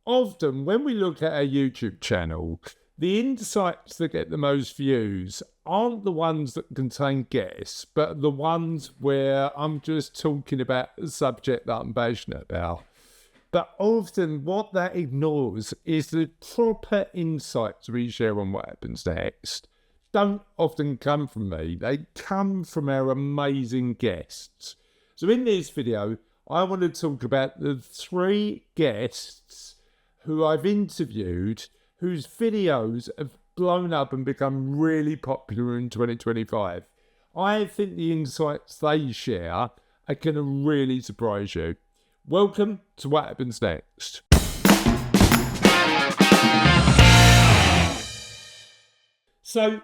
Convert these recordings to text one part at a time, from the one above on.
often when we look at our YouTube channel, the insights that get the most views aren't the ones that contain guests, but the ones where I'm just talking about a subject that I'm passionate about. But often what that ignores is the proper insights we share on what happens next don't often come from me. They come from our amazing guests. So in this video, I want to talk about the 3 guests who I've interviewed whose videos have blown up and become really popular in 2025. I think the insights they share are going to really surprise you. Welcome to What Happens Next. So,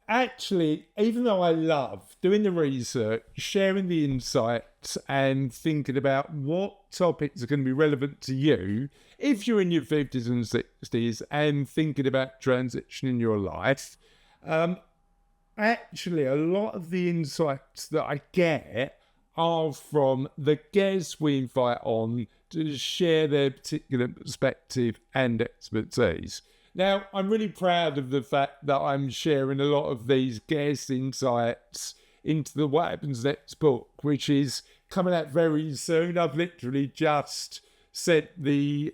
actually, even though I love doing the research, sharing the insights, and thinking about what topics are going to be relevant to you, if you're in your 50s and 60s and thinking about transition in your life, actually, a lot of the insights that I get are from the guests we invite on to share their particular perspective and expertise. Now, I'm really proud of the fact that I'm sharing a lot of these guest insights into the What Happens Next book, which is coming out very soon. I've literally just sent the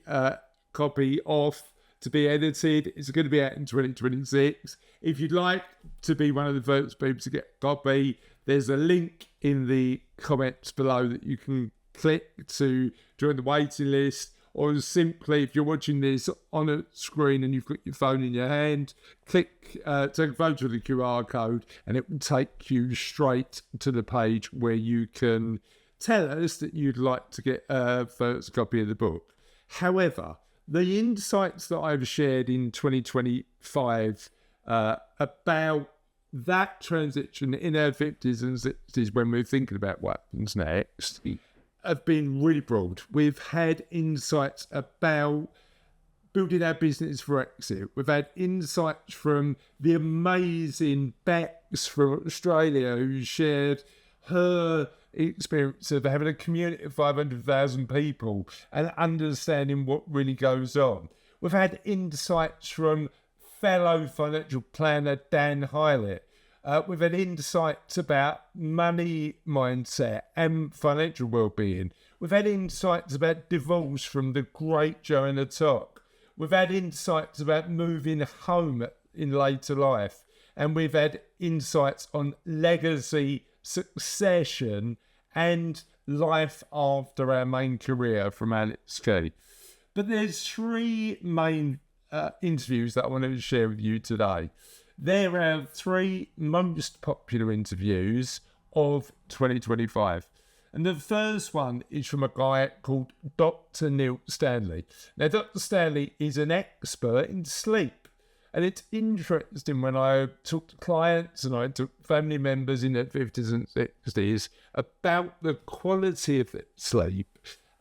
copy off to be edited. It's going to be out in 2026. If you'd like to be one of the first people to get a copy, there's a link in the comments below that you can click to join the waiting list. Or simply, if you're watching this on a screen and you've got your phone in your hand, take a photo of the QR code and it will take you straight to the page where you can tell us that you'd like to get a first copy of the book. However, the insights that I've shared in 2025 about that transition in our 50s and 60s when we're thinking about what happens next have been really broad. We've had insights about building our business for exit. We've had insights from the amazing Bex from Australia who shared her experience of having a community of 500,000 people and understanding what really goes on. We've had insights from fellow financial planner Dan Hylett. We've had insights about money mindset and financial well-being. We've had insights about divorce from the great Joanna Tock. We've had insights about moving home in later life. And we've had insights on legacy, succession, and life after our main career from Alex Key. But there's 3 main interviews that I want to share with you today. There are 3 most popular interviews of 2025. And the first one is from a guy called Dr. Neil Stanley. Now, Dr. Stanley is an expert in sleep. And it's interesting when I talk to clients and I talk to family members in their 50s and 60s about the quality of sleep.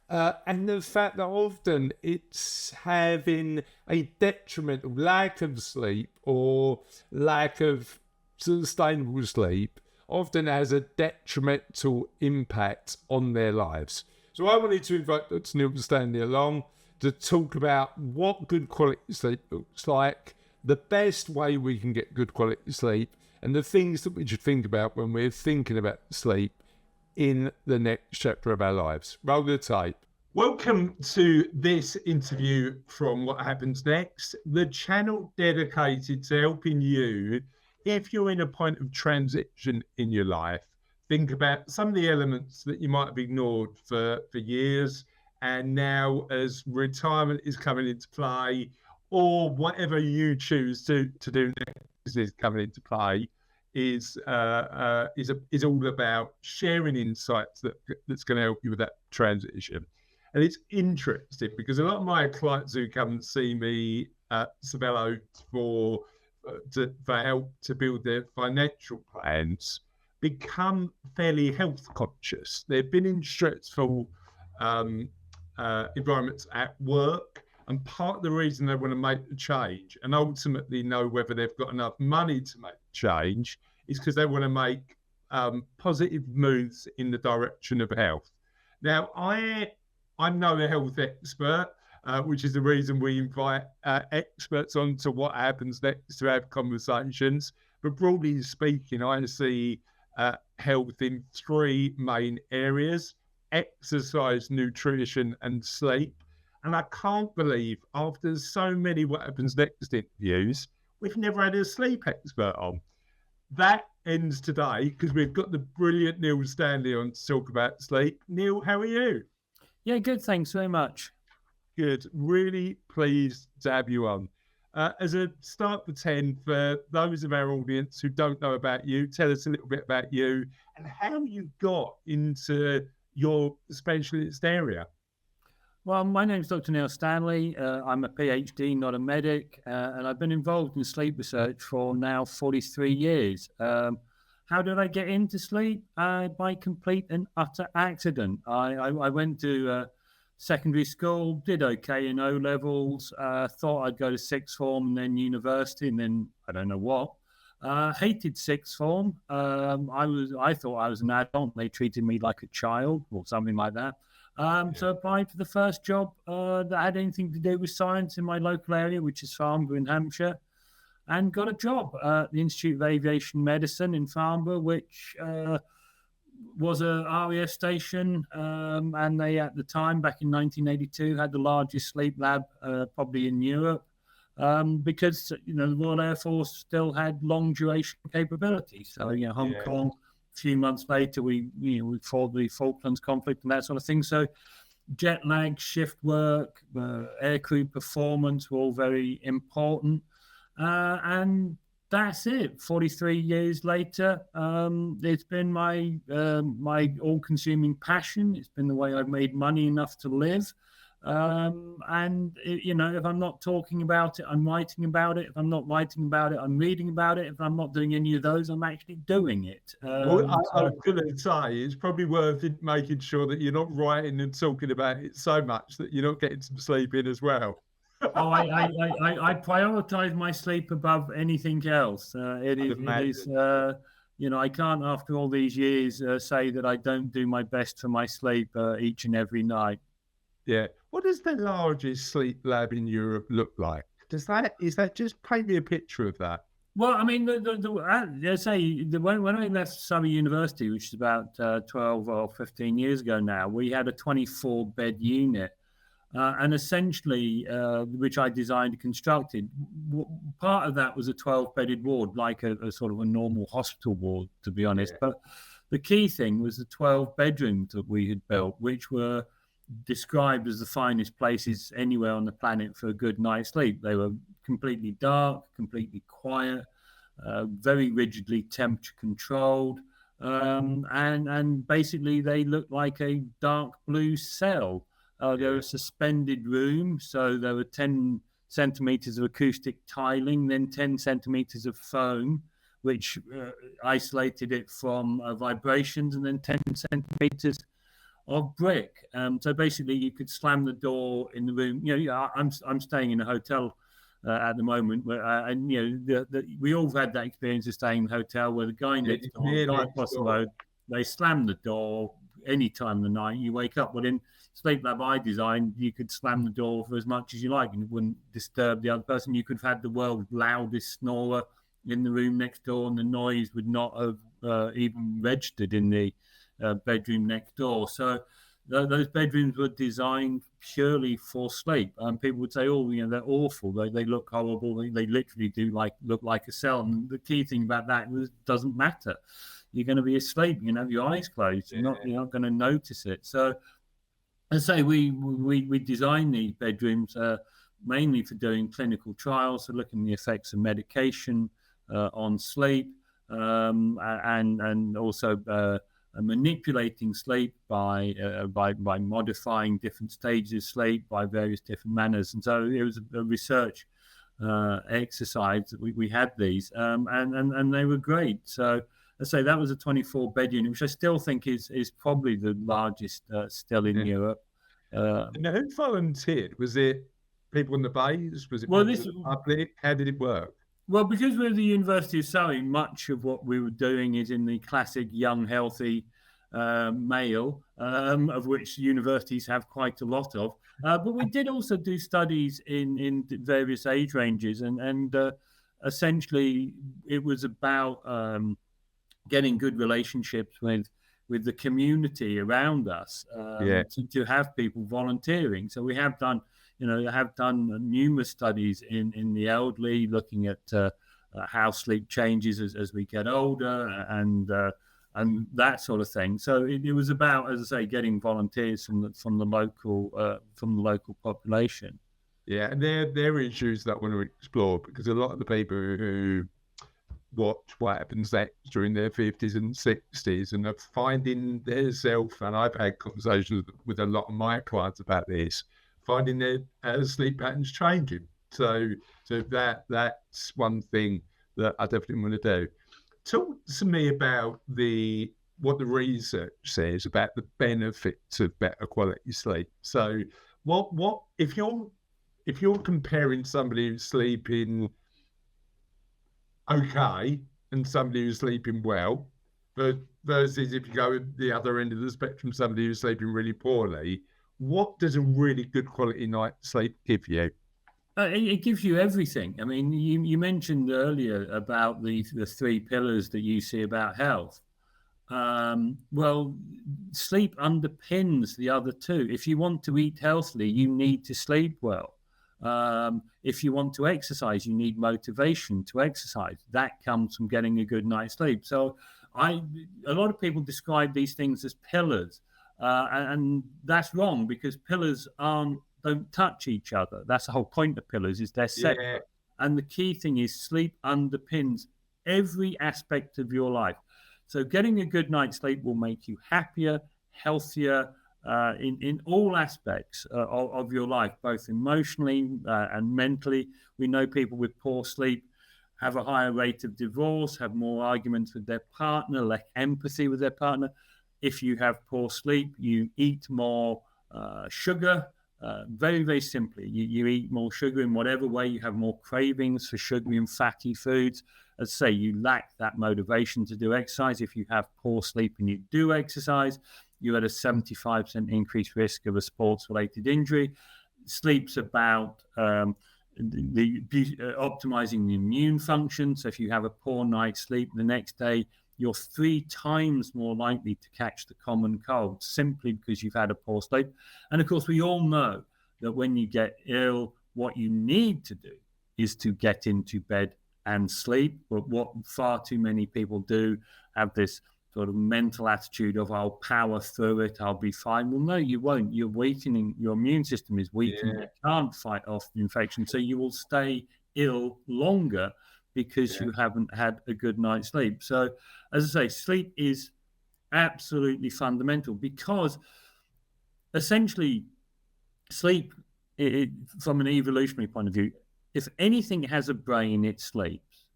And the fact that often it's having a detrimental lack of sleep or lack of sustainable sleep often has a detrimental impact on their lives. So I wanted to invite Dr. Neil Stanley along to talk about what good quality sleep looks like, the best way we can get good quality sleep, and the things that we should think about when we're thinking about sleep in the next chapter of our lives. Roll the tape. Welcome to this interview from What Happens Next, the channel dedicated to helping you, if you're in a point of transition in your life, think about some of the elements that you might have ignored for years, and now as retirement is coming into play, or whatever you choose to do next is coming into play, is all about sharing insights that's going to help you with that transition. And it's interesting because a lot of my clients who come and see me at Sabello for help to build their financial plans become fairly health conscious. They've been in stressful environments at work, and part of the reason they want to make the change and ultimately know whether they've got enough money to make the change is because they want to make positive moves in the direction of health. Now, I'm no health expert. which is the reason we invite experts on to what happens next to have conversations. But broadly speaking, I see health in three main areas: exercise, nutrition, and sleep. And I can't believe after so many what happens next interviews, we've never had a sleep expert on. That ends today because we've got the brilliant Neil Stanley on to talk about sleep. Neil, how are you? Yeah, good. Thanks very much. Good. Really pleased to have you on. As a start for 10, for those of our audience who don't know about you, tell us a little bit about you and how you got into your specialist area. Well, my name's Dr. Neil Stanley. I'm a PhD, not a medic, and I've been involved in sleep research for now 43 years. How did I get into sleep? By complete and utter accident. I went to secondary school, did okay in O levels, thought I'd go to sixth form and then university, and then I don't know what. Hated sixth form. I thought I was an adult. They treated me like a child or something like that. So I applied for the first job that had anything to do with science in my local area, which is Farnborough in Hampshire, and got a job at the Institute of Aviation Medicine in Farnborough, which was a RAF station. And they, at the time, back in 1982, had the largest sleep lab probably in Europe. Because the Royal Air Force still had long duration capability. So Hong Kong. A few months later, we fought the Falklands conflict and that sort of thing. So jet lag, shift work, aircrew performance were all very important. And that's it. 43 years later, it's been my all-consuming passion. It's been the way I've made money enough to live. If I'm not talking about it, I'm writing about it. If I'm not writing about it, I'm reading about it. If I'm not doing any of those, I'm actually doing it. I was going to say, it's probably worth it making sure that you're not writing and talking about it so much that you're not getting some sleep in as well. I prioritize my sleep above anything else. I can't, after all these years, say that I don't do my best for my sleep each and every night. Yeah. What does the largest sleep lab in Europe look like? Is that just paint me a picture of that? Well, I mean, when I left Surrey University, which is about 12 or 15 years ago now, we had a 24-bed unit. And essentially, which I designed and constructed, part of that was a 12-bedded ward, like a sort of a normal hospital ward, to be honest. Yeah. But the key thing was the 12 bedrooms that we had built, which were described as the finest places anywhere on the planet for a good night's sleep. They were completely dark, completely quiet, very rigidly temperature controlled, and basically they looked like a dark blue cell. There was a suspended room, so there were 10 centimeters of acoustic tiling, then 10 centimeters of foam, which isolated it from vibrations, and then 10 centimeters of brick. So basically, you could slam the door in the room. I'm staying in a hotel at the moment, where we all had that experience of staying in a hotel where the guy next door, the guy across the road, they slam the door any time of the night. You wake up. Well, in sleep lab I designed, you could slam the door for as much as you like, and it wouldn't disturb the other person. You could have had the world's loudest snorer in the room next door, and the noise would not have even registered in the bedroom next door. So those bedrooms were designed purely for sleep. People would say, "Oh, they're awful. They look horrible. They literally do look like a cell." And the key thing about that was, it doesn't matter. You're going to be asleep. You can have your eyes closed. You're not going to notice it. So, as I say, we designed these bedrooms mainly for doing clinical trials, so looking at the effects of medication on sleep, and also manipulating sleep by modifying different stages of sleep by various different manners. And so it was a research exercise that we had these, and they were great. So I say that was a 24-bed unit, which I still think is probably the largest still in Europe. Now, who volunteered? Was it people in the base? Was it public? How did it work? Well, because we're the University of Surrey, much of what we were doing is in the classic young, healthy male, of which universities have quite a lot of. But we did also do studies in various age ranges, and essentially it was about getting good relationships with the community around us, Yeah. to have people volunteering. So we have done, numerous studies in the elderly, looking at how sleep changes as we get older, and that sort of thing. So it was about, as I say, getting volunteers from the local population. Yeah, and they're issues that I want to explore, because a lot of the people who watch what happens next during their 50s and 60s and are finding their self, and I've had conversations with a lot of my clients about this, finding their sleep patterns changing. So that's one thing that I definitely want to do. Talk to me about what the research says about the benefits of better quality sleep. So what if you're comparing somebody who's sleeping okay and somebody who's sleeping well, but versus if you go at the other end of the spectrum, somebody who's sleeping really poorly, what does a really good quality night's sleep give you? It gives you everything. I mean, you mentioned earlier about the three pillars that you see about health. Well, sleep underpins the other two. If you want to eat healthily, you need to sleep well. If you want to exercise, you need motivation to exercise. That comes from getting a good night's sleep. So, a lot of people describe these things as pillars, and that's wrong, because pillars don't touch each other. That's the whole point of pillars, is they're separate. Yeah, And the key thing is sleep underpins every aspect of your life. So getting a good night's sleep will make you happier, healthier, in all aspects of your life, both emotionally and mentally. We know people with poor sleep have a higher rate of divorce, have more arguments with their partner, less empathy with their partner. If you have poor sleep, you eat more sugar. Very, very simply, you eat more sugar in whatever way. You have more cravings for sugary and fatty foods. As I say, you lack that motivation to do exercise. If you have poor sleep and you do exercise, you're at a 75% increased risk of a sports-related injury. Sleep's about optimizing the immune function. So if you have a poor night's sleep, the next day you're 3 times more likely to catch the common cold, simply because you've had a poor sleep. And of course, we all know that when you get ill, what you need to do is to get into bed and sleep. But what far too many people do, have this sort of mental attitude of, I'll power through it, I'll be fine. Well, no, you won't. You're weakening, your immune system is weakening. yeah, You can't fight off the infection. So you will stay ill longer because yeah. you haven't had a good night's sleep. So, as I say, sleep is absolutely fundamental, because essentially sleep, from an evolutionary point of view, if anything has a brain, it sleeps.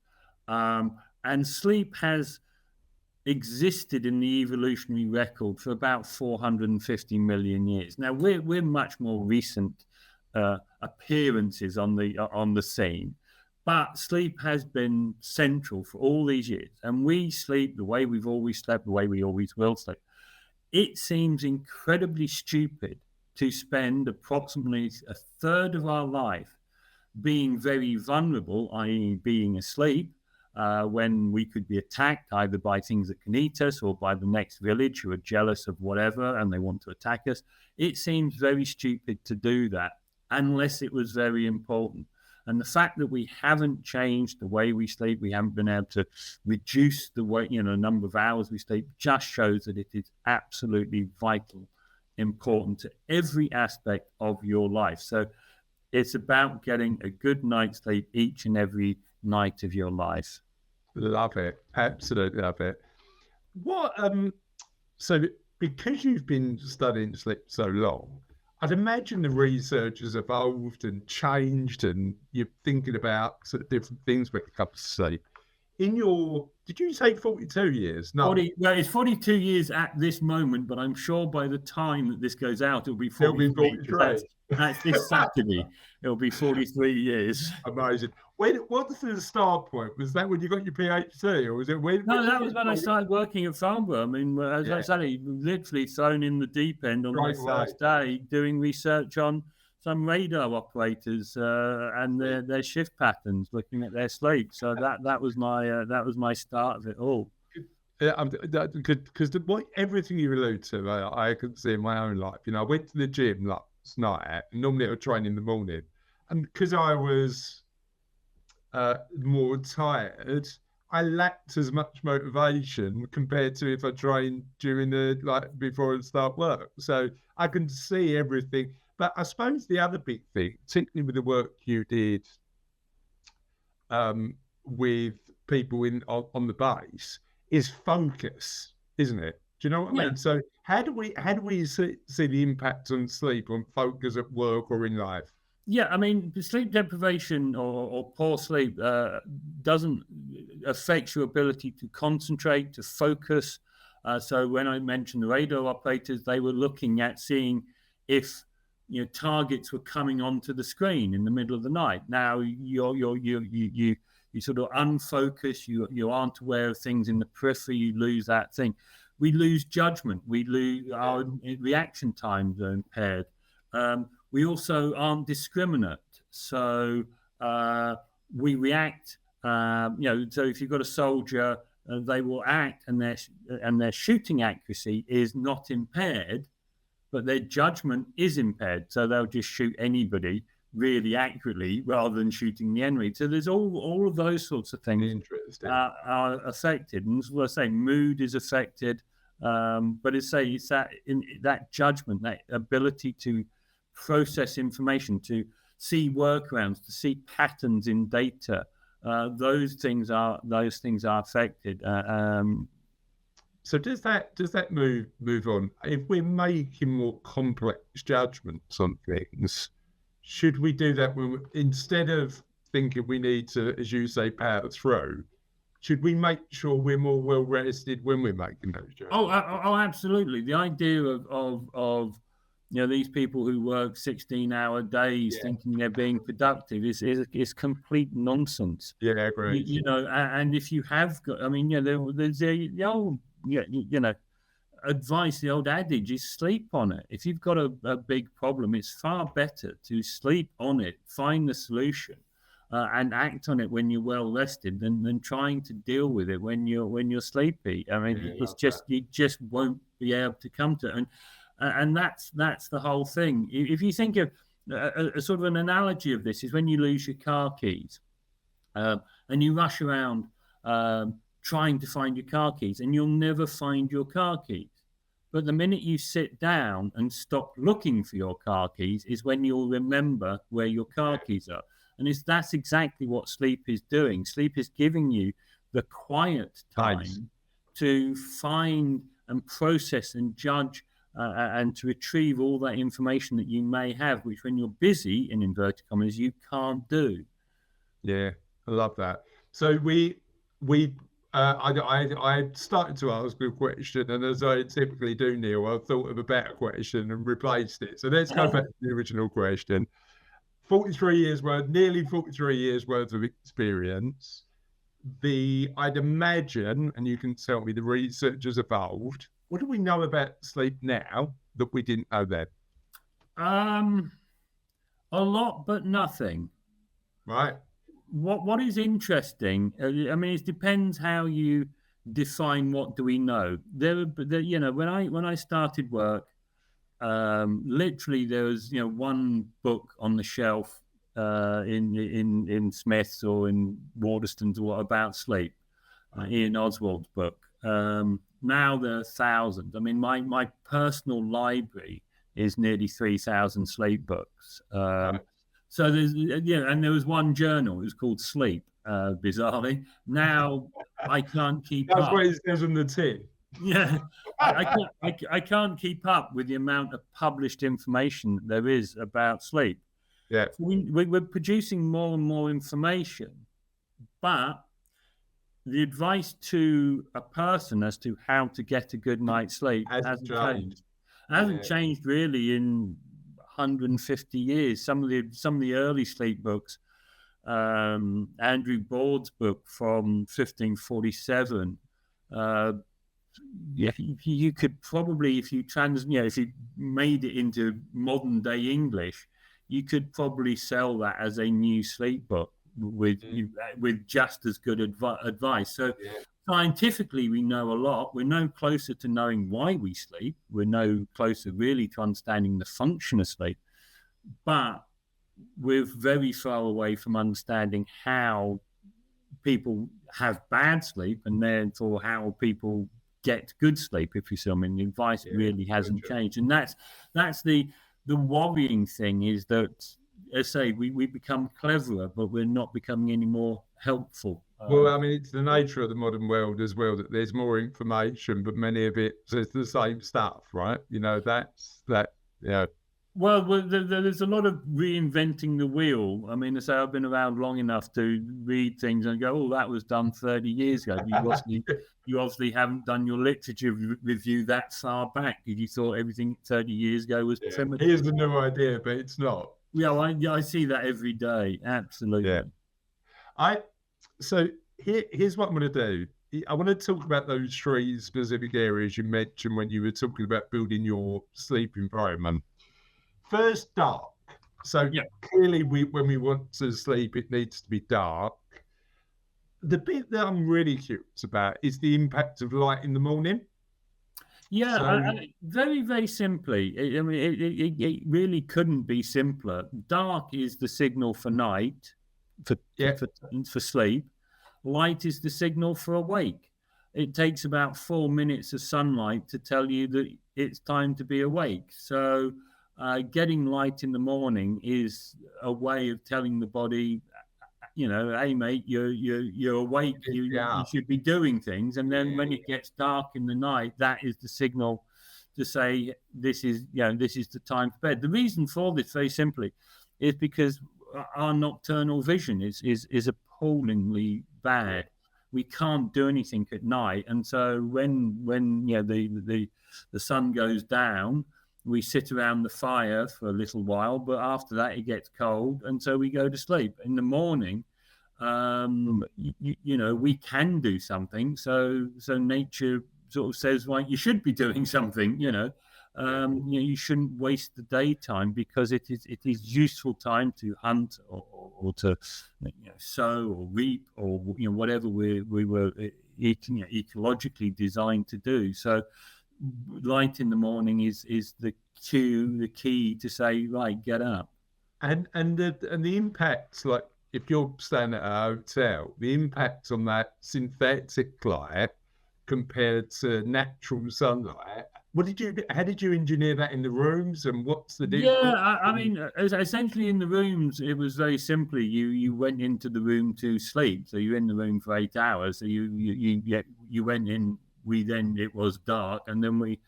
And sleep has existed in the evolutionary record for about 450 million years. Now we're much more recent appearances on the scene, but sleep has been central for all these years, and we sleep the way we've always slept, the way we always will sleep. It seems incredibly stupid to spend approximately a third of our life being very vulnerable, i.e., being asleep, when we could be attacked either by things that can eat us or by the next village who are jealous of whatever and they want to attack us. It seems very stupid to do that unless it was very important. And the fact that we haven't changed the way we sleep, we haven't been able to reduce the way, number of hours we sleep, just shows that it is absolutely vital, important to every aspect of your life. So it's about getting a good night's sleep each and every night of your life. Love it. Absolutely love it. What so because you've been studying sleep so long, I'd imagine the research has evolved and changed, and you're thinking about sort of different things when it comes to sleep. did you say 42 years? No, Well, it's 42 years at this moment, but I'm sure by the time that this goes out, it'll be it'll be 43. 43. That's this Saturday. It'll be 43 years. Amazing. What was the start point? Was that when you got your PhD, or was it when? No, that was when I started working at Farnborough. I mean, as I said, literally thrown in the deep end on my first day, doing research on some radar operators and their shift patterns, looking at their sleep. So that was my start of it all. Yeah, because everything you allude to, I can see in my own life. You know, I went to the gym last night. Normally, I would train in the morning, and because I was more tired, I lacked as much motivation compared to if I trained during before I start work. So I can see everything. But I suppose the other big thing, particularly with the work you did with people on the base, is focus, isn't it? Do you know what I mean? So how do we see the impact on sleep, on focus at work or in life? Yeah, I mean, sleep deprivation or poor sleep doesn't affect your ability to concentrate, to focus. So when I mentioned the radar operators, they were looking at seeing if targets were coming onto the screen in the middle of the night. Now you sort of unfocus. You aren't aware of things in the periphery. You lose that thing. We lose judgment. We lose our reaction times are impaired. We also aren't discriminate, so we react. So if you've got a soldier, they will act, and their shooting accuracy is not impaired, but their judgment is impaired. So they'll just shoot anybody really accurately rather than shooting the enemy. So there's all of those sorts of things are affected. And as I say, mood is affected, but it's that judgment, that ability to process information, to see workarounds, to see patterns in data. Those things are affected. So does that move on? If we're making more complex judgments on things, should we do that instead of thinking we need to, as you say, power through? Should we make sure we're more well rested when we're making those judgments? Oh, absolutely. The idea of these people who work 16-hour days thinking they're being productive is complete nonsense. Yeah, I agree. And if you have got, there's the old, advice, the old adage is sleep on it. If you've got a big problem, it's far better to sleep on it, find the solution, and act on it when you're well rested than trying to deal with it when you're sleepy. I mean, you just won't be able to come to it. And that's the whole thing. If you think of a sort of an analogy of this, is when you lose your car keys and you rush around trying to find your car keys, and you'll never find your car keys. But the minute you sit down and stop looking for your car keys is when you'll remember where your car keys are. And that's exactly what sleep is doing. Sleep is giving you the quiet time to find and process and judge and to retrieve all that information that you may have, which when you're busy, in inverted commas, you can't do. Yeah, I love that. So I started to ask a question, and as I typically do, Neil, I thought of a better question and replaced it. So let's go back to the original question. Nearly 43 years worth of experience. I'd imagine, and you can tell me, the research has evolved. What do we know about sleep now that we didn't know then? A lot, but nothing. Right. What is interesting, it depends how you define what do we know. When I started work, literally there was one book on the shelf in Smith's or in Waterston's about sleep, Ian Oswald's book. Now there are thousands. I mean, my personal library is nearly 3,000 sleep books. So there's and there was one journal. It was called Sleep. Bizarrely, now I can't keep up. That's what it says on the tin. Yeah, I can't keep up with the amount of published information there is about sleep. Yeah, we're producing more and more information, but the advice to a person as to how to get a good night's sleep hasn't changed. It hasn't changed really in 150 years. Some of the early sleep books, Andrew Bord's book from 1547. You could probably, if you made it into modern day English, you could probably sell that as a new sleep book with just as good advice. So scientifically, we know a lot. We're no closer to knowing why we sleep. We're no closer really to understanding the function of sleep. But we're very far away from understanding how people have bad sleep and therefore how people get good sleep, if you see what I mean. The advice really hasn't changed. And that's the worrying thing, is that, as I say, we become cleverer, but we're not becoming any more helpful. Well, I mean, it's the nature of the modern world as well, that there's more information, but many of it is the same stuff, right? Well, there's a lot of reinventing the wheel. I mean, I've been around long enough to read things and go, "Oh, that was done 30 years ago." You obviously haven't done your literature review that far back. You thought everything 30 years ago was primitive. Here's the new idea, but it's not. Yeah, I see that every day. Absolutely. Yeah. So here's what I'm going to do. I want to talk about those three specific areas you mentioned when you were talking about building your sleep environment. First, dark. So clearly, when we want to sleep, it needs to be dark. The bit that I'm really curious about is the impact of light in the morning. Yeah, very, very simply. It really couldn't be simpler. Dark is the signal for night, for sleep. Light is the signal for awake. It takes about 4 minutes of sunlight to tell you that it's time to be awake. So getting light in the morning is a way of telling the body, hey mate, you're awake. You should be doing things. And then when it gets dark in the night, that is the signal to say this is the time for bed. The reason for this, very simply, is because our nocturnal vision is appallingly bad. We can't do anything at night, and so when the sun goes down, we sit around the fire for a little while, but after that it gets cold, and so we go to sleep. In the morning, we can do something. So nature sort of says, right, you should be doing something. You shouldn't waste the daytime, because it is useful time to hunt or to sow or reap or whatever we were ecologically designed to do. So light in the morning is the key to say, right, get up. And the impacts, like if you're staying at a hotel, the impact on that synthetic light compared to natural sunlight. How did you engineer that in the rooms, and what's the difference? Yeah, I mean, essentially in the rooms, it was very simply you went into the room to sleep, so you're in the room for 8 hours. So you went in. It was dark, and then we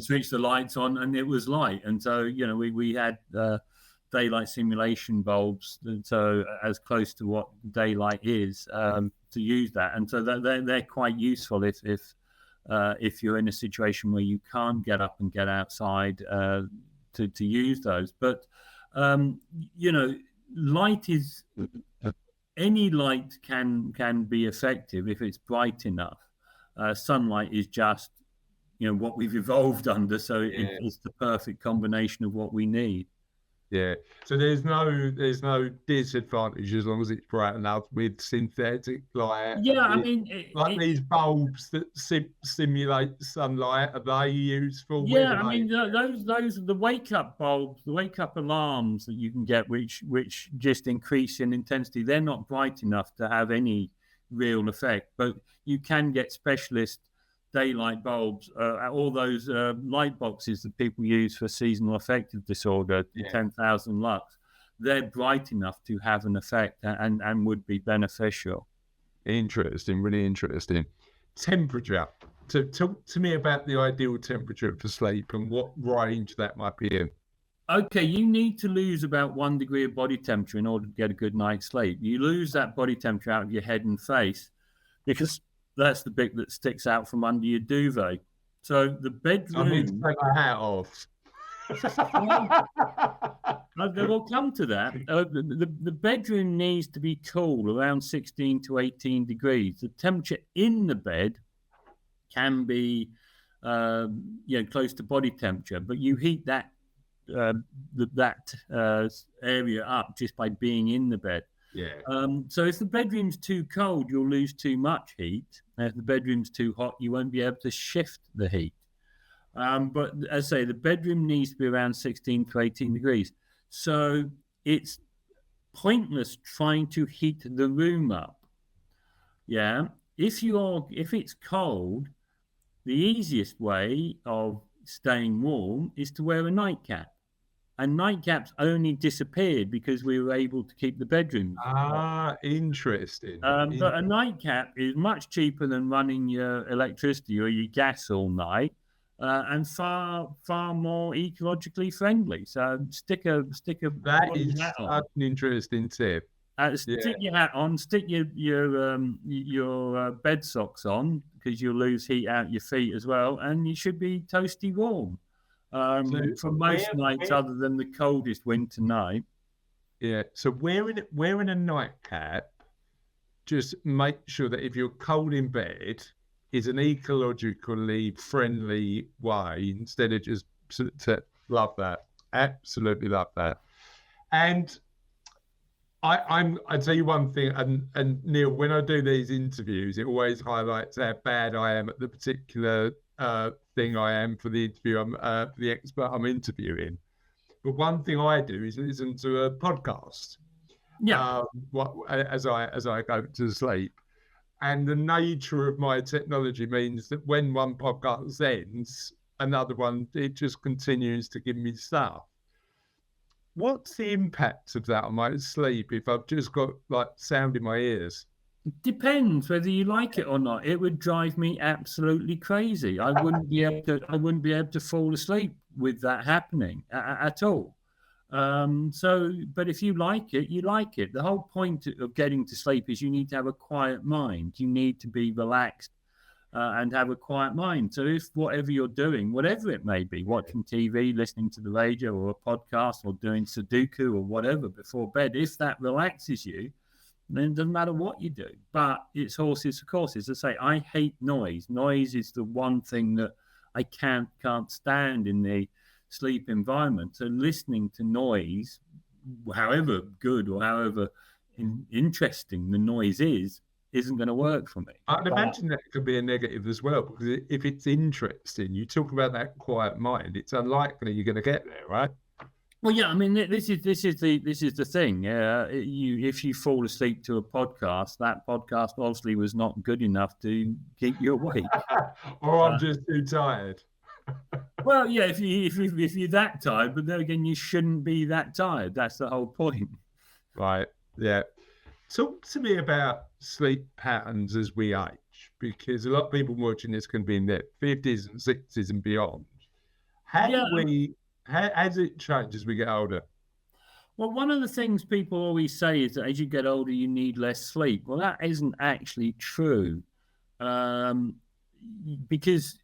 switched the lights on, and it was light. And so we had daylight simulation bulbs, so as close to what daylight is to use that. And so they're quite useful if you're in a situation where you can't get up and get outside to use those. But light is any light can be effective if it's bright enough. Sunlight is just what we've evolved under, so it's the perfect combination of what we need. Yeah. So there's no disadvantage as long as it's bright enough with synthetic light. Yeah, I mean, these bulbs that simulate sunlight, are they useful? Yeah, I mean, those are the wake up bulbs, the wake up alarms that you can get, which just increase in intensity. They're not bright enough to have any real effect, but you can get specialist daylight bulbs, all those light boxes that people use for seasonal affective disorder, 10,000 lux. They're bright enough to have an effect and would be beneficial. Interesting, really interesting. Temperature. So talk to me about the ideal temperature for sleep and what range that might be in. Okay, you need to lose about 1 degree of body temperature in order to get a good night's sleep. You lose that body temperature out of your head and face because that's the bit that sticks out from under your duvet. So the I need to bedroom, take my hat off. well, we'll come to that. The bedroom needs to be cool, around 16 to 18 degrees. The temperature in the bed can be, close to body temperature, but you heat that area up just by being in the bed. Yeah. So if the bedroom's too cold, you'll lose too much heat. And if the bedroom's too hot, you won't be able to shift the heat. But as I say, the bedroom needs to be around 16 to 18 degrees. So it's pointless trying to heat the room up. Yeah. If it's cold, the easiest way of staying warm is to wear a nightcap. And nightcaps only disappeared because we were able to keep the bedrooms hot. Interesting. But a nightcap is much cheaper than running your electricity or your gas all night, and far more ecologically friendly. So stick a That bottom is hat such on. an interesting tip. Stick your hat on. Stick your bed socks on because you'll lose heat out your feet as well, and you should be toasty warm for most nights, other than the coldest winter night. Yeah. So wearing a nightcap, just make sure that if you're cold in bed, is an ecologically friendly way instead of just love that. Absolutely love that. And I tell you one thing, and Neil, when I do these interviews, it always highlights how bad I am at the particular thing I am for the interview. For the expert I'm interviewing. But one thing I do is listen to a podcast. Yeah. As I go to sleep, and the nature of my technology means that when one podcast ends, another one, it just continues to give me stuff. What's the impact of that on my sleep if I've just got like sound in my ears? Depends whether you like it or not. It would drive me absolutely crazy. I wouldn't be able to fall asleep with that happening at all. But if you like it, you like it. The whole point of getting to sleep is you need to have a quiet mind. You need to be relaxed and have a quiet mind. So if whatever you're doing, whatever it may be, watching TV, listening to the radio or a podcast or doing Sudoku or whatever before bed, if that relaxes you, then it doesn't matter what you do. But it's horses for courses. As I say, I hate noise. Noise is the one thing that I can't stand in the sleep environment. So listening to noise, however good or however interesting the noise is, isn't going to work for me. I'd imagine that could be a negative as well, because if it's interesting, you talk about that quiet mind, it's unlikely you're going to get there, right? Well, yeah, I mean, this is the thing. If you fall asleep to a podcast, that podcast obviously was not good enough to keep you awake. Or I'm just too tired. Well, yeah, if you're that tired, but then again, you shouldn't be that tired. That's the whole point. Right. Yeah. Talk to me about sleep patterns as we age, because a lot of people watching this can be in their 50s and 60s and beyond. Has it changed as we get older? Well, one of the things people always say is that as you get older, you need less sleep. Well, that isn't actually true, because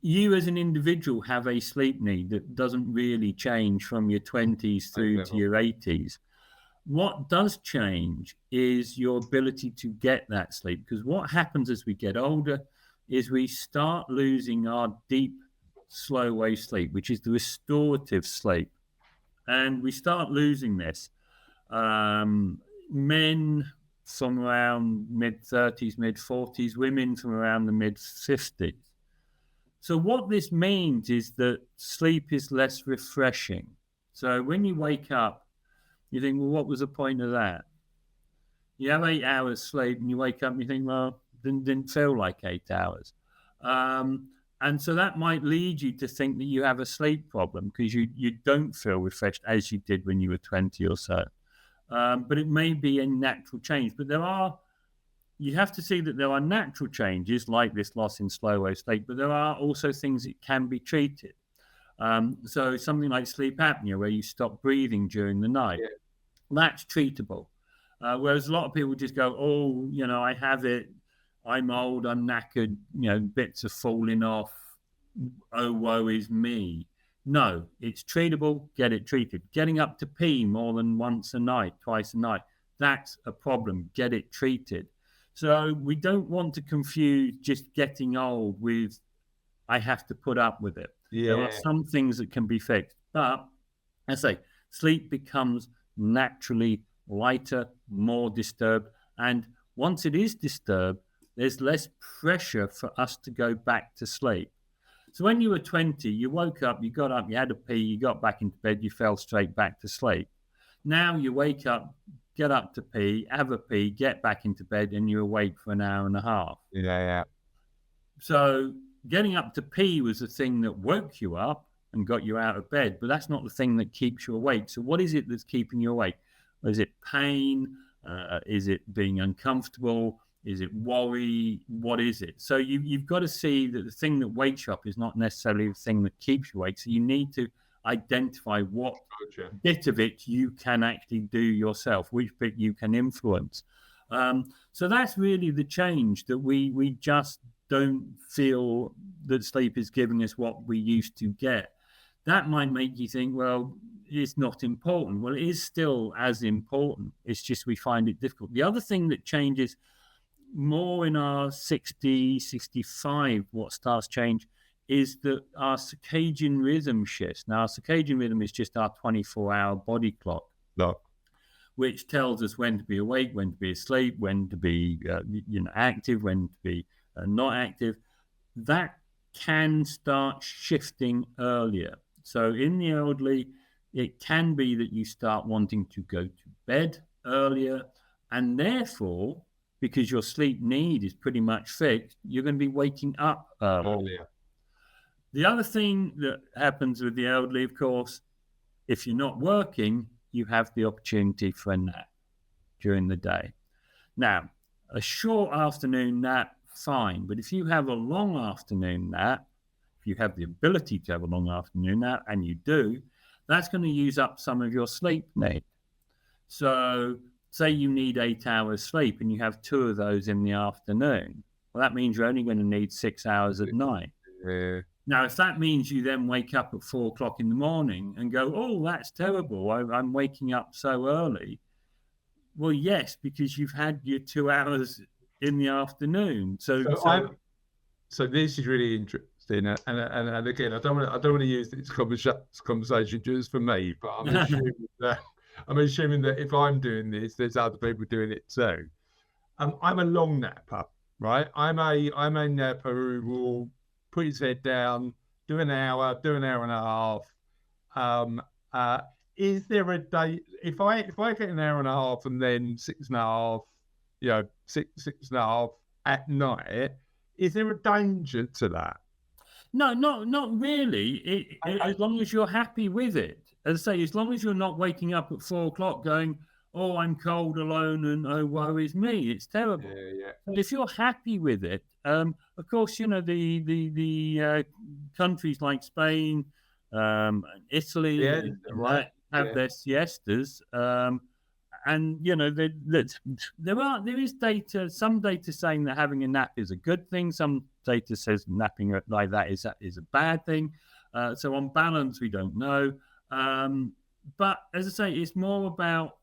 you as an individual have a sleep need that doesn't really change from your 20s through to your 80s. What does change is your ability to get that sleep, because what happens as we get older is we start losing our deep, slow wave sleep, which is the restorative sleep. And we start losing this. Men from around mid-30s, mid-40s, women from around the mid-50s. So what this means is that sleep is less refreshing. So when you wake up, you think, well, what was the point of that? You have 8 hours sleep and you wake up and you think, well, didn't feel like 8 hours. And so that might lead you to think that you have a sleep problem because you don't feel refreshed as you did when you were 20 or so. But it may be a natural change. But you have to see that there are natural changes like this loss in slow wave sleep, but there are also things that can be treated. So something like sleep apnea, where you stop breathing during the night, that's treatable. Whereas a lot of people just go, oh, I have it. I'm old. I'm knackered. Bits are falling off. Oh, woe is me. No, it's treatable. Get it treated. Getting up to pee more than once a night, twice a night, that's a problem. Get it treated. So we don't want to confuse just getting old with I have to put up with it. There are some things that can be fixed. But I say sleep becomes naturally lighter, more disturbed. And once it is disturbed, there's less pressure for us to go back to sleep. So when you were 20, you woke up, you got up, you had a pee, you got back into bed, you fell straight back to sleep. Now you wake up, get up to pee, have a pee, get back into bed, and you're awake for an hour and a half. So getting up to pee was the thing that woke you up and got you out of bed, but that's not the thing that keeps you awake. So what is it that's keeping you awake? Is it pain? Is it being uncomfortable? Is it worry? What is it? So you've got to see that the thing that wakes you up is not necessarily the thing that keeps you awake. So you need to identify what bit of it you can actually do yourself, which bit you can influence. So that's really the change, that we just don't feel that sleep is giving us what we used to get. That might make you think, well, it's not important. Well, it is still as important. It's just we find it difficult. The other thing that changes more in our 60, 65, what starts change is that our circadian rhythm shifts. Now, our circadian rhythm is just our 24-hour body clock, which tells us when to be awake, when to be asleep, when to be active, when to be not active. That can start shifting earlier. So in the elderly, it can be that you start wanting to go to bed earlier, and therefore, because your sleep need is pretty much fixed, you're going to be waking up earlier. The other thing that happens with the elderly, of course, if you're not working, you have the opportunity for a nap during the day. Now, a short afternoon nap, fine. But if you have a long afternoon nap, if you have the ability to have a long afternoon nap, and you do, that's going to use up some of your sleep need. So say you need 8 hours sleep and you have 2 of those in the afternoon. Well, that means you're only going to need 6 hours at night. Now, if that means you then wake up at 4 o'clock in the morning and go, oh, that's terrible, I'm waking up so early. Well, yes, because you've had your 2 hours in the afternoon. So this is really interesting, and again, I don't want to use this conversation just for me, but I'm assuming that if I'm doing this, there's other people doing it too. I'm a long napper, right? I'm a napper who will put his head down, do an hour and a half. Is there a day if I get an hour and a half and then 6.5, six and a half at night? Is there a danger to that? No, not really. As long as you're happy with it. As I say, as long as you're not waking up at 4 o'clock going, oh, I'm cold, alone, and oh, woe is me. It's terrible. But if you're happy with it, of course, the countries like Spain, Italy, have their siestas. And there is data, some data saying that having a nap is a good thing. Some data says napping like that is a bad thing. So on balance, we don't know. But as I say, it's more about,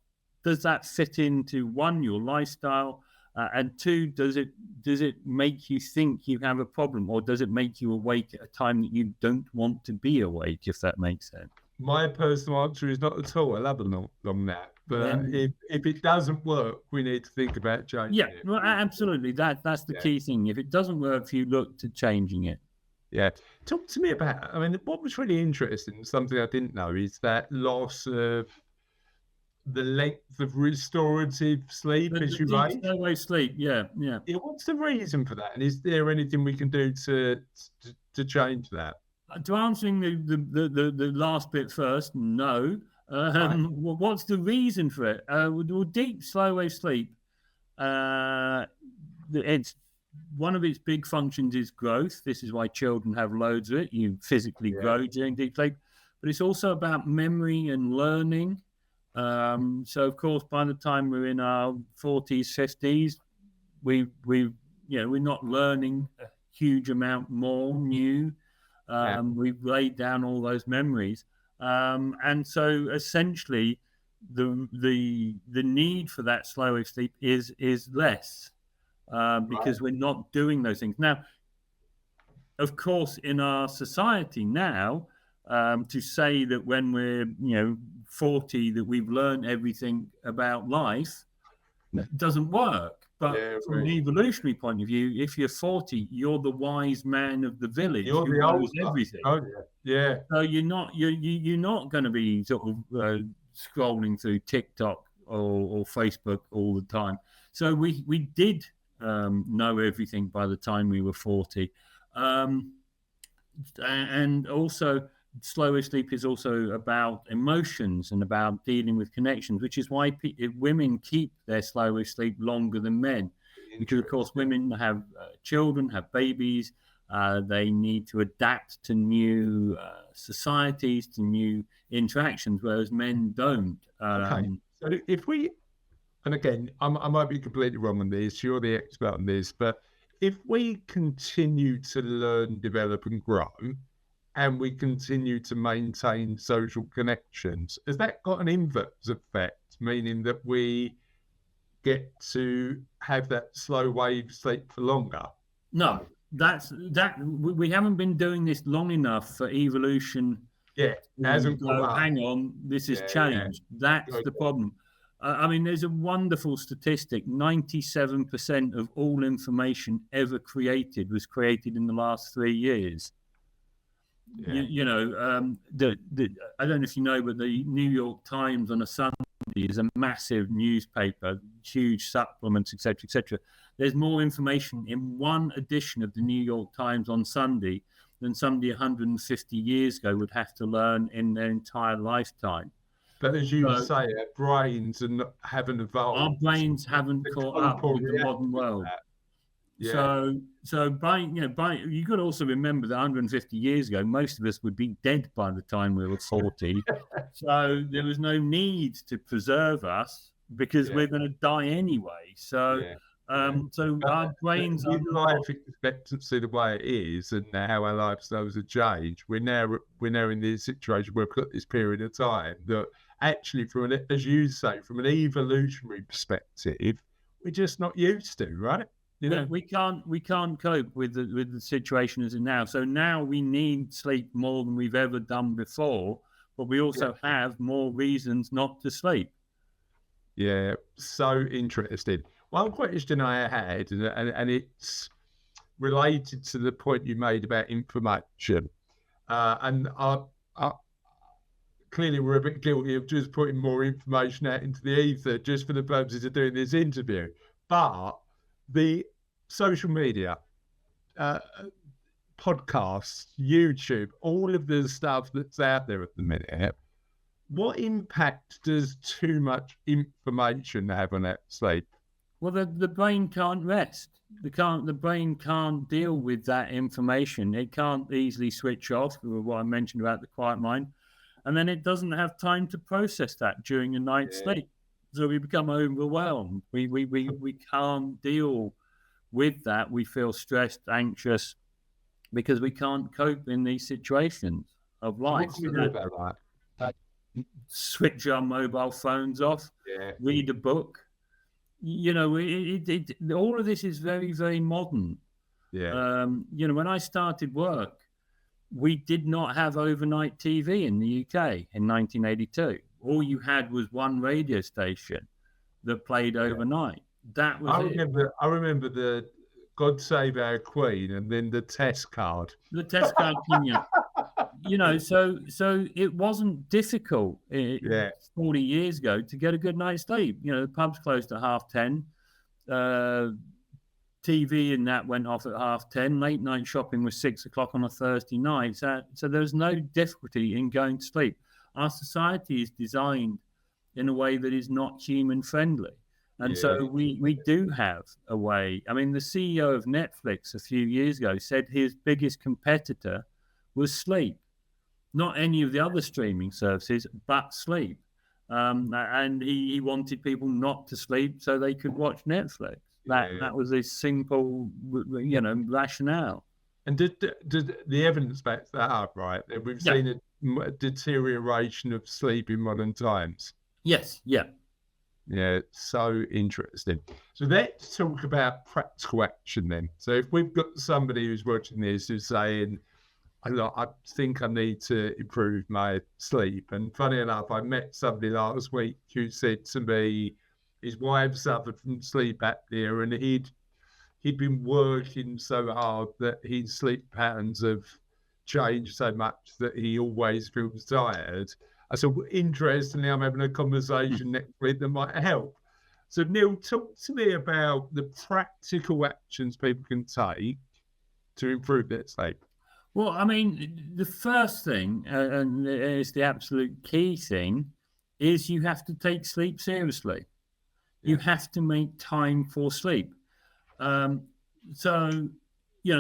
does that fit into, one, your lifestyle, and two, does it make you think you have a problem, or does it make you awake at a time that you don't want to be awake, if that makes sense? My personal answer is not at all. I love a long nap. But if it doesn't work, we need to think about changing it. Well, absolutely. That's the key thing. If it doesn't work for you, look to changing it. Yeah. Talk to me about, what was really interesting, something I didn't know, is that loss of the length of restorative sleep as you age. Slow sleep, yeah. What's the reason for that? And is there anything we can do to change that? To answering the last bit first, no. What's the reason for it? Deep, slow wave sleep. It's one of its big functions is growth. This is why children have loads of it. You physically grow during deep sleep, but it's also about memory and learning. So of course, by the time we're in our 40s, 50s, we're not learning a huge amount more new. We've laid down all those memories, and so essentially, the need for that slow wave sleep is less because we're not doing those things now. Of course, in our society now, to say that when we're 40 that we've learned everything about life doesn't work. But from an evolutionary point of view, if you're 40, you're the wise man of the village. You're who the knows old everything. Oh, yeah. So you're not going to be sort of scrolling through TikTok or Facebook all the time. So we did know everything by the time we were 40, and also slow wave sleep is also about emotions and about dealing with connections, which is why women keep their slow wave sleep longer than men, because of course women have children, have babies, they need to adapt to new societies, to new interactions, whereas men don't. Okay, so if we, and again, I might be completely wrong on this, you're the expert on this, but if we continue to learn, develop and grow, and we continue to maintain social connections, has that got an inverse effect, meaning that we get to have that slow wave sleep for longer? No, we haven't been doing this long enough for evolution. Yeah, hasn't hang on, this is changed. That's the problem. I mean, there's a wonderful statistic. 97% of all information ever created was created in the last 3 years. Yeah. I don't know if you know, but the New York Times on a Sunday is a massive newspaper, huge supplements, etc., etc. There's more information in one edition of the New York Times on Sunday than somebody 150 years ago would have to learn in their entire lifetime. But as you say, our brains haven't evolved. Our brains haven't caught up with the modern world. Yeah. So you could also remember that 150 years ago, most of us would be dead by the time we were 40. So there was no need to preserve us because we're going to die anyway. So our brains are life expectancy the way it is, and how our lifestyles have changed. We're now in this situation where we've got this period of time that actually, as you say, from an evolutionary perspective, we're just not used to, right? We can't cope with the situation as it now. So now we need sleep more than we've ever done before, but we also have more reasons not to sleep. Yeah, so interesting. One question I had, and it's related to the point you made about information, and I clearly we're a bit guilty of just putting more information out into the ether just for the purposes of doing this interview, but the social media, podcasts, YouTube, all of the stuff that's out there at the minute, what impact does too much information have on that sleep? Well, the brain can't rest. The brain can't deal with that information. It can't easily switch off, what I mentioned about the quiet mind. And then it doesn't have time to process that during a night's sleep. So we become overwhelmed. We can't deal with that. We feel stressed, anxious, because we can't cope in these situations of life. What do we do about that? Switch our mobile phones off, read a book. All of this is very, very modern. When I started work, we did not have overnight TV in the UK in 1982. All you had was one radio station that played overnight. That was I remember the God Save Our Queen, and then the test card. The test card, so it wasn't difficult 40 years ago to get a good night's sleep. The pubs closed at 10:30. TV and that went off at 10:30. Late night shopping was 6:00 on a Thursday night. So there's no difficulty in going to sleep. Our society is designed in a way that is not human friendly. And so we do have a way. I mean, the CEO of Netflix a few years ago said his biggest competitor was sleep, not any of the other streaming services, but sleep. And he wanted people not to sleep so they could watch Netflix. That was his simple, rationale. And did the evidence back that up, right? That we've seen a deterioration of sleep in modern times. Yes, yeah. Yeah, so interesting. So let's talk about practical action then. So if we've got somebody who's watching this who's saying, I think I need to improve my sleep. And funny enough, I met somebody last week who said to me his wife suffered from sleep apnea and he'd been working so hard that his sleep patterns have changed so much that he always feels tired. I said, interestingly, I'm having a conversation next week that might help. So Neil, talk to me about the practical actions people can take to improve their sleep. Well, I mean, the first thing, and it's the absolute key thing, is you have to take sleep seriously. You have to make time for sleep. So,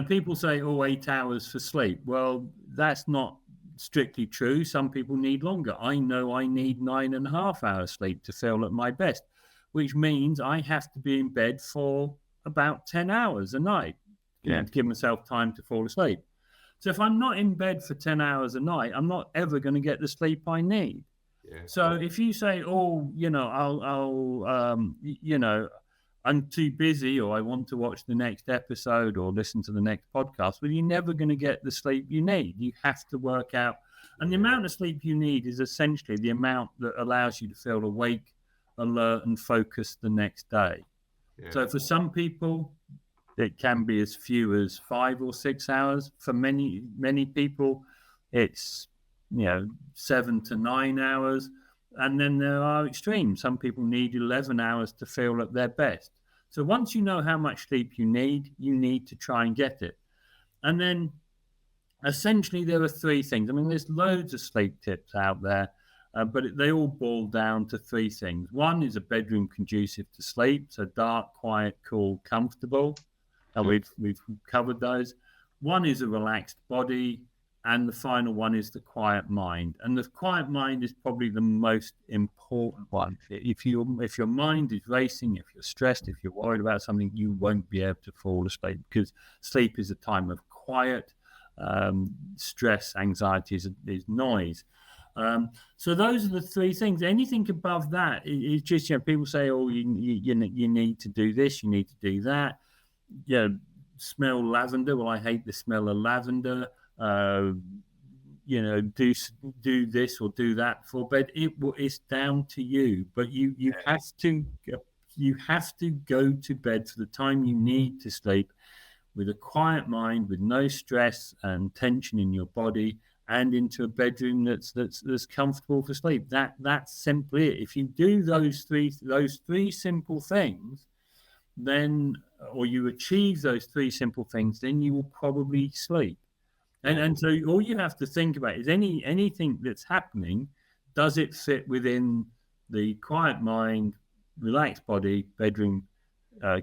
people say, 8 hours for sleep. Well, that's not strictly true. Some people need longer. I know I need 9.5 hours sleep to feel at my best, which means I have to be in bed for about 10 hours a night, to give myself time to fall asleep. So if I'm not in bed for 10 hours a night, I'm not ever going to get the sleep I need. So if you say, I'm too busy, or I want to watch the next episode or listen to the next podcast, well, you're never going to get the sleep you need. You have to work out. And the amount of sleep you need is essentially the amount that allows you to feel awake, alert, and focused the next day. So for some people, it can be as few as 5 or 6 hours. For many, many people, it's 7 to 9 hours. And then there are extremes. Some people need 11 hours to feel at their best. So once you know how much sleep you need to try and get it. And then essentially there are 3 things. I mean, there's loads of sleep tips out there, but they all boil down to 3 things. One is a bedroom conducive to sleep. So dark, quiet, cool, comfortable. And we've covered those. One is a relaxed body. And the final one is the quiet mind. And the quiet mind is probably the most important one. If your mind is racing, if you're stressed, if you're worried about something, you won't be able to fall asleep, because sleep is a time of quiet. Stress, anxiety is noise. So those are the 3 things. Anything above that is just, people say, you need to do this, you need to do that. Smell lavender. Well, I hate the smell of lavender. Do this or do that for bed. It's down to you, but you have to go to bed for the time you need to sleep, with a quiet mind, with no stress and tension in your body, and into a bedroom that's comfortable for sleep. That's simply it. If you do those three simple things, then, or you achieve those 3 simple things, then you will probably sleep. And so all you have to think about is anything that's happening, does it fit within the quiet mind, relaxed body, bedroom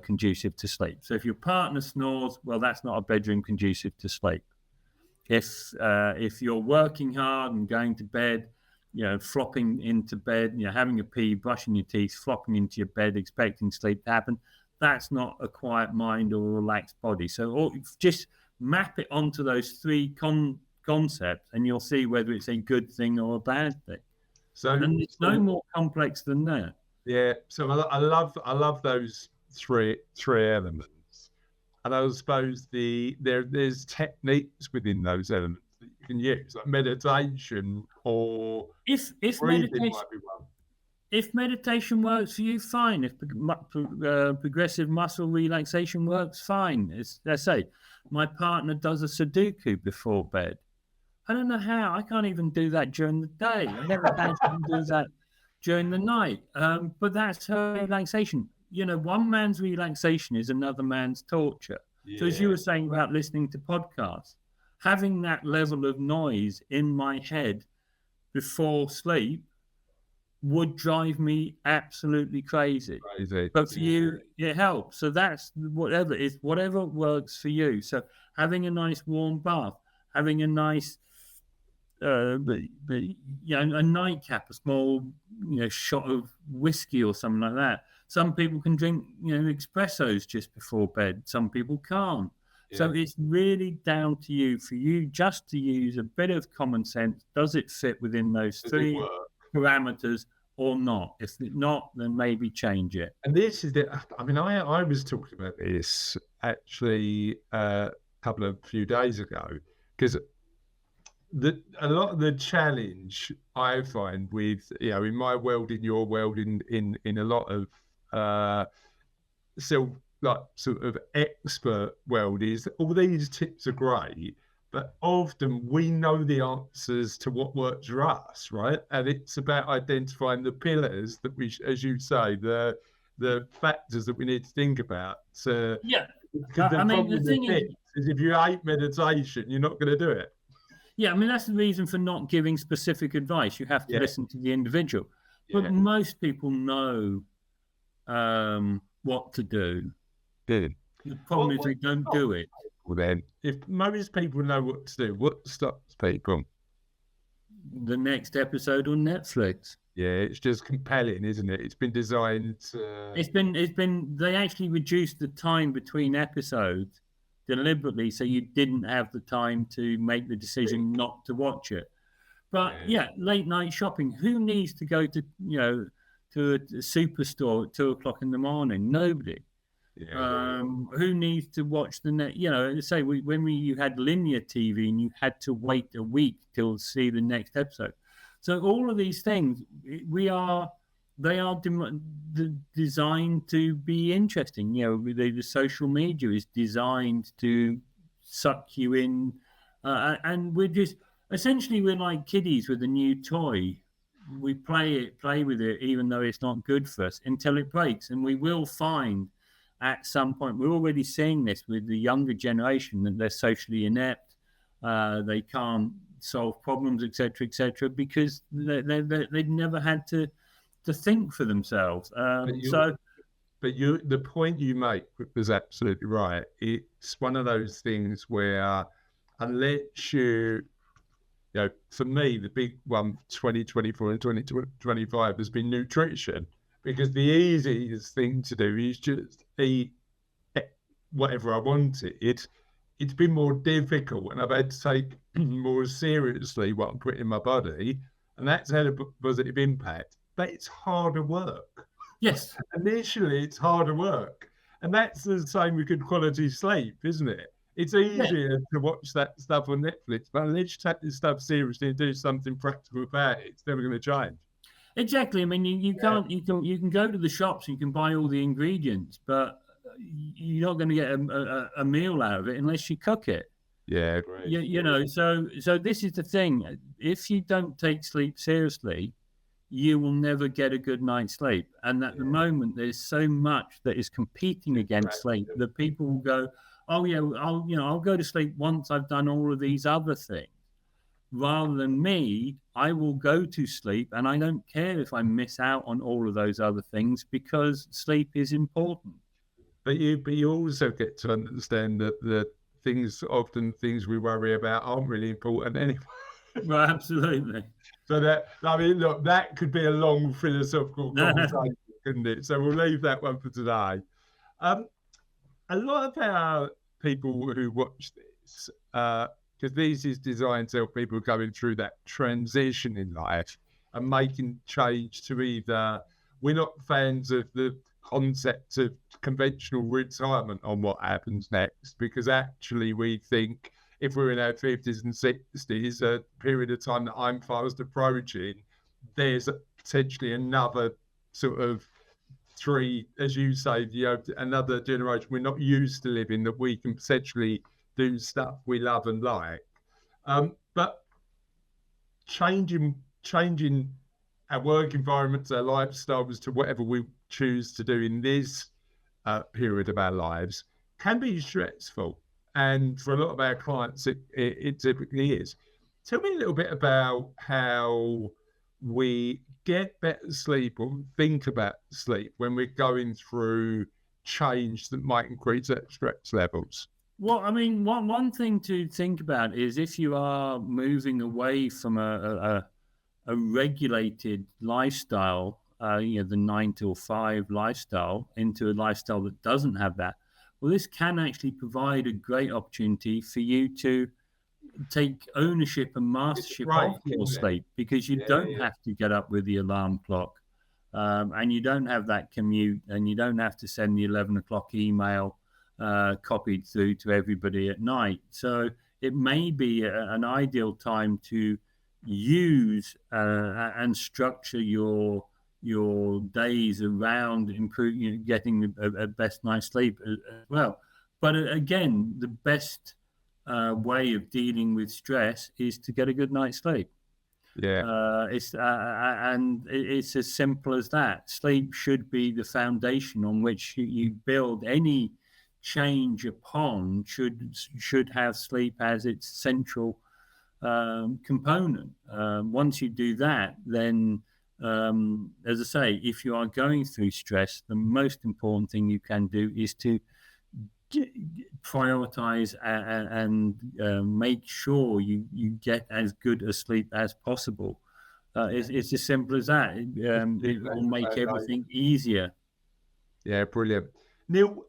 conducive to sleep? So if your partner snores, well, that's not a bedroom conducive to sleep. If you're working hard and going to bed, flopping into bed, having a pee, brushing your teeth, flopping into your bed, expecting sleep to happen, that's not a quiet mind or a relaxed body. So just map it onto those 3 concepts, and you'll see whether it's a good thing or a bad thing. And it's no more complex than that. Yeah. So I love those three elements, and I suppose there's techniques within those elements that you can use, like meditation, or if meditation might be one. If meditation works for you, fine. If progressive muscle relaxation works, fine. As I say, my partner does a Sudoku before bed. I don't know how. I can't even do that during the day. I never had to do that during the night. But that's her relaxation. One man's relaxation is another man's torture. So as you were saying about listening to podcasts, having that level of noise in my head before sleep would drive me absolutely crazy. Crazy. But for you, it helps. So that's whatever works for you. So having a nice warm bath, having a nice, a nightcap, a small, shot of whiskey or something like that. Some people can drink, espressos just before bed. Some people can't. So it's really down to you, for you just to use a bit of common sense. Does it fit within those three parameters or not? If it not, then maybe change it. And this is I was talking about this actually a few days ago, because a lot of the challenge I find with, in my world, in your world, in a lot of sort of expert world, is all these tips are great, but often we know the answers to what works for us, right? And it's about identifying the pillars that we, as you say, the factors that we need to think about. Yeah. Because the thing is, if you hate meditation, you're not going to do it. Yeah, I mean, that's the reason for not giving specific advice. You have to listen to the individual. But most people know what to do. Good. The problem is they don't do it. Well, then, if most people know what to do, what stops people? The next episode on Netflix. Yeah, it's just compelling, isn't it? It's been designed to... They actually reduced the time between episodes deliberately, so you didn't have the time to make the decision not to watch it. But late night shopping. Who needs to go to to a superstore at 2:00 in the morning? Nobody. Who needs to watch the net? Say you had linear TV and you had to wait a week till see the next episode. So all of these things, they are designed to be interesting. The social media is designed to suck you in, and we're like kiddies with a new toy. We play with it, even though it's not good for us, until it breaks. And we will find at some point, we're already seeing this with the younger generation, that they're socially inept, they can't solve problems, etc., because they've never had to think for themselves. The point you make was absolutely right. It's one of those things where, unless for me, the big one, 2024 and 2025 has been nutrition, because the easiest thing to do is just eat whatever I wanted. It's been more difficult, and I've had to take more seriously what I'm putting in my body, and that's had a positive impact. But it's harder work. Yes. Initially, it's harder work. And that's the same with good quality sleep, isn't it? It's easier to watch that stuff on Netflix, but unless you take this stuff seriously and do something practical about it, it's never going to change. Exactly. I mean, you can go to the shops, you can buy all the ingredients, but you're not going to get a meal out of it unless you cook it. Yeah, great. So this is the thing. If you don't take sleep seriously, you will never get a good night's sleep. And at the moment, there's so much that is competing against sleep that people will go, oh yeah, I'll go to sleep once I've done all of these other things. Rather than me, I will go to sleep, and I don't care if I miss out on all of those other things, because sleep is important. But you also get to understand that the things we worry about aren't really important anyway. Well, absolutely. So that could be a long philosophical conversation, couldn't it? So we'll leave that one for today. A lot of our people who watch this, because this is designed to help people going through that transition in life and making change to either, we're not fans of the concept of conventional retirement on what happens next, because actually we think if we're in our 50s and 60s, a period of time that I'm fast approaching, there's potentially another sort of three, as you say, another generation we're not used to living, that we can potentially do stuff we love and like. But changing our work environments, our lifestyles to whatever we choose to do in this period of our lives can be stressful. And for a lot of our clients, it typically is. Tell me a little bit about how we get better sleep or think about sleep when we're going through change that might increase our stress levels? Well, I mean, one thing to think about is if you are moving away from a regulated lifestyle, the 9 to 5 lifestyle, into a lifestyle that doesn't have that. Well, this can actually provide a great opportunity for you to take ownership and mastership Right, of your isn't it? sleep, because you don't Yeah. have to get up with the alarm clock, and you don't have that commute, and you don't have to send the 11 o'clock email copied through to everybody at night. So it may be an ideal time to use and structure your days around improving, getting a best night's sleep as well. But again, the best way of dealing with stress is to get a good night's sleep. Yeah. It's as simple as that. Sleep should be the foundation on which you build any change upon. Should have sleep as its central component. Once you do that, then as I say, if you are going through stress, the most important thing you can do is to prioritize and make sure you get as good a sleep as possible. It's as simple as that. It will make everything easier. Yeah, brilliant. Neil,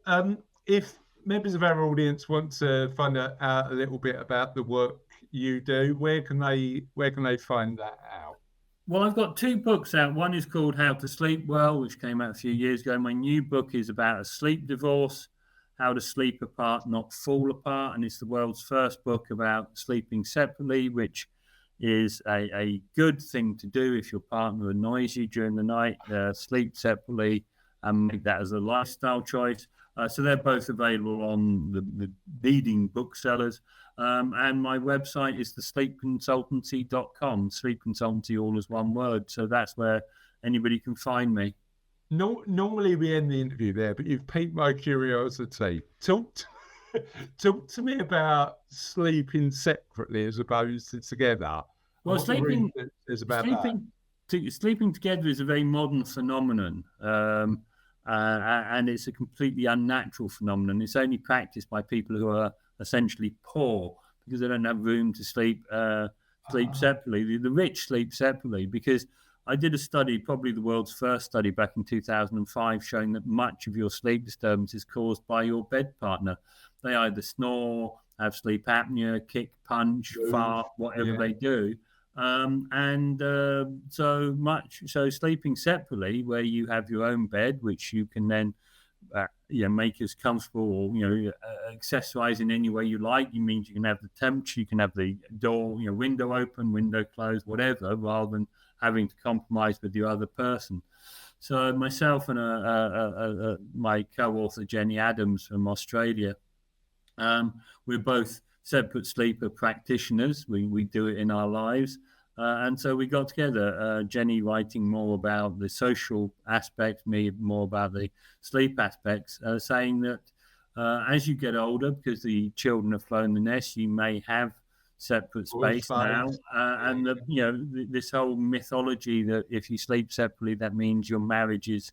if members of our audience want to find out a little bit about the work you do, where can they find that out? Well, I've got 2 books out. One is called How to Sleep Well, which came out a few years ago. My new book is about a sleep divorce, how to sleep apart, not fall apart. And it's the world's first book about sleeping separately, which is a good thing to do if your partner annoys you during the night. Sleep separately and make that as a lifestyle choice. So they're both available on the leading booksellers. And my website is thesleepconsultancy.com. Sleep consultancy, all as one word. So that's where anybody can find me. No, normally we end the interview there, but you've piqued my curiosity. Talk to me about sleeping separately as opposed to together. Well, sleeping together is a very modern phenomenon, and it's a completely unnatural phenomenon. It's only practiced by people who are essentially poor because they don't have room to sleep separately. The rich sleep separately because I did a study, probably the world's first study back in 2005, showing that much of your sleep disturbance is caused by your bed partner. They either snore, have sleep apnea, kick, punch, fart, whatever they do. So sleeping separately, where you have your own bed, which you can then make as comfortable or accessorize in any way you like. It means you can have the temperature, you can have the door, window open, window closed, whatever, rather than having to compromise with your other person. So myself and my co-author Jenny Adams from Australia, we're both separate sleeper practitioners. We do it in our lives. And so we got together, Jenny writing more about the social aspects, me more about the sleep aspects, saying that as you get older, because the children have flown the nest, you may have separate space now. And this whole mythology that if you sleep separately, that means your marriage is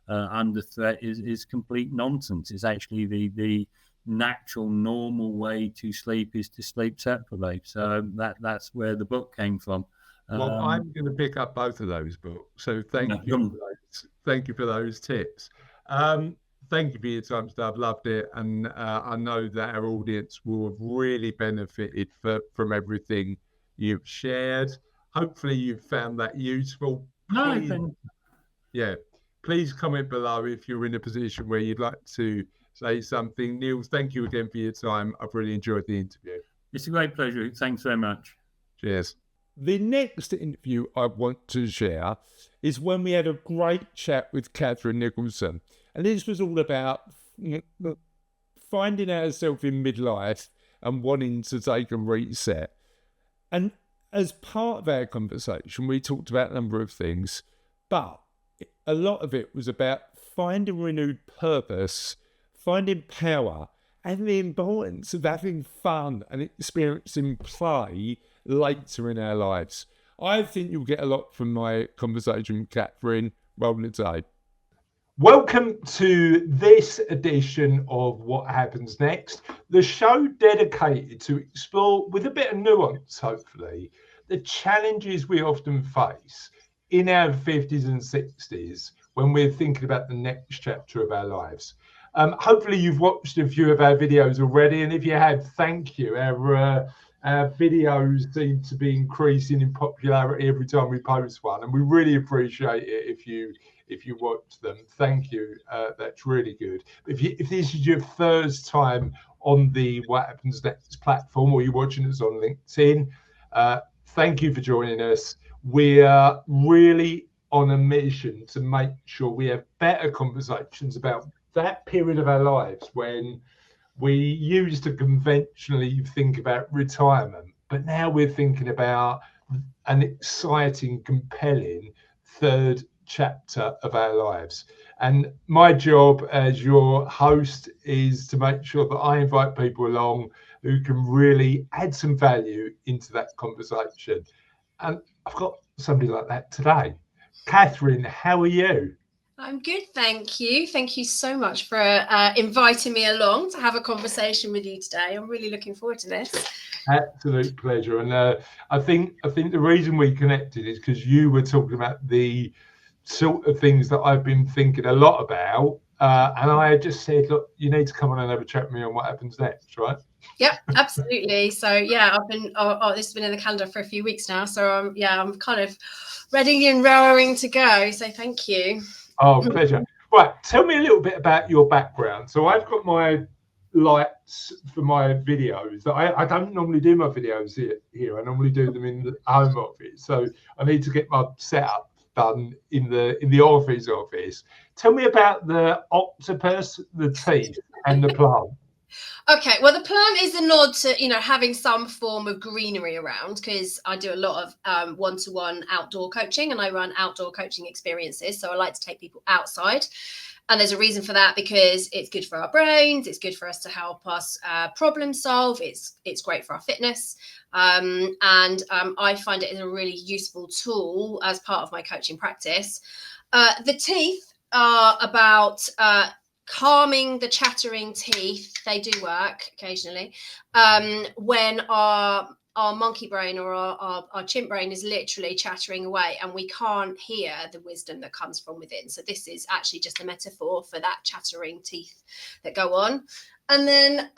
under threat is complete nonsense. It's actually the natural, normal way to sleep is to sleep separately. So that's where the book came from. Well, I'm going to pick up both of those books. So thank you for those tips. Thank you for your time today. I've loved it. And I know that our audience will have really benefited from everything you've shared. Hopefully you've found that useful. Please comment below if you're in a position where you'd like to say something. Neil, thank you again for your time. I've really enjoyed the interview. It's a great pleasure. Thanks very much. Cheers. The next interview I want to share is when we had a great chat with Catherine Nicholson. And this was all about finding ourselves in midlife and wanting to take a reset. And as part of our conversation, we talked about a number of things, but a lot of it was about finding renewed purpose, finding power, and the importance of having fun and experiencing play later in our lives. I think you'll get a lot from my conversation with Catherine. Rolling the tape. Welcome to this edition of What Happens Next, the show dedicated to explore, with a bit of nuance, hopefully, the challenges we often face in our 50s and 60s when we're thinking about the next chapter of our lives. Hopefully you've watched a few of our videos already, and if you have, thank you. Our videos seem to be increasing in popularity every time we post one, and we really appreciate it if you watch them. Thank you. That's really good. If this is your first time on the What Happens Next platform, or you're watching us on LinkedIn, thank you for joining us. We are really on a mission to make sure we have better conversations about that period of our lives when we used to conventionally think about retirement, but now we're thinking about an exciting, compelling third chapter of our lives. And my job as your host is to make sure that I invite people along who can really add some value into that conversation. And I've got somebody like that today. Catherine, how are you? I'm good, thank you. Thank you so much for inviting me along to have a conversation with you today. I'm really looking forward to this. Absolute pleasure. And I think the reason we connected is because you were talking about the sort of things that I've been thinking a lot about. And I just said, look, you need to come on and have a chat with me on What Happens Next, right? Yep, absolutely. So yeah, I've been, this has been in the calendar for a few weeks now. So I'm kind of ready and roaring to go. So thank you. Oh, pleasure. Right, tell me a little bit about your background. So I've got my lights for my videos. I don't normally do my videos here. I normally do them in the home office. So I need to get my setup done in the office. Tell me about the octopus, the teeth, and the plant. Okay, well, the plant is a nod to, having some form of greenery around, because I do a lot of one-to-one outdoor coaching, and I run outdoor coaching experiences. So I like to take people outside. And there's a reason for that, because it's good for our brains. It's good for us to help us problem solve. It's great for our fitness. And I find it is a really useful tool as part of my coaching practice. The teeth are about calming the chattering teeth. They do work occasionally when our monkey brain or our chimp brain is literally chattering away and we can't hear the wisdom that comes from within. So this is actually just a metaphor for that chattering teeth that go on. And then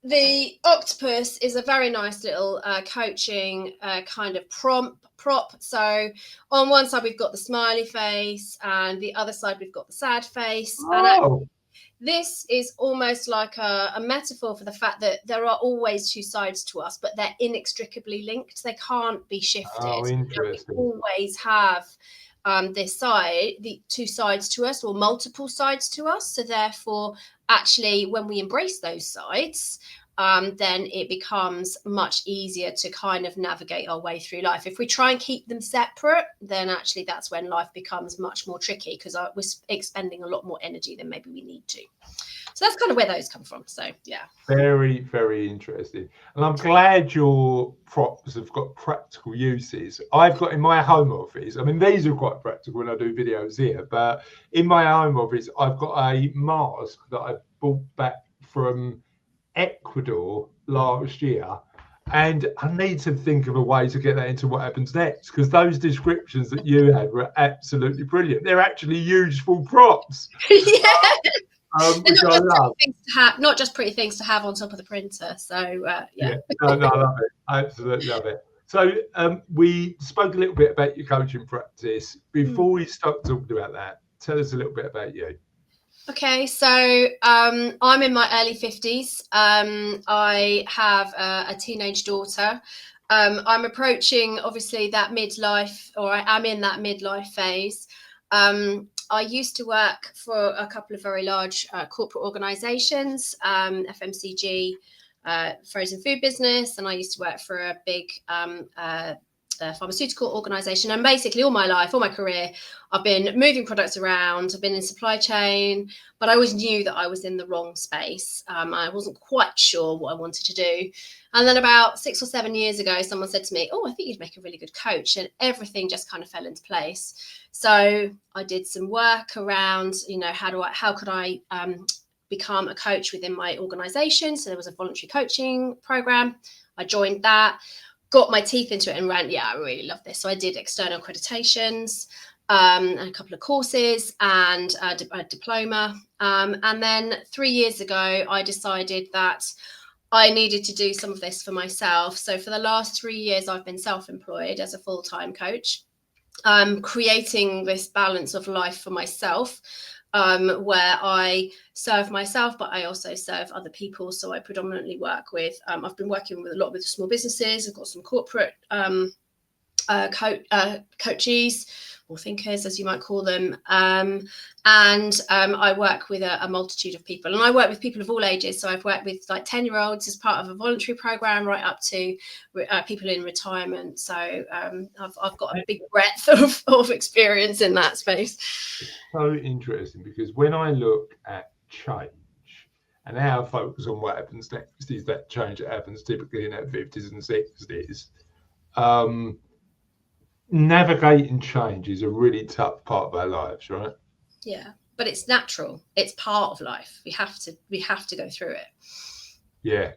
the octopus is a very nice little coaching kind of prop. So on one side we've got the smiley face, and the other side we've got the sad face. Oh. And this is almost like a metaphor for the fact that there are always two sides to us, but they're inextricably linked. They can't be shifted. Oh, interesting. We always have the two sides to us, or multiple sides to us. So therefore, actually, when we embrace those sides, then it becomes much easier to kind of navigate our way through life. If we try and keep them separate, then actually that's when life becomes much more tricky, because we're expending a lot more energy than maybe we need to. So that's kind of where those come from. So yeah. Very, very interesting. And I'm glad your props have got practical uses. I've got in my home office, I mean, these are quite practical when I do videos here, but in my home office, I've got a mask that I bought back from Ecuador last year, and I need to think of a way to get that into What Happens Next, because those descriptions that you had were absolutely brilliant. They're actually useful props. Yeah. Which I love. Not just pretty things to have on top of the printer. So yeah. No, I love it. I absolutely love it. So we spoke a little bit about your coaching practice. Before we start talking about that, tell us a little bit about you. Okay, so I'm in my early 50s. I have a teenage daughter. I'm approaching, obviously, that midlife, or I am in that midlife phase. I used to work for a couple of very large corporate organizations, FMCG, frozen food business, and I used to work for a big pharmaceutical organization. And basically all my life, all my career, I've been moving products around. I've been in supply chain, but I always knew that I was in the wrong space. I wasn't quite sure what I wanted to do. And then about 6 or 7 years ago, someone said to me, oh, I think you'd make a really good coach. And everything just kind of fell into place. So I did some work around, how could I become a coach within my organization? So there was a voluntary coaching program. I joined that, got my teeth into it and ran, I really love this. So I did external accreditations and a couple of courses and a diploma. And then 3 years ago, I decided that I needed to do some of this for myself. So for the last 3 years, I've been self-employed as a full-time coach, creating this balance of life for myself, where I serve myself, but I also serve other people. So I predominantly work with, I've been working with a lot with small businesses. I've got some corporate coaches or thinkers, as you might call them. And I work with a multitude of people, and I work with people of all ages. So I've worked with like 10-year-olds as part of a voluntary program, right up to people in retirement. So I've got a big breadth of experience in that space. So interesting, because when I look at change and our focus on what happens next is that change that happens typically in our 50s and 60s. Navigating change is a really tough part of our lives, right? Yeah, but it's natural. It's part of life. We have to go through it. Yeah.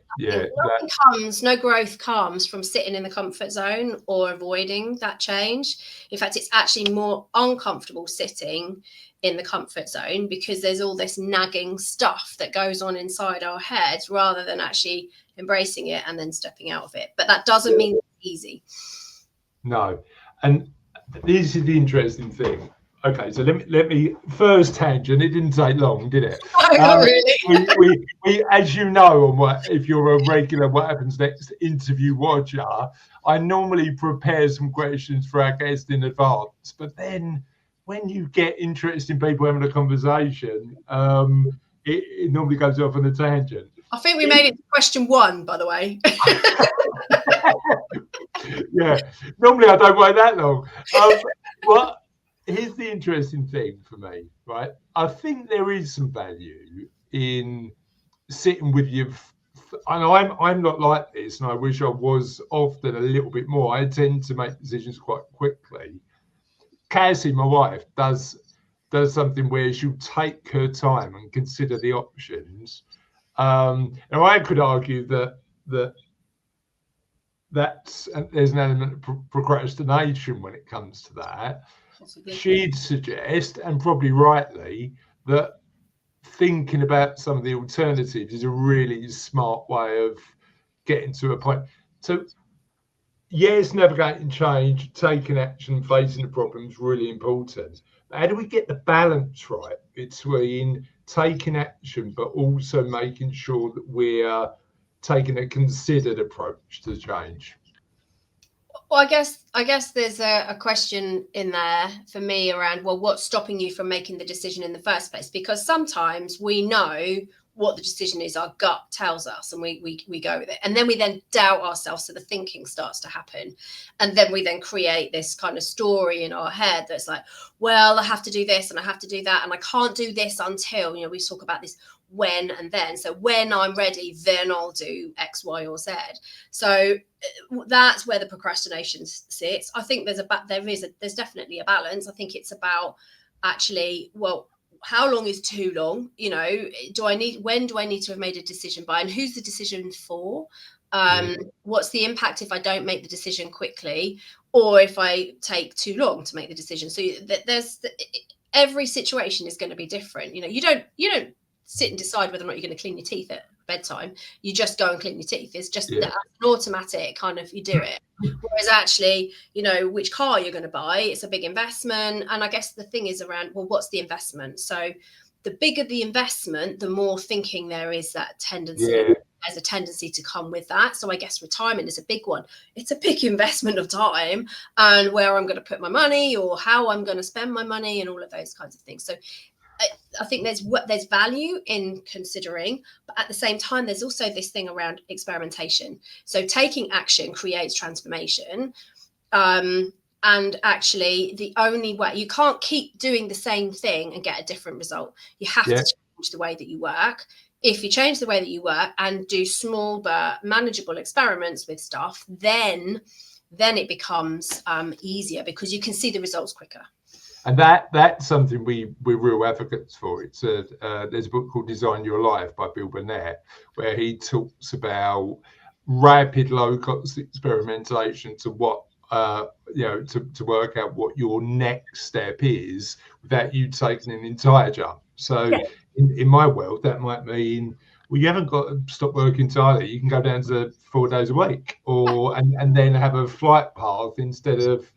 No growth comes from sitting in the comfort zone or avoiding that change. In fact, it's actually more uncomfortable sitting in the comfort zone because there's all this nagging stuff that goes on inside our heads rather than actually embracing it and then stepping out of it. But that doesn't mean it's easy. No. And this is the interesting thing. Okay, so let me first tangent. It didn't take long, did it? Not really. we as you know, if you're a regular What Happens Next interview watcher, I normally prepare some questions for our guests in advance. But then when you get interesting people having a conversation, it normally goes off on a tangent. I think we made it to question 1, by the way. Yeah, normally I don't wait that long. Well, here's the interesting thing for me, right? I think there is some value in sitting with you. And I'm not like this, and I wish I was often a little bit more. I tend to make decisions quite quickly. Cassie, my wife, does something where she'll take her time and consider the options. And I could argue that there's an element of procrastination when it comes to that. Possibly. She'd suggest, and probably rightly, that thinking about some of the alternatives is a really smart way of getting to a point. So yes, navigating change, taking action, facing the problem is really important. But how do we get the balance right between taking action but also making sure that we're taking a considered approach to change? Well, I guess there's a question in there for me around, well, what's stopping you from making the decision in the first place? Because sometimes we know what the decision is, our gut tells us, and we go with it. And then we doubt ourselves, so the thinking starts to happen. And then we create this kind of story in our head that's like, well, I have to do this and I have to do that, and I can't do this until, we talk about this when and then. So when I'm ready, then I'll do X, Y, or Z. So that's where the procrastination sits. I think there's definitely a balance. I think it's about actually, well, how long is too long? When do I need to have made a decision by, and who's the decision for? What's the impact if I don't make the decision quickly, or if I take too long to make the decision? So every situation is going to be different. You don't sit and decide whether or not you're going to clean your teeth at bedtime. You just go and clean your teeth. It's just an automatic kind of, you do it. Whereas actually, which car you're going to buy, it's a big investment. And I guess the thing is around, well, what's the investment? So the bigger the investment, the more thinking there is that tendency. Yeah. There's a tendency to come with that. So I guess retirement is a big one. It's a big investment of time and where I'm going to put my money or how I'm going to spend my money and all of those kinds of things. So I think there's value in considering, but at the same time, there's also this thing around experimentation. So taking action creates transformation. And actually, the only way, you can't keep doing the same thing and get a different result. You have to change the way that you work. If you change the way that you work and do small but manageable experiments with stuff, then it becomes easier, because you can see the results quicker. And that's something we're real advocates for. It's there's a book called Design Your Life by Bill Burnett, where he talks about rapid low cost experimentation to what to work out what your next step is without you taking an entire jump. So in my world, that might mean, well, you haven't got to stop working entirely. You can go down to 4 days a week, or and then have a flight path instead of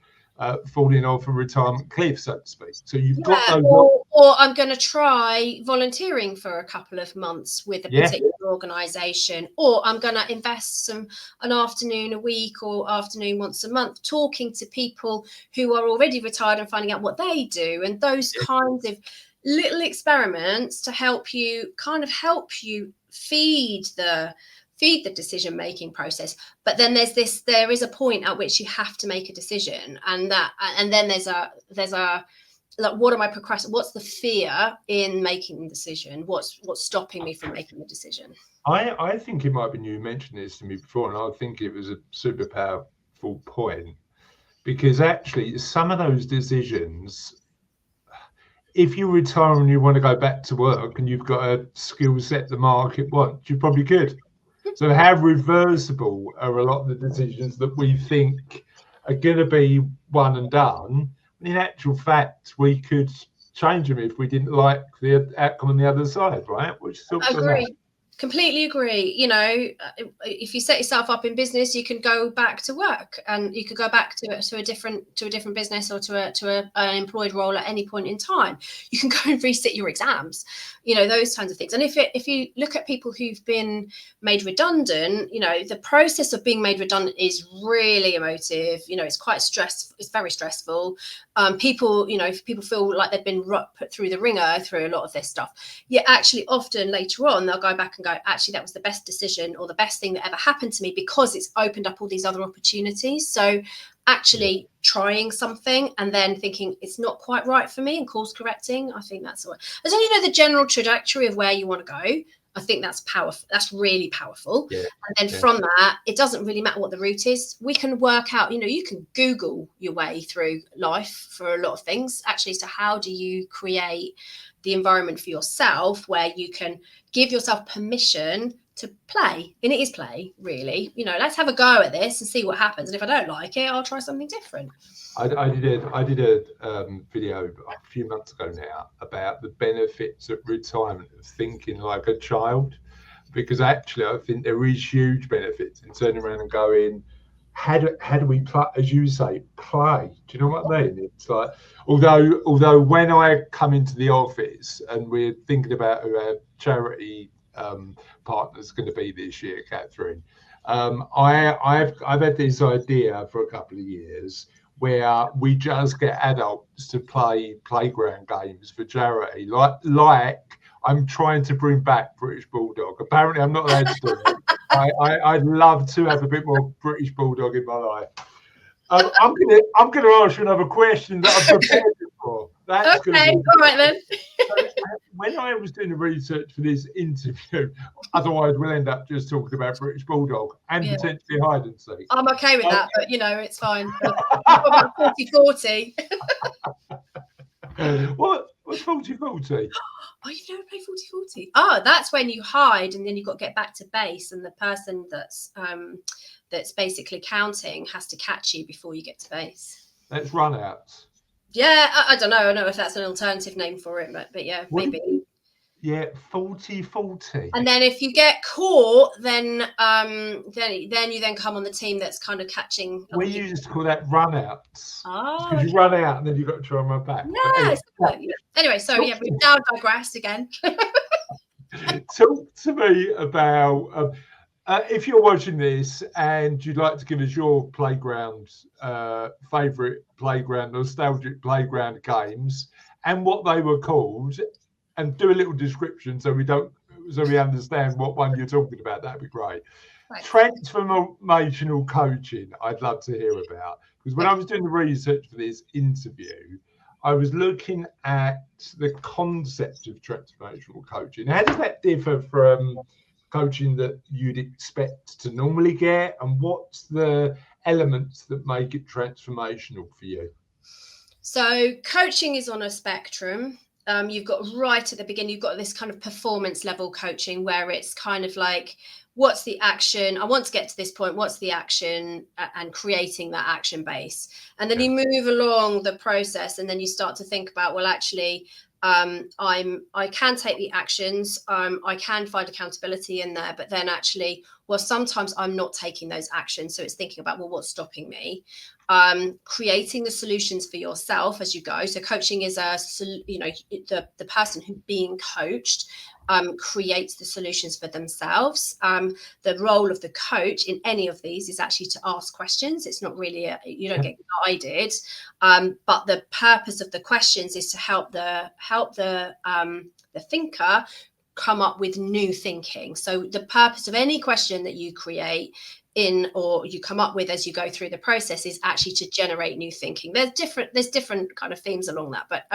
falling off a retirement cliff, so to speak. So you've got those. Or I'm going to try volunteering for a couple of months with a particular organisation, or I'm going to invest an afternoon a week or afternoon once a month talking to people who are already retired and finding out what they do, and those kinds of little experiments to help you feed the decision-making process. But then there is a point at which you have to make a decision, and then there's a like, what am I procrastinating? What's the fear in making the decision? What's stopping me from making the decision? I think it might have been you mentioned this to me before, and I think it was a super powerful point, because actually some of those decisions, if you retire and you want to go back to work and you've got a skill set the market wants, you probably could. So how reversible are a lot of the decisions that we think are going to be one and done? In actual fact, we could change them if we didn't like the outcome on the other side, right? Which agree. Completely agree. You know, if you set yourself up in business, you can go back to work, and you could go back to a different business, or to an employed role at any point in time. You can go and resit your exams, you know, those kinds of things. And if you look at people who've been made redundant, you know, the process of being made redundant is really emotive. You know, it's quite stressful. It's very stressful. People feel like they've been put through the ringer through a lot of this stuff. Yet actually, often later on, they'll go back and go, actually, that was the best decision or the best thing that ever happened to me, because it's opened up all these other opportunities. So actually trying something and then thinking it's not quite right for me and course correcting, I think that's what, as long as you know the general trajectory of where you want to go, I think that's powerful. That's really powerful. And then from that, it doesn't really matter what the route is. We can work out, you know, you can Google your way through life for a lot of things, actually. So how do you create the environment for yourself where you can give yourself permission to play? And it is play, really. You know, let's have a go at this and see what happens. And if I don't like it, I'll try something different. I did a video a few months ago now about the benefits of retirement of thinking like a child, because actually I think there is huge benefits in turning around and going, how do we play, as you say, play? Do you know what I mean? It's like, although when I come into the office and we're thinking about who our charity partner's going to be this year, Catherine, I've had this idea for a couple of years where we just get adults to play playground games for charity, like I'm trying to bring back British Bulldog. Apparently, I'm not allowed to do it. I'd love to have a bit more British Bulldog in my life. I'm gonna ask you another question that I've prepared you for. That's okay, all right then. When I was doing the research for this interview, otherwise we'll end up just talking about British Bulldog and potentially hide and seek. I'm okay with that, but you know, it's fine. About 40-40. What's 40-40? Oh, you've never played 40-40? Oh, that's when you hide and then you've got to get back to base, and the person that's basically counting has to catch you before you get to base. That's run-outs. Yeah, I don't know. I don't know if that's an alternative name for it, but yeah, maybe. Yeah, 40-40. And then if you get caught, then you then come on the team that's kind of catching. We used to call that run-outs. Oh, because you run out and then you've got to try and run back. Anyway, so yeah, we've now digressed again. Talk to me about if you're watching this and you'd like to give us your playground, favourite playground, nostalgic playground games and what they were called, and do a little description so we understand what one you're talking about. That'd be great. Transformational coaching, I'd love to hear about, because when I was doing the research for this interview, I was looking at the concept of transformational coaching. How does that differ from coaching that you'd expect to normally get, and what's the elements that make it transformational for you? So coaching is on a spectrum. You've got right at the beginning, you've got this kind of performance level coaching where it's kind of like, what's the action? I want to get to this point. What's the action? And creating that action base. And then you move along the process, and then you start to think about, well, actually, I can take the actions. I can find accountability in there, but then actually, well, sometimes I'm not taking those actions. So it's thinking about, well, what's stopping me? Creating the solutions for yourself as you go. So coaching is the person who's being coached creates the solutions for themselves. The role of the coach in any of these is actually to ask questions. It's not really you don't get guided, but the purpose of the questions is to help the thinker come up with new thinking. So the purpose of any question that you create or you come up with as you go through the process is actually to generate new thinking. There's different kind of themes along that, but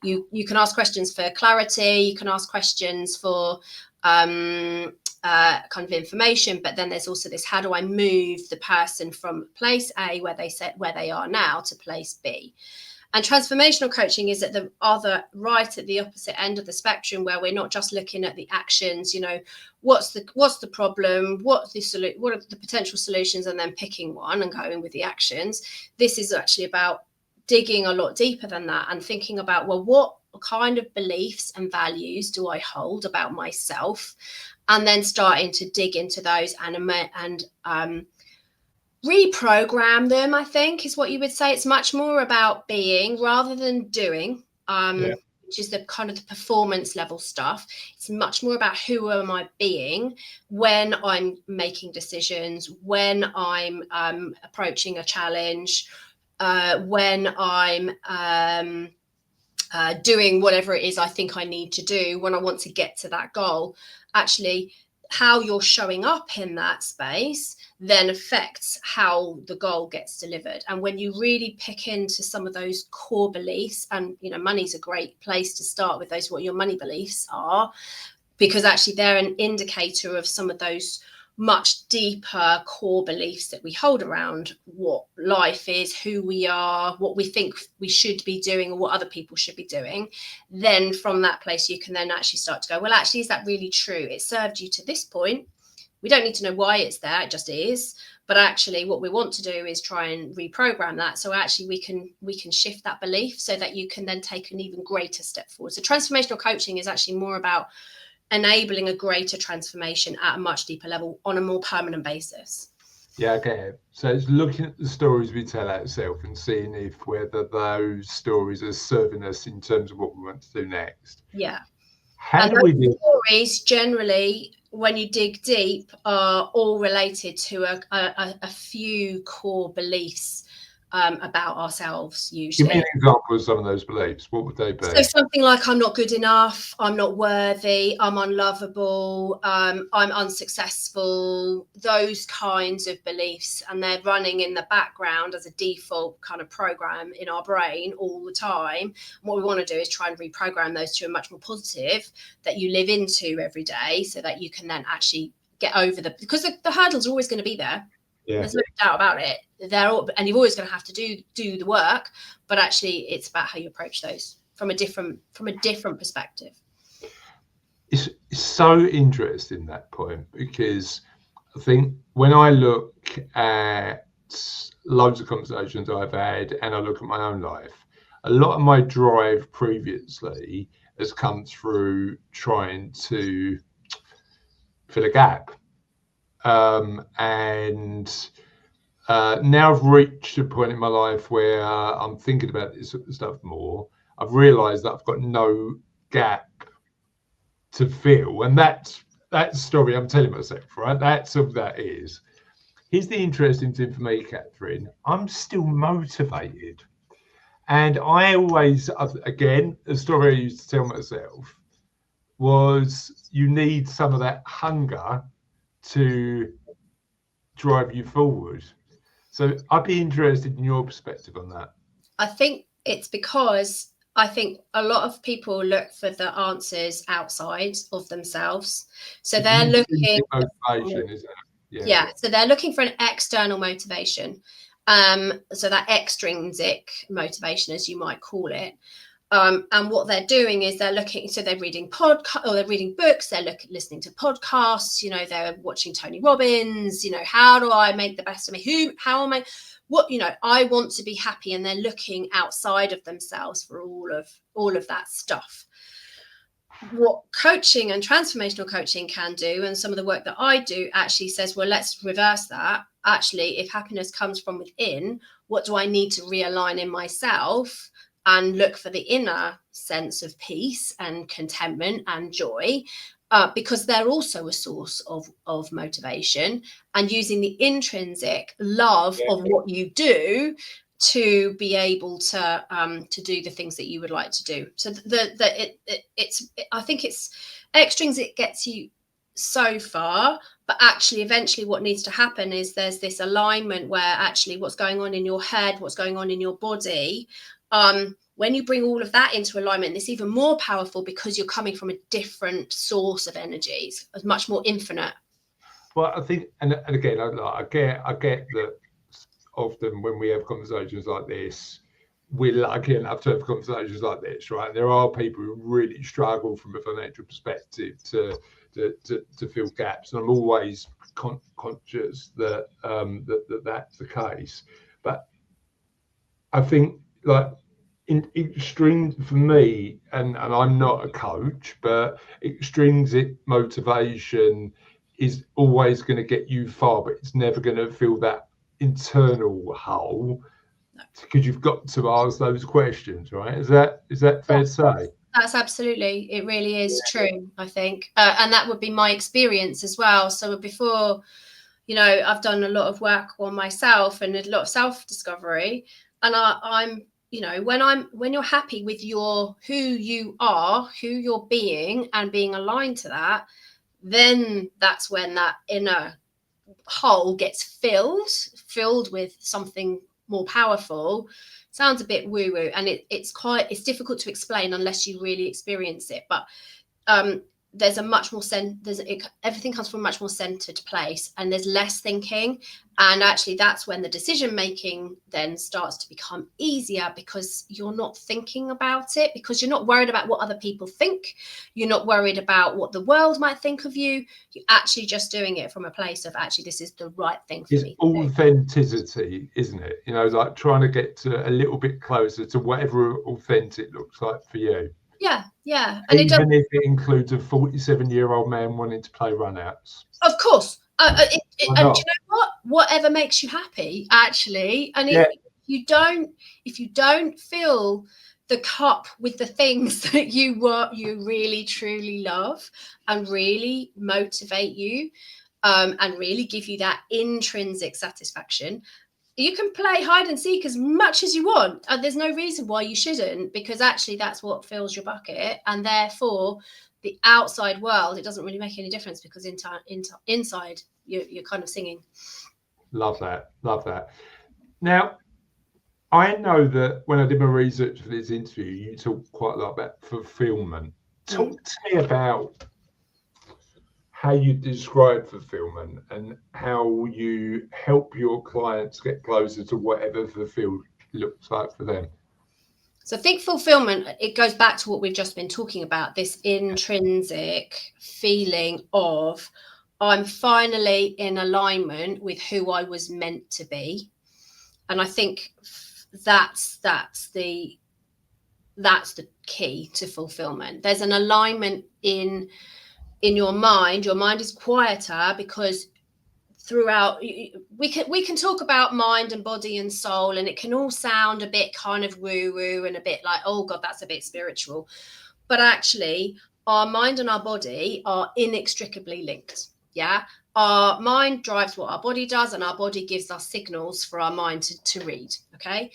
you can ask questions for clarity, you can ask questions for kind of information, but then there's also this: how do I move the person from place A, where they are now, to place B? And transformational coaching is at the right at the opposite end of the spectrum, where we're not just looking at the actions, what's the problem, what are the potential solutions, and then picking one and going with the actions. This is actually about digging a lot deeper than that and thinking about, well, what kind of beliefs and values do I hold about myself? And then starting to dig into those and reprogram them, I think, is what you would say. It's much more about being rather than doing, which is the kind of the performance level stuff. It's much more about who am I being when I'm making decisions, when I'm approaching a challenge, when I'm doing whatever it is I think I need to do when I want to get to that goal. Actually, how you're showing up in that space then affects how the goal gets delivered. And when you really pick into some of those core beliefs, and money's a great place to start with those, what your money beliefs are, because actually they're an indicator of some of those much deeper core beliefs that we hold around what life is, who we are, what we think we should be doing, or what other people should be doing. Then from that place, you can then actually start to go, well, actually, is that really true? It served you to this point. We don't need to know why it's there, it just is. But actually what we want to do is try and reprogram that. So actually we can shift that belief so that you can then take an even greater step forward. So transformational coaching is actually more about enabling a greater transformation at a much deeper level on a more permanent basis. Yeah, okay. So it's looking at the stories we tell ourselves and seeing whether those stories are serving us in terms of what we want to do next. Yeah. How do we do stories generally, when you dig deep, are all related to a few core beliefs about ourselves, usually. Give me an example of some of those beliefs. What would they be? So something like, I'm not good enough, I'm not worthy, I'm unlovable, I'm unsuccessful, those kinds of beliefs. And they're running in the background as a default kind of program in our brain all the time. And what we want to do is try and reprogram those to a much more positive that you live into every day, so that you can then actually get over because the hurdles are always going to be there. Yeah. There's no doubt about it. And you're always going to have to do the work, but actually it's about how you approach those from a different perspective. It's so interesting, that point, because I think when I look at loads of conversations I've had and I look at my own life, a lot of my drive previously has come through trying to fill a gap. Now I've reached a point in my life where I'm thinking about this sort of stuff more. I've realized that I've got no gap to fill, and that's the story I'm telling myself, right? That's all that is. Here's the interesting thing for me, Catherine. I'm still motivated, and I always, again, the story I used to tell myself was, you need some of that hunger to drive you forward. So I'd be interested in your perspective on that. I think it's because I think a lot of people look for the answers outside of themselves. So they're looking motivation, is it? Yeah. So they're looking for an external motivation. So that extrinsic motivation, as you might call it. And what they're doing is they're looking, so they're reading podcasts, or they're reading books, they're listening to podcasts, you know, they're watching Tony Robbins, you know, how do I make the best of me? How am I, what, you know, I want to be happy, and they're looking outside of themselves for all of that stuff. What coaching and transformational coaching can do, and some of the work that I do actually says, well, let's reverse that. Actually, if happiness comes from within, what do I need to realign in myself? And look for the inner sense of peace and contentment and joy, because they're also a source of motivation, and using the intrinsic love of what you do to be able to do the things that you would like to do. So I think it's extrinsic gets you so far, but actually eventually what needs to happen is there's this alignment where actually what's going on in your head, what's going on in your body, when you bring all of that into alignment, it's even more powerful because you're coming from a different source of energies, much more infinite. Well, I think, and again, I get that often when we have conversations like this, we're lucky enough to have conversations like this, right? And there are people who really struggle from a financial perspective to fill gaps, and I'm always conscious that that's the case. But I think, like, in extreme, for me, and I'm not a coach, but extrinsic motivation is always going to get you far, but it's never going to fill that internal hole, because you've got to ask those questions, right? Is that fair to say? That's absolutely, it really is true, I think. And that would be my experience as well. So before, you know, I've done a lot of work on myself and a lot of self-discovery, and I'm, you know, when you're happy with who you are, who you're being, and being aligned to that, then that's when that inner hole gets filled with something more powerful. Sounds a bit woo-woo, and it's difficult to explain unless you really experience it. But there's a much more everything comes from a much more centered place, and there's less thinking, and actually that's when the decision making then starts to become easier, because you're not thinking about it, because you're not worried about what other people think, you're not worried about what the world might think of you, you're actually just doing it from a place of actually this is the right thing for me. It's authenticity, isn't it? You know, like trying to get to a little bit closer to whatever authentic looks like for you. Yeah. And even if it includes a 47-year-old man wanting to play runouts. Of course. And do you know what? Whatever makes you happy, actually. And if you don't fill the cup with the things that you really truly love and really motivate you, and really give you that intrinsic satisfaction, you can play hide and seek as much as you want. There's no reason why you shouldn't, because actually that's what fills your bucket. And therefore, the outside world, it doesn't really make any difference, because inside you're kind of singing. Love that. Now, I know that when I did my research for this interview, you talk quite a lot about fulfillment. Talk to me about how you describe fulfillment and how you help your clients get closer to whatever fulfilled looks like for them. So I think fulfillment, it goes back to what we've just been talking about, this intrinsic feeling of I'm finally in alignment with who I was meant to be. And I think that's the key to fulfillment. There's an alignment in your mind. Your mind is quieter, because throughout we can talk about mind and body and soul, and it can all sound a bit kind of woo-woo and a bit like, oh god, that's a bit spiritual, but actually our mind and our body are inextricably linked. Our mind drives what our body does, and our body gives us signals for our mind to read. Okay,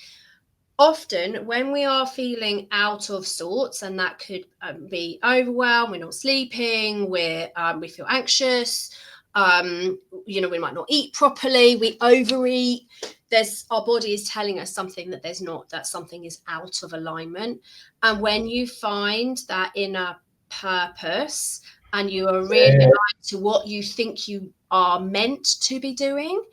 often when we are feeling out of sorts, and that could be overwhelmed, we're not sleeping, we feel anxious, You know, we might not eat properly, we overeat. Our body is telling us something that there's not, that something is out of alignment. And when you find that inner purpose and you are really aligned to what you think you are meant to be doing,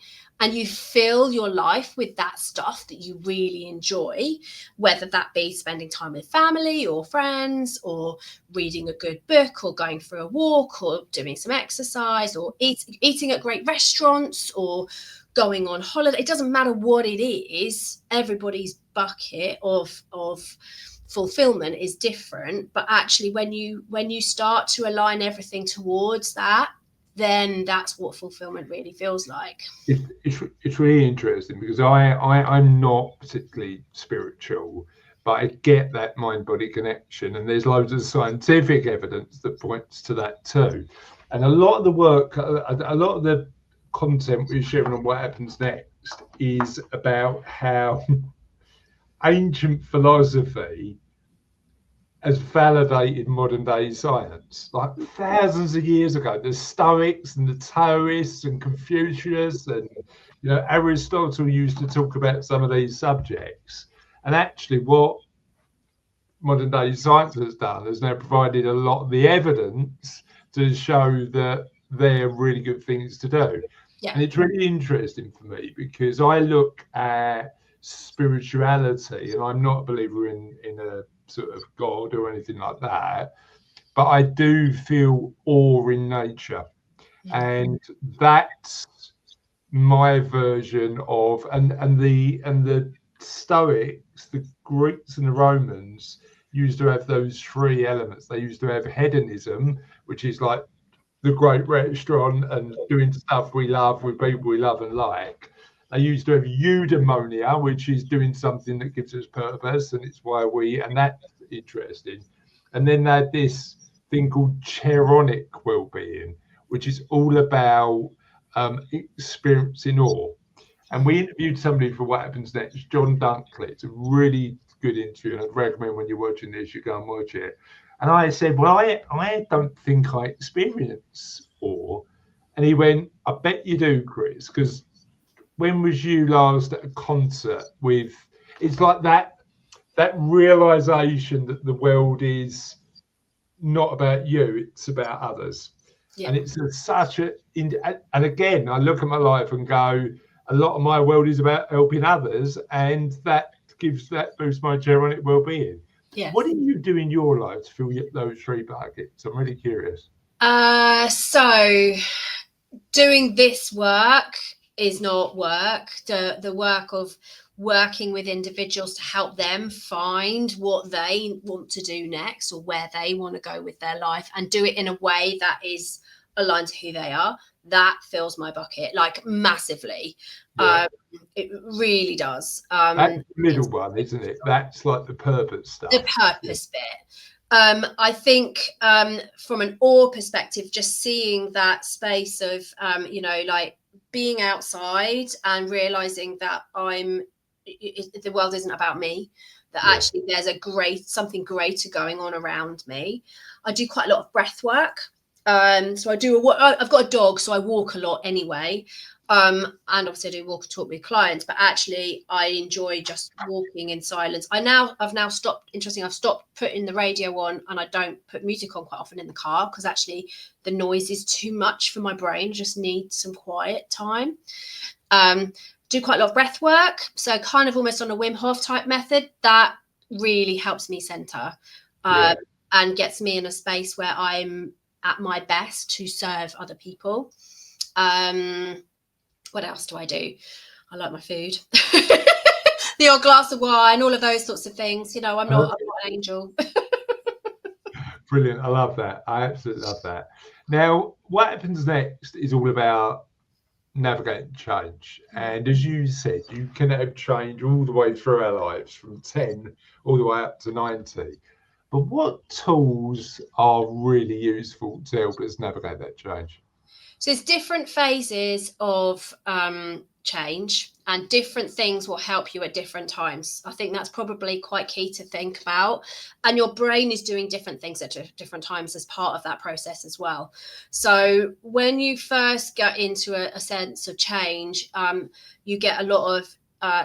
and you fill your life with that stuff that you really enjoy, whether that be spending time with family or friends, or reading a good book, or going for a walk, or doing some exercise, or eating at great restaurants, or going on holiday. It doesn't matter what it is. Everybody's bucket of fulfillment is different. But actually, when you start to align everything towards that, then that's what fulfillment really feels like. It's really interesting, because I'm not particularly spiritual, but I get that mind-body connection, and there's loads of scientific evidence that points to that too. And a lot of the work, a lot of the content we're sharing on What Happens Next is about how ancient philosophy has validated modern day science. Like thousands of years ago, the Stoics and the Taoists and Confucius and, you know, Aristotle used to talk about some of these subjects. And actually what modern day science has done is now provided a lot of the evidence to show that they're really good things to do. Yeah. And it's really interesting for me, because I look at spirituality, and I'm not a believer in a sort of God or anything like that, but I do feel awe in nature. And that's my version of, and the Stoics, the Greeks and the Romans used to have those three elements. They used to have hedonism, which is like the great restaurant and doing stuff we love with people we love and like. They used to have eudaimonia, which is doing something that gives us purpose, and it's why and that's interesting. And then they had this thing called Cheronic well-being, which is all about experiencing awe. And we interviewed somebody for What Happens Next, John Dunkley. It's a really good interview, and I'd recommend when you're watching this, you go and watch it. And I said, well, I don't think I experience awe. And he went, I bet you do, Chris, because when was you last at a concert with, it's like that realization that the world is not about you, it's about others. Yeah. And it's and again, I look at my life and go, a lot of my world is about helping others, and that boosts my Cheronic well-being. Yes. What do you do in your life to fill those three buckets? I'm really curious. So doing this work is not work. The work of working with individuals to help them find what they want to do next, or where they want to go with their life, and do it in a way that is aligned to who they are, that fills my bucket, like, massively. Yeah. It really does. That's the middle one, isn't it? That's like the purpose stuff. The purpose bit. I think from an awe perspective, just seeing that space of, like being outside and realizing that the world isn't about me, that actually there's something greater going on around me. I do quite a lot of breath work. So I've got a dog, so I walk a lot anyway. And obviously I do walk and talk with clients, but actually I enjoy just walking in silence. I've now stopped putting the radio on, and I don't put music on quite often in the car, because actually the noise is too much for my brain. I just need some quiet time. Do quite a lot of breath work. So kind of almost on a Wim Hof type method. That really helps me center and gets me in a space where I'm at my best to serve other people. What else do I do? I like my food. The odd glass of wine, all of those sorts of things. I'm not an angel. Brilliant. I love that. I absolutely love that. Now, What Happens Next is all about navigating change. And as you said, you can have change all the way through our lives, from 10 all the way up to 90. But what tools are really useful to help us navigate that change? So there's different phases of change, and different things will help you at different times. I think that's probably quite key to think about. And your brain is doing different things at different times as part of that process as well. So when you first get into a sense of change, you get a lot of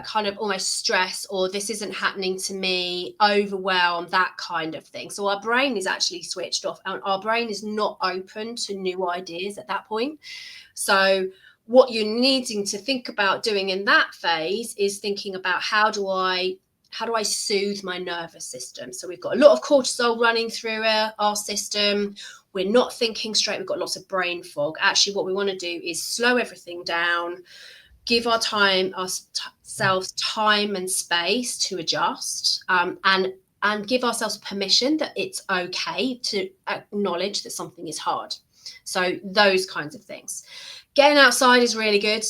kind of almost stress, or this isn't happening to me, overwhelm, that kind of thing. So our brain is actually switched off, and our brain is not open to new ideas at that point. So what you're needing to think about doing in that phase is thinking about how do I soothe my nervous system. So we've got a lot of cortisol running through our system. We're not thinking straight. We've got lots of brain fog. Actually, what we want to do is slow everything down, give ourselves time and space to adjust, and give ourselves permission that it's okay to acknowledge that something is hard. So those kinds of things. Getting outside is really good,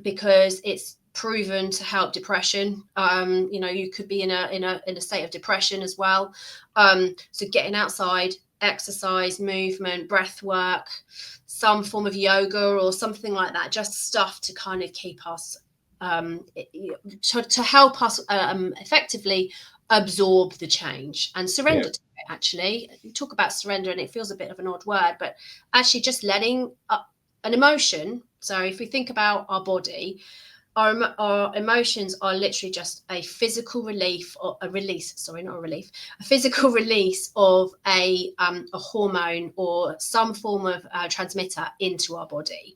because it's proven to help depression. You could be in a state of depression as well. So getting outside, exercise, movement, breath work, some form of yoga or something like that, just stuff to kind of keep us, to help us effectively absorb the change and surrender to it. Actually, you talk about surrender and it feels a bit of an odd word, but actually just letting an emotion. So if we think about our body, our emotions are literally just a physical relief, or a physical release of a hormone or some form of transmitter into our body.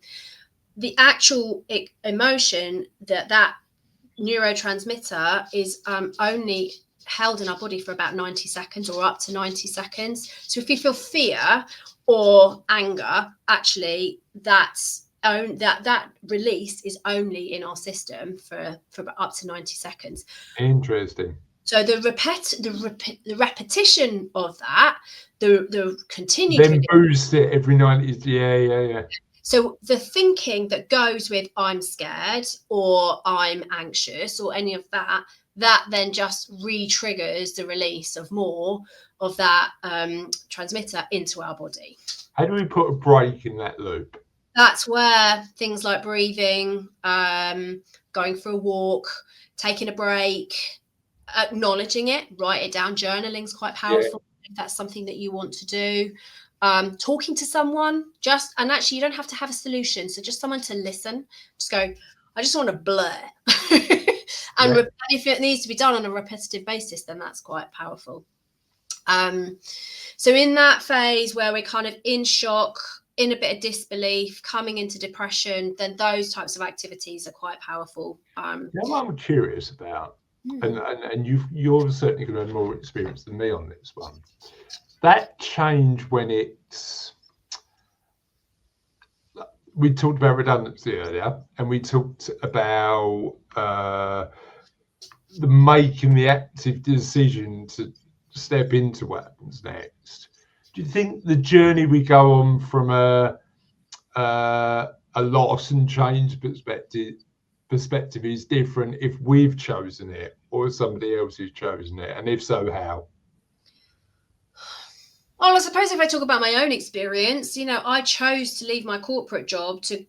The actual emotion, that neurotransmitter, is only held in our body for about 90 seconds or up to 90 seconds. So if you feel fear or anger, actually that release is only in our system for up to 90 seconds. Interesting. So the repetition of that, the continued then boost it every night is yeah. So the thinking that goes with I'm scared or I'm anxious or any of that then just re-triggers the release of more of that transmitter into our body. How do we put a break in that loop? That's where things like breathing, going for a walk, taking a break, acknowledging it, write it down. Journaling is quite powerful if that's something that you want to do. Talking to someone, and actually you don't have to have a solution. So just someone to listen, just go, I just want to blur. And if it needs to be done on a repetitive basis, then that's quite powerful. So in that phase where we're kind of in shock, in a bit of disbelief, coming into depression, then those types of activities are quite powerful. What I'm curious about, and you're certainly going to have more experience than me on this one, that change when we talked about redundancy earlier, and we talked about making the active decision to step into what happens next. Do you think the journey we go on from a loss and change perspective is different if we've chosen it or somebody else has chosen it, and if so, how? Well, I suppose if I talk about my own experience, I chose to leave my corporate job to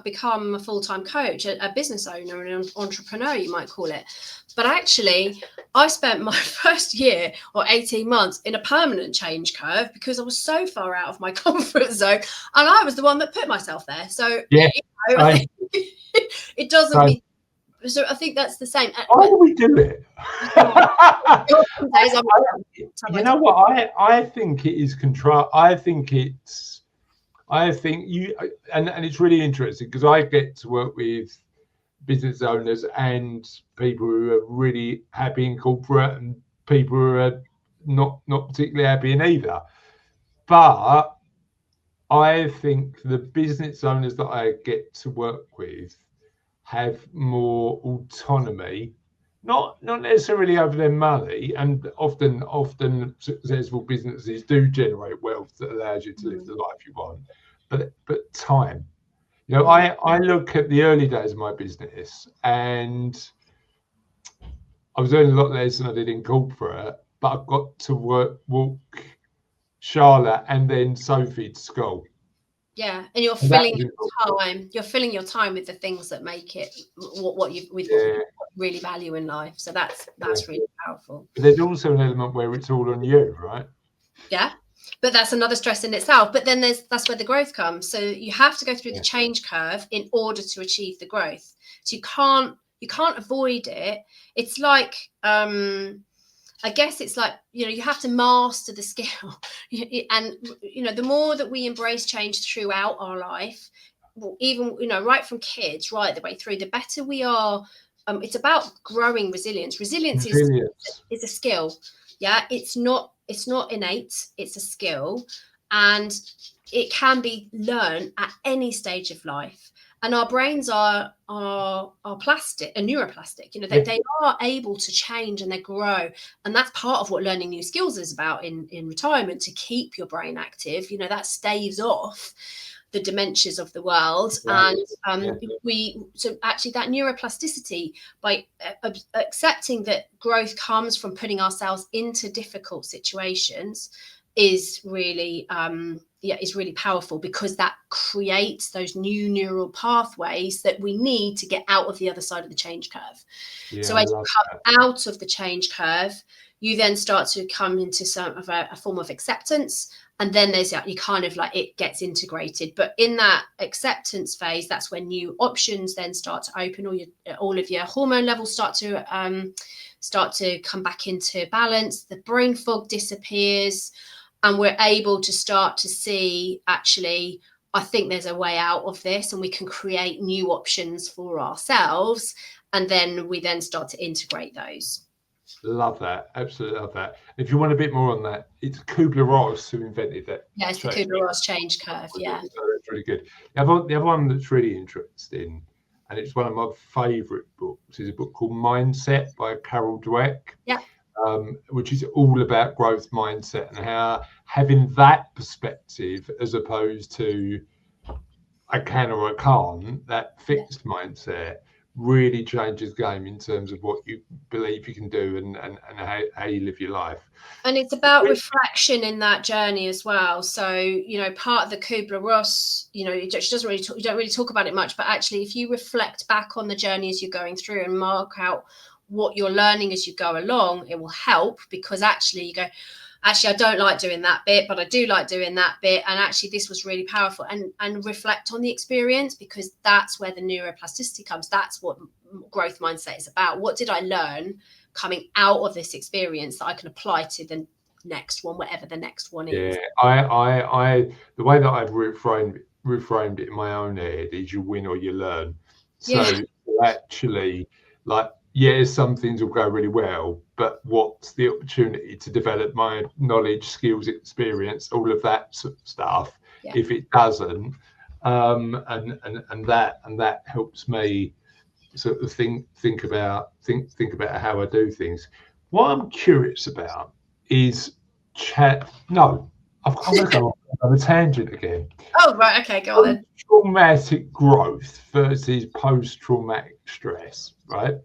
become a full-time coach, a business owner, an entrepreneur, you might call it. But actually, I spent my first year or 18 months in a permanent change curve because I was so far out of my comfort zone, and I was the one that put myself there. So it doesn't mean. So I think that's the same. Why do we do it? You know what? I think it is control. I think you, and it's really interesting because I get to work with business owners and people who are really happy in corporate and people who are not particularly happy in either. But I think the business owners that I get to work with have more autonomy, not necessarily over their money, and often successful businesses do generate wealth that allows you to live the life you want, but time. I look at the early days of my business and I was earning a lot less than I did in corporate, but I got to walk Charlotte and then Sophie to school. Yeah, and you're And that filling was your time. You're filling your time with the things that make it what you with Yeah. what you really value in life. So that's really powerful. But there's also an element where it's all on you, right? Yeah, but that's another stress in itself. But then that's where the growth comes. So you have to go through the change curve in order to achieve the growth. So you can't avoid it. It's like I guess it's like, you have to master the skill. And, the more that we embrace change throughout our life, even, right from kids, right the way through, the better we are. It's about growing resilience. Resilience is a skill. Yeah, it's not innate. It's a skill, and it can be learned at any stage of life. And our brains are plastic and neuroplastic. They are able to change and they grow, and that's part of what learning new skills is about in retirement, to keep your brain active. That staves off the dementias of the world. Right. And so actually that neuroplasticity, by accepting that growth comes from putting ourselves into difficult situations, is really is really powerful, because that creates those new neural pathways that we need to get out of the other side of the change curve. So as you come out of the change curve, you then start to come into some of a form of acceptance, and then there's you kind of like it gets integrated. But in that acceptance phase, that's when new options then start to open. All of your hormone levels start to come back into balance. The brain fog disappears, and we're able to start to see, actually, I think there's a way out of this, and we can create new options for ourselves. And then we then start to integrate those. Love that. Absolutely love that. If you want a bit more on that, it's Kubler-Ross who invented that. Yeah, it's the Kubler-Ross change curve. Yeah. So that's really good. The other one that's really interesting, and it's one of my favourite books, is a book called Mindset by Carol Dweck. Yeah. Which is all about growth mindset and how having that perspective, as opposed to I can or I can't, that fixed mindset, really changes the game in terms of what you believe you can do and how you live your life. And it's about reflection in that journey as well. So, part of the Kubler-Ross, it doesn't really you don't really talk about it much, but actually, if you reflect back on the journey as you're going through and mark out what you're learning as you go along, it will help, because actually you go, actually, I don't like doing that bit, but I do like doing that bit. And actually, this was really powerful, and reflect on the experience, because that's where the neuroplasticity comes. That's what growth mindset is about. What did I learn coming out of this experience that I can apply to the next one, whatever the next one is? Yeah, I the way that I've reframed it in my own head is you win or you learn. So actually, like, some things will go really well, but what's the opportunity to develop my knowledge, skills, experience, all of that sort of stuff? Yeah. If it doesn't, and that helps me sort of think about how I do things. What I'm curious about is I'm going to go on a tangent again. Oh, right, okay, go on then. Traumatic growth versus post-traumatic stress, right?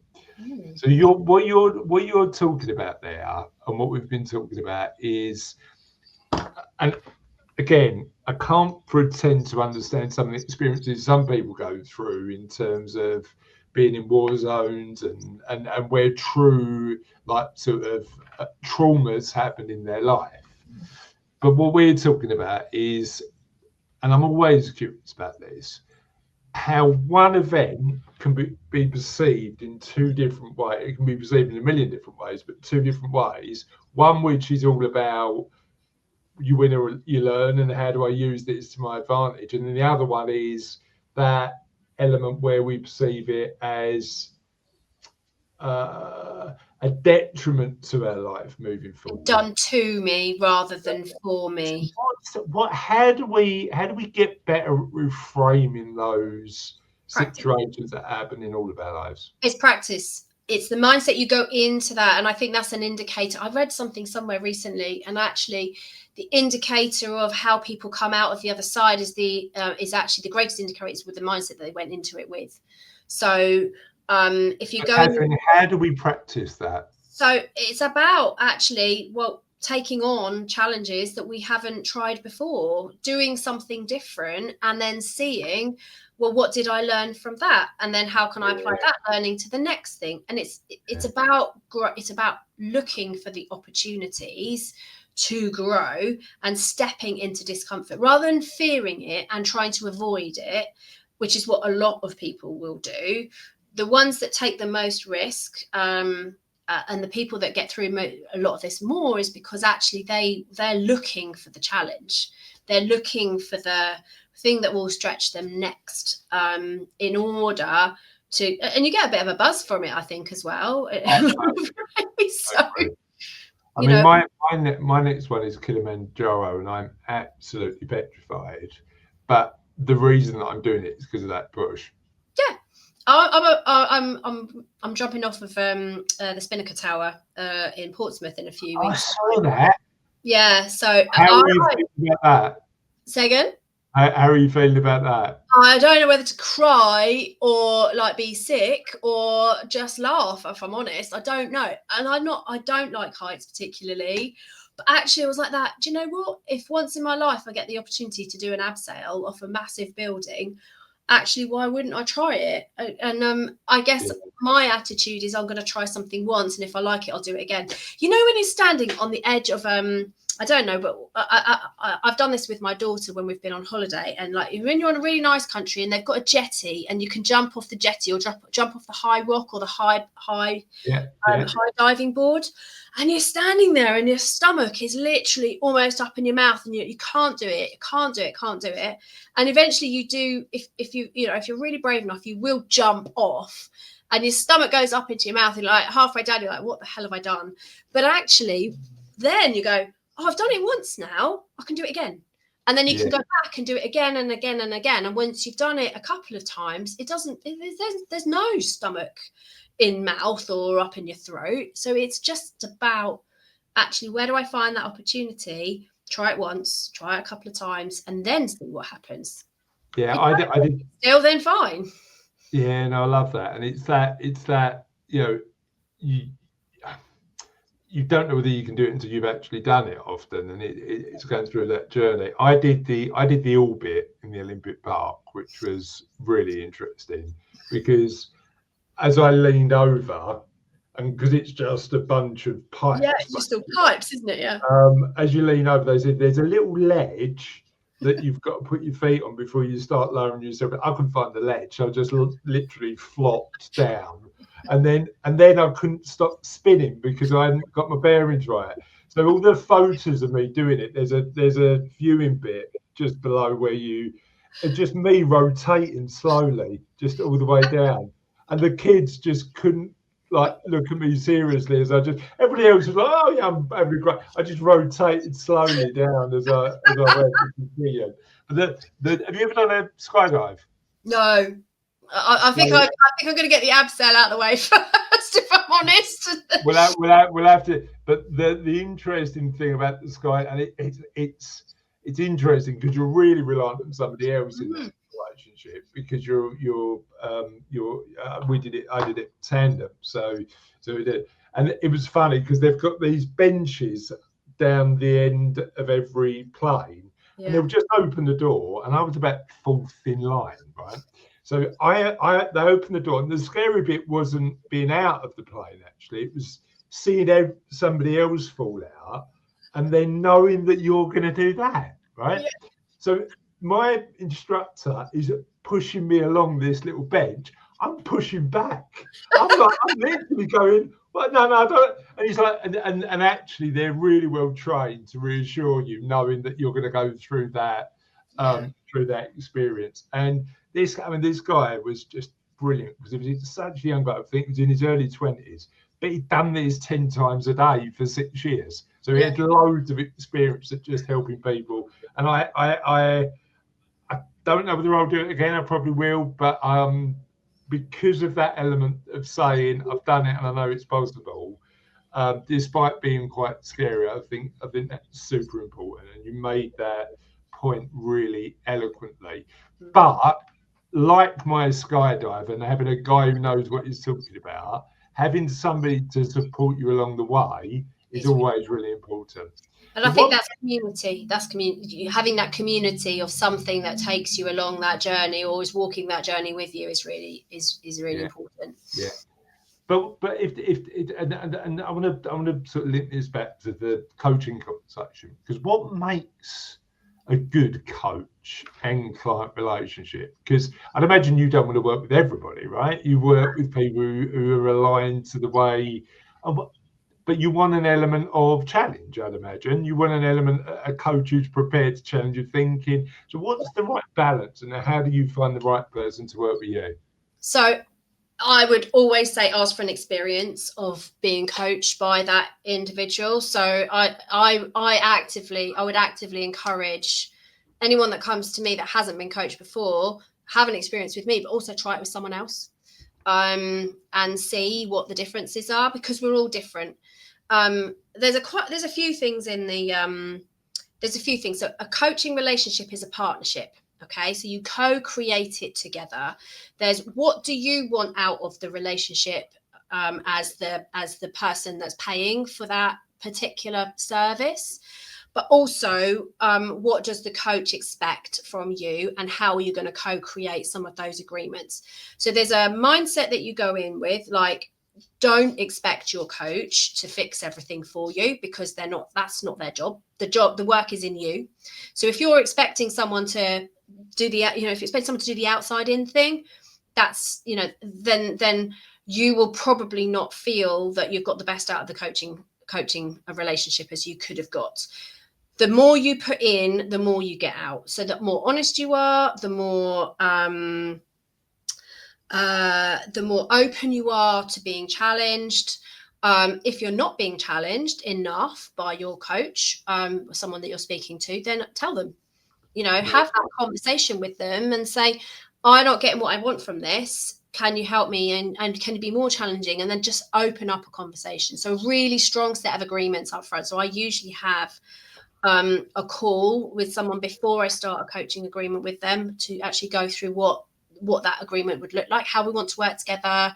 So what you're talking about there, and what we've been talking about is, and again, I can't pretend to understand some of the experiences some people go through in terms of being in war zones and where true, like, sort of traumas happen in their life. But what we're talking about is, and I'm always curious about this, how one event can be perceived in two different ways. It can be perceived in a million different ways, but two different ways. One which is all about you win or you learn, and how do I use this to my advantage? And then the other one is that element where we perceive it as a detriment to our life moving forward. Done to me rather than for me. How do we get better at reframing those situations that happen in all of our lives? It's practice. It's the mindset you go into that. And I think that's an indicator. I read something somewhere recently, and actually the indicator of how people come out of the other side is actually the greatest indicator with the mindset that they went into it with. So if you go how do we practice that? So it's about, actually, well, taking on challenges that we haven't tried before, doing something different, and then seeing, well, what did I learn from that, and then how can I apply that learning to the next thing? And it's about looking for the opportunities to grow and stepping into discomfort rather than fearing it and trying to avoid it, which is what a lot of people will do. The ones that take the most risk, and the people that get through a lot of this more, is because actually they're looking for the challenge. They're looking for the thing that will stretch them next, in order to, and you get a bit of a buzz from it, I think, as well. So, I mean, my next one is Kilimanjaro, and I'm absolutely petrified. But the reason that I'm doing it is because of that push. Yeah, I'm jumping off of the Spinnaker Tower in Portsmouth in a few weeks. I saw that. Yeah. So how are you feeling about that? Say again. How are you feeling about that? I don't know whether to cry or like be sick or just laugh, if I'm honest. I don't know. And I don't like heights particularly. But actually I was like that. Do you know what? If once in my life I get the opportunity to do an abseil off a massive building, actually, why wouldn't I try it? And I guess my attitude is I'm going to try something once, and if I like it, I'll do it again. You know, when you're standing on the edge of I don't know, but I've done this with my daughter when we've been on holiday, and like when you're on a really nice country and they've got a jetty and you can jump off the jetty or jump off the high rock or the high diving board, and you're standing there and your stomach is literally almost up in your mouth and you can't do it, can't do it. And eventually you do, if you're really brave enough, you will jump off and your stomach goes up into your mouth and like halfway down, you're like, what the hell have I done? But actually then you go, oh, I've done it once now, I can do it again. And then you can go back and do it again and again and again. And once you've done it a couple of times, there's no stomach in mouth or up in your throat. So it's just about actually, where do I find that opportunity? Try it once, try it a couple of times, and then see what happens. Yeah, I did. Still then fine. Yeah, no, I love that. And it's that, you don't know whether you can do it until you've actually done it often, and it's going through that journey. I did the orbit in the Olympic Park, which was really interesting because as I leaned over, and because it's just a bunch of pipes. Yeah, it's just all pipes, isn't it? Yeah. As you lean over, they said there's a little ledge that you've got to put your feet on before you start lowering yourself. I couldn't find the ledge, so I just literally flopped down. And then I couldn't stop spinning because I hadn't got my bearings right. So all the photos of me doing it, there's a viewing bit just below where it's just me rotating slowly, just all the way down. And the kids just couldn't like look at me seriously as everybody else was like, oh yeah, I'm having great. I just rotated slowly down as I went. But have you ever done a skydive? No. I think I'm going to get the abseil out of the way first, if I'm honest. We'll have to. But the interesting thing about the sky, and it's interesting because you're really reliant on somebody else in that relationship, because I did it tandem, so we did, and it was funny because they've got these benches down the end of every plane, and they'll just open the door, and I was about fourth in line, right? So they opened the door, and the scary bit wasn't being out of the plane. Actually, it was seeing somebody else fall out, and then knowing that you're going to do that, right? Yeah. So my instructor is pushing me along this little bench. I'm pushing back. I'm literally going, well, no, I don't. And he's like, and actually, they're really well trained to reassure you, knowing that you're going to go through that experience. And this guy was just brilliant because he was such a young guy. I think he was in his early 20s, but he'd done this 10 times a day for 6 years. So he had loads of experience at just helping people. And I don't know whether I'll do it again. I probably will, but because of that element of saying I've done it and I know it's possible, despite being quite scary, I think that's super important. And you made that point really eloquently. But like my skydive and having a guy who knows what he's talking about, having somebody to support you along the way is always really important. And I think that's community. That's community. Having that community of something that takes you along that journey or is walking that journey with you is really important. Yeah. But if and I want to sort of link this back to the coaching conversation, because what makes a good coach and client relationship? Because I'd imagine you don't want to work with everybody, right? You work with people who are aligned to the way, but you want an element of challenge, I'd imagine. You want an element, a coach who's prepared to challenge your thinking. So what's the right balance, and how do you find the right person to work with you? So I would always say ask for an experience of being coached by that individual. So I would actively encourage anyone that comes to me that hasn't been coached before, have an experience with me, but also try it with someone else, and see what the differences are, because we're all different. There's a few things in the So a coaching relationship is a partnership. Okay, so you co-create it together. There's what do you want out of the relationship, as the person that's paying for that particular service, but also what does the coach expect from you, and how are you going to co-create some of those agreements? So there's a mindset that you go in with, like, don't expect your coach to fix everything for you, because that's not their job. The work is in you. So if you're expecting someone to do if you expect someone to do the outside in thing, that's, then you will probably not feel that you've got the best out of the coaching a relationship as you could have got. The more you put in, the more you get out. So the more honest you are, the more open you are to being challenged. If you're not being challenged enough by your coach, someone that you're speaking to, then tell them, have that conversation with them and say, I'm not getting what I want from this. Can you help me? And can you be more challenging? And then just open up a conversation. So a really strong set of agreements up front. So I usually have a call with someone before I start a coaching agreement with them to actually go through what that agreement would look like, how we want to work together,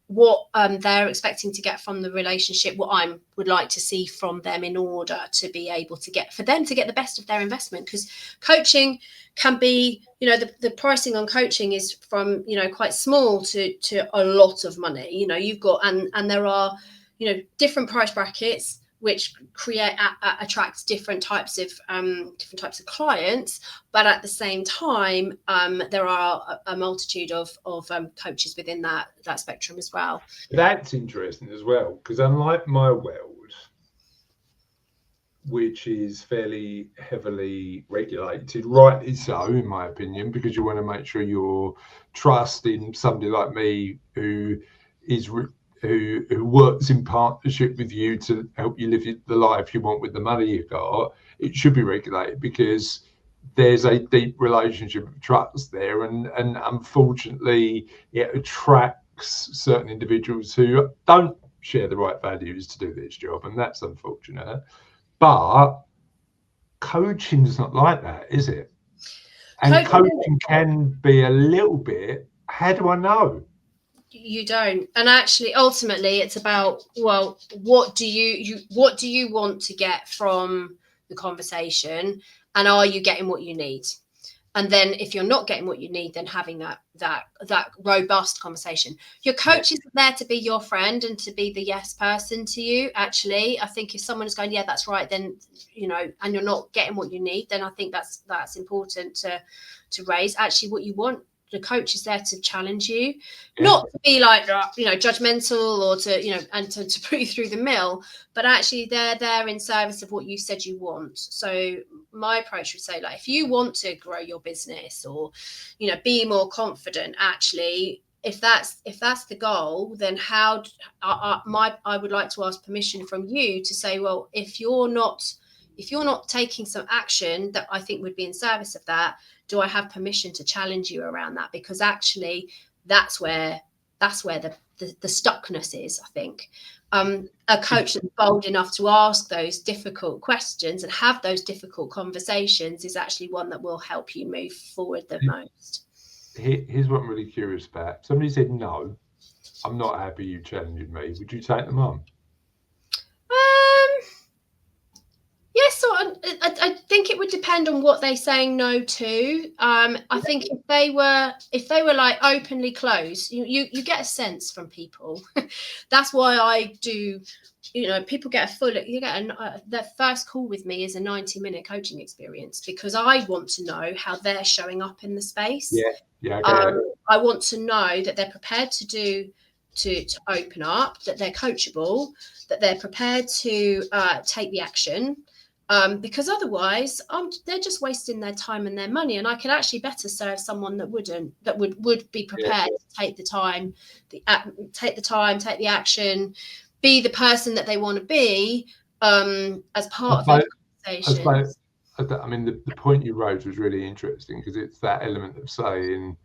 what they're expecting to get from the relationship, what I would like to see from them in order to be able to get the best of their investment. Because coaching can be, the pricing on coaching is from, quite small to a lot of money. You've got, and there are, different price brackets which attracts different types of clients, but at the same time, there are a multitude of coaches within that spectrum as well. That's interesting as well, because unlike my world, which is fairly heavily regulated, rightly so, in my opinion, because you want to make sure you're trusting somebody like me who works in partnership with you to help you live the life you want with the money you got. It should be regulated, because there's a deep relationship of trust there, and unfortunately it attracts certain individuals who don't share the right values to do this job, and that's unfortunate. But coaching's not like that, is it? And coaching can be a little bit, how do I know? You don't. And actually, ultimately, it's about, well, what do you want to get from the conversation, and are you getting what you need? And then if you're not getting what you need, then having that robust conversation. Your coach is there to be your friend and to be the yes person to you. Actually, I think if someone is going, yeah, that's right, then, and you're not getting what you need, then I think that's important to raise. Actually, what you want, the coach is there to challenge you, not to be like, judgmental or to, and to put you through the mill, but actually they're there in service of what you said you want. So my approach would say, like, if you want to grow your business or, be more confident, actually, if that's the goal, then I would like to ask permission from you to say, well, if you're not taking some action that I think would be in service of that, do I have permission to challenge you around that? Because actually that's where the stuckness is, I think. A coach that's bold enough to ask those difficult questions and have those difficult conversations is actually one that will help you move forward the most. Here's what I'm really curious about. Somebody said, no, I'm not happy you challenging me. Would you take them on? I think it would depend on what they're saying no to. I think if they were like openly closed, you get a sense from people. That's why I do. People get their first call with me is a 90-minute coaching experience, because I want to know how they're showing up in the space. Yeah. I want to know that they're prepared to open up, that they're coachable, that they're prepared to take the action. Because otherwise, they're just wasting their time and their money. And I could actually better serve someone that would be prepared to take the time, take the action, be the person that they want to be, as part of the conversation. I mean, the point you raised was really interesting, because it's that element of saying,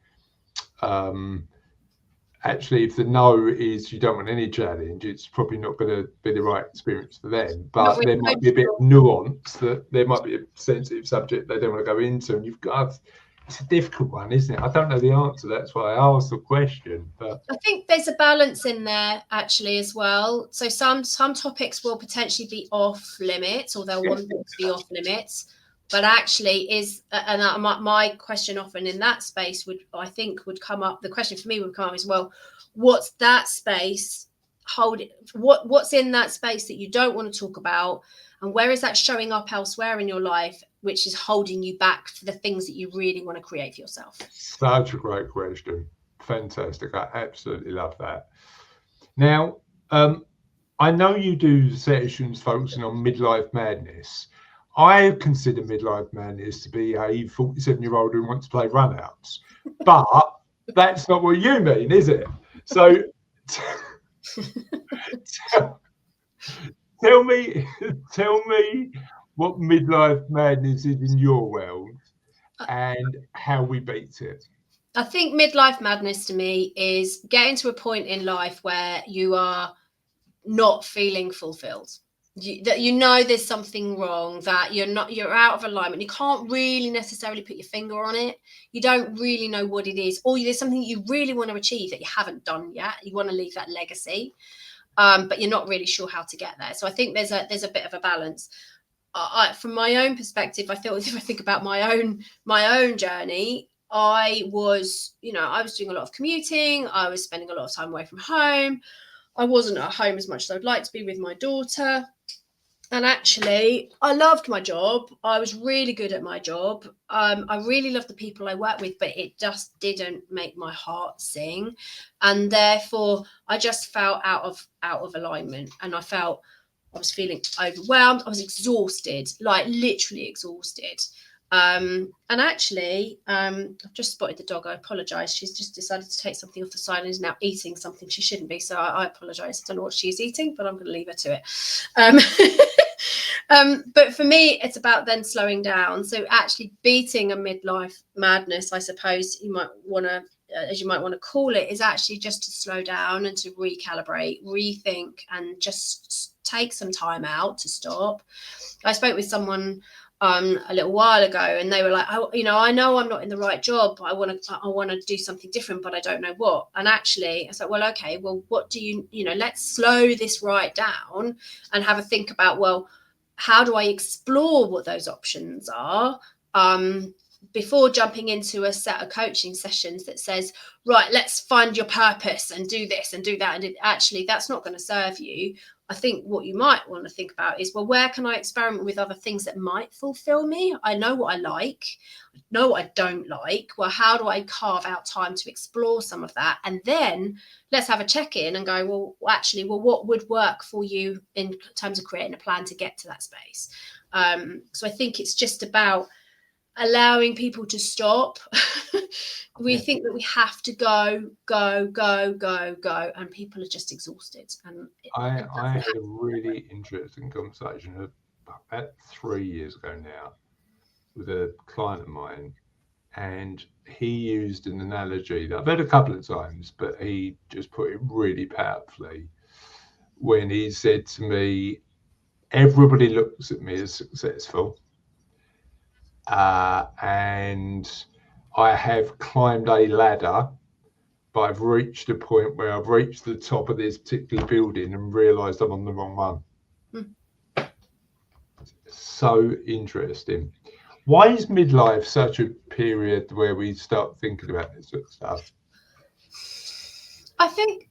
actually, if the no is you don't want any challenge, it's probably not going to be the right experience for them. But really, there might be a bit of nuance, that there might be a sensitive subject they don't want to go into, and you've got, it's a difficult one, isn't it? I don't know the answer. That's why I asked the question. But I think there's a balance in there actually as well. So some topics will potentially be off limits, or they'll want them to be off limits. But actually my question often in that space would come up. The question for me would come up is, well, what's that space holding? What's in that space that you don't want to talk about? And where is that showing up elsewhere in your life, which is holding you back for the things that you really want to create for yourself? Such a great question. Fantastic. I absolutely love that. Now, I know you do sessions focusing on midlife madness. I consider midlife madness to be a 47-year-old who wants to play runouts, but that's not what you mean, is it? So tell me what midlife madness is in your world and how we beat it. I think midlife madness to me is getting to a point in life where you are not feeling fulfilled. There's something wrong, that you're out of alignment. You can't really necessarily put your finger on it. You don't really know what it is, or there's something you really want to achieve that you haven't done yet. You want to leave that legacy, but you're not really sure how to get there. So I think there's a bit of a balance. From my own perspective, if I think about my own journey, I was doing a lot of commuting. I was spending a lot of time away from home. I wasn't at home as much as I'd like to be with my daughter. And actually, I loved my job. I was really good at my job. I really loved the people I worked with, but it just didn't make my heart sing. And therefore, I just felt out of alignment. And I was feeling overwhelmed. I was exhausted, like literally exhausted. And actually, I've just spotted the dog. I apologize. She's just decided to take something off the side and is now eating something she shouldn't be. So I apologize. I don't know what she's eating, but I'm going to leave her to it. But for me, it's about then slowing down. So actually beating a midlife madness, I suppose you might want to call it, is actually just to slow down and to recalibrate, rethink, and just take some time out to stop. I spoke with someone a little while ago, and they were like, I know I'm not in the right job. I want to do something different, but I don't know what. And actually, I was like, well, okay, well, what do let's slow this right down and have a think about, well, how do I explore what those options are? Before jumping into a set of coaching sessions that says, right, let's find your purpose and do this and do that. And actually, that's not going to serve you. I think what you might want to think about is, well, where can I experiment with other things that might fulfill me? I know what I like, I know what I don't like. Well, how do I carve out time to explore some of that? And then let's have a check-in and go, well, what would work for you in terms of creating a plan to get to that space? So I think it's just about allowing people to stop. We think that we have to go, and people are just exhausted. And I had a really interesting conversation about 3 years ago now with a client of mine, and he used an analogy that I've heard a couple of times, but he just put it really powerfully when he said to me, everybody looks at me as successful, and I have climbed a ladder, but I've reached a point where I've reached the top of this particular building and realised I'm on the wrong one. So interesting. Why is midlife such a period where we start thinking about this sort of stuff? I think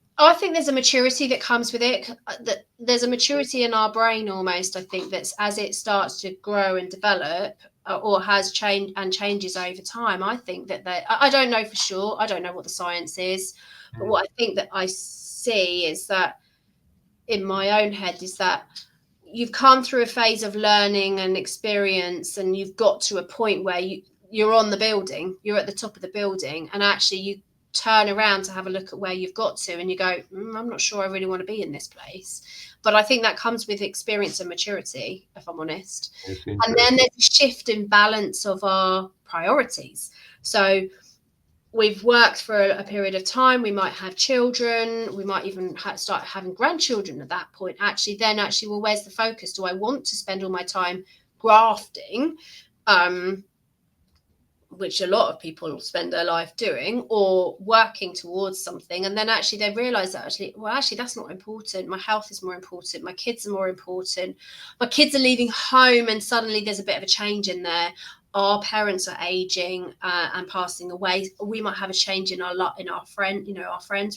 there's a maturity that comes with it. That there's a maturity in our brain almost. I think that's as it starts to grow and develop, or has changed and changes over time. I think that I don't know for sure. I don't know what the science is, but what I think that I see is that in my own head is that you've come through a phase of learning and experience, and you've got to a point where you're on the building, you're at the top of the building, and actually you turn around to have a look at where you've got to, and you go, I'm not sure I really want to be in this place. But I think that comes with experience and maturity, if I'm honest. And then there's a shift in balance of our priorities. So we've worked for a period of time, we might have children, we might even start having grandchildren at that point. Well, where's the focus? Do I want to spend all my time grafting, which a lot of people spend their life doing, or working towards something? And then actually they realize that that's not important. My health is more important. My kids are more important. My kids are leaving home, and suddenly there's a bit of a change in there. Our parents are aging and passing away. We might have a change in our friends.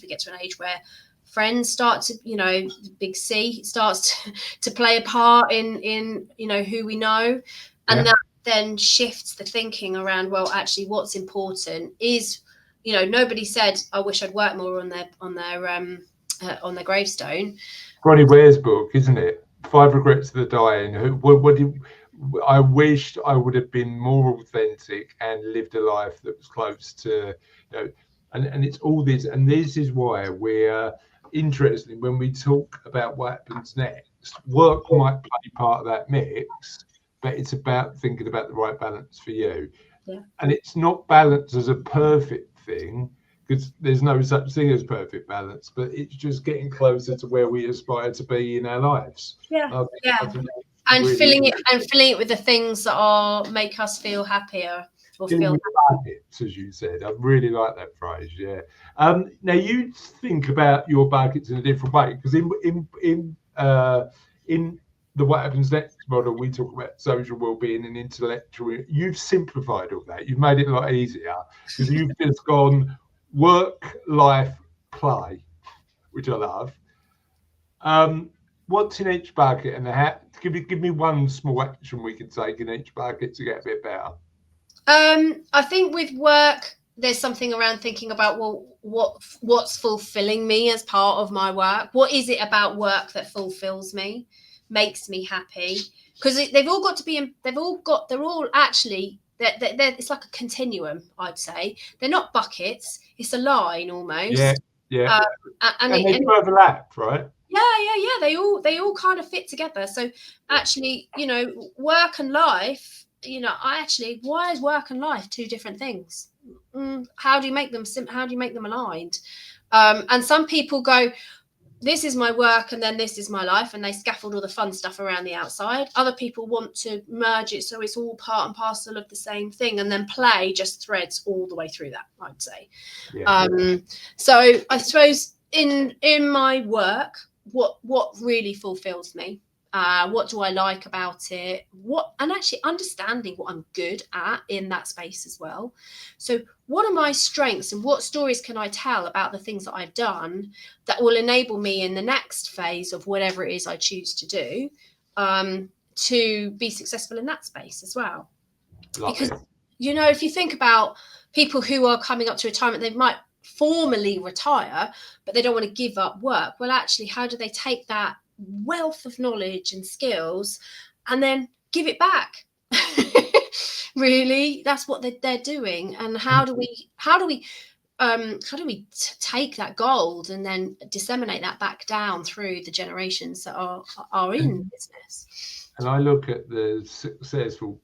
We get to an age where friends start to, big C starts to play a part in who we know, and that then shifts the thinking around. Well, actually, what's important is, nobody said, "I wish I'd worked more" on their gravestone. Bronnie Ware's book, isn't it? 5 Regrets of the Dying. I wished I would have been more authentic and lived a life that was close to, and it's all this. And this is why we're interested when we talk about what happens next. Work might play part of that mix, but it's about thinking about the right balance for you. Yeah. And it's not balance as a perfect thing, because there's no such thing as perfect balance, but it's just getting closer to where we aspire to be in our lives. Yeah. I think and really filling it with the things that make us feel happier, or feel buckets, as you said. I really like that phrase. Yeah. Now you think about your buckets in a different way, because in the What Happens Next model, we talk about social well-being and intellectual. You've simplified all that. You've made it a lot easier, because you've just gone work, life, play, which I love. What's in each bucket, and give me one small action we can take in each bucket to get a bit better? I think with work, there's something around thinking about, well, what's fulfilling me as part of my work? What is it about work that fulfills me, makes me happy? Because they're all actually, it's like a continuum, I'd say. They're not buckets, it's a line almost. Yeah. And they do overlap, right? Yeah. They all kind of fit together. So actually, work and life, why is work and life two different things? How do you make them aligned? And some people go, this is my work and then this is my life, and they scaffold all the fun stuff around the outside. Other people want to merge it so it's all part and parcel of the same thing, and then play just threads all the way through that, I'd say. So I suppose in my work, what really fulfills me, what do I like about it, and actually understanding what I'm good at in that space as well. So what are my strengths, and what stories can I tell about the things that I've done that will enable me in the next phase of whatever it is I choose to do, to be successful in that space as well. Because if you think about people who are coming up to retirement, they might formally retire, but they don't want to give up work. Well, actually, how do they take that wealth of knowledge and skills and then give it back? Really, that's what they're doing. And how do we take that gold and then disseminate that back down through the generations that are in business? And I look at the successful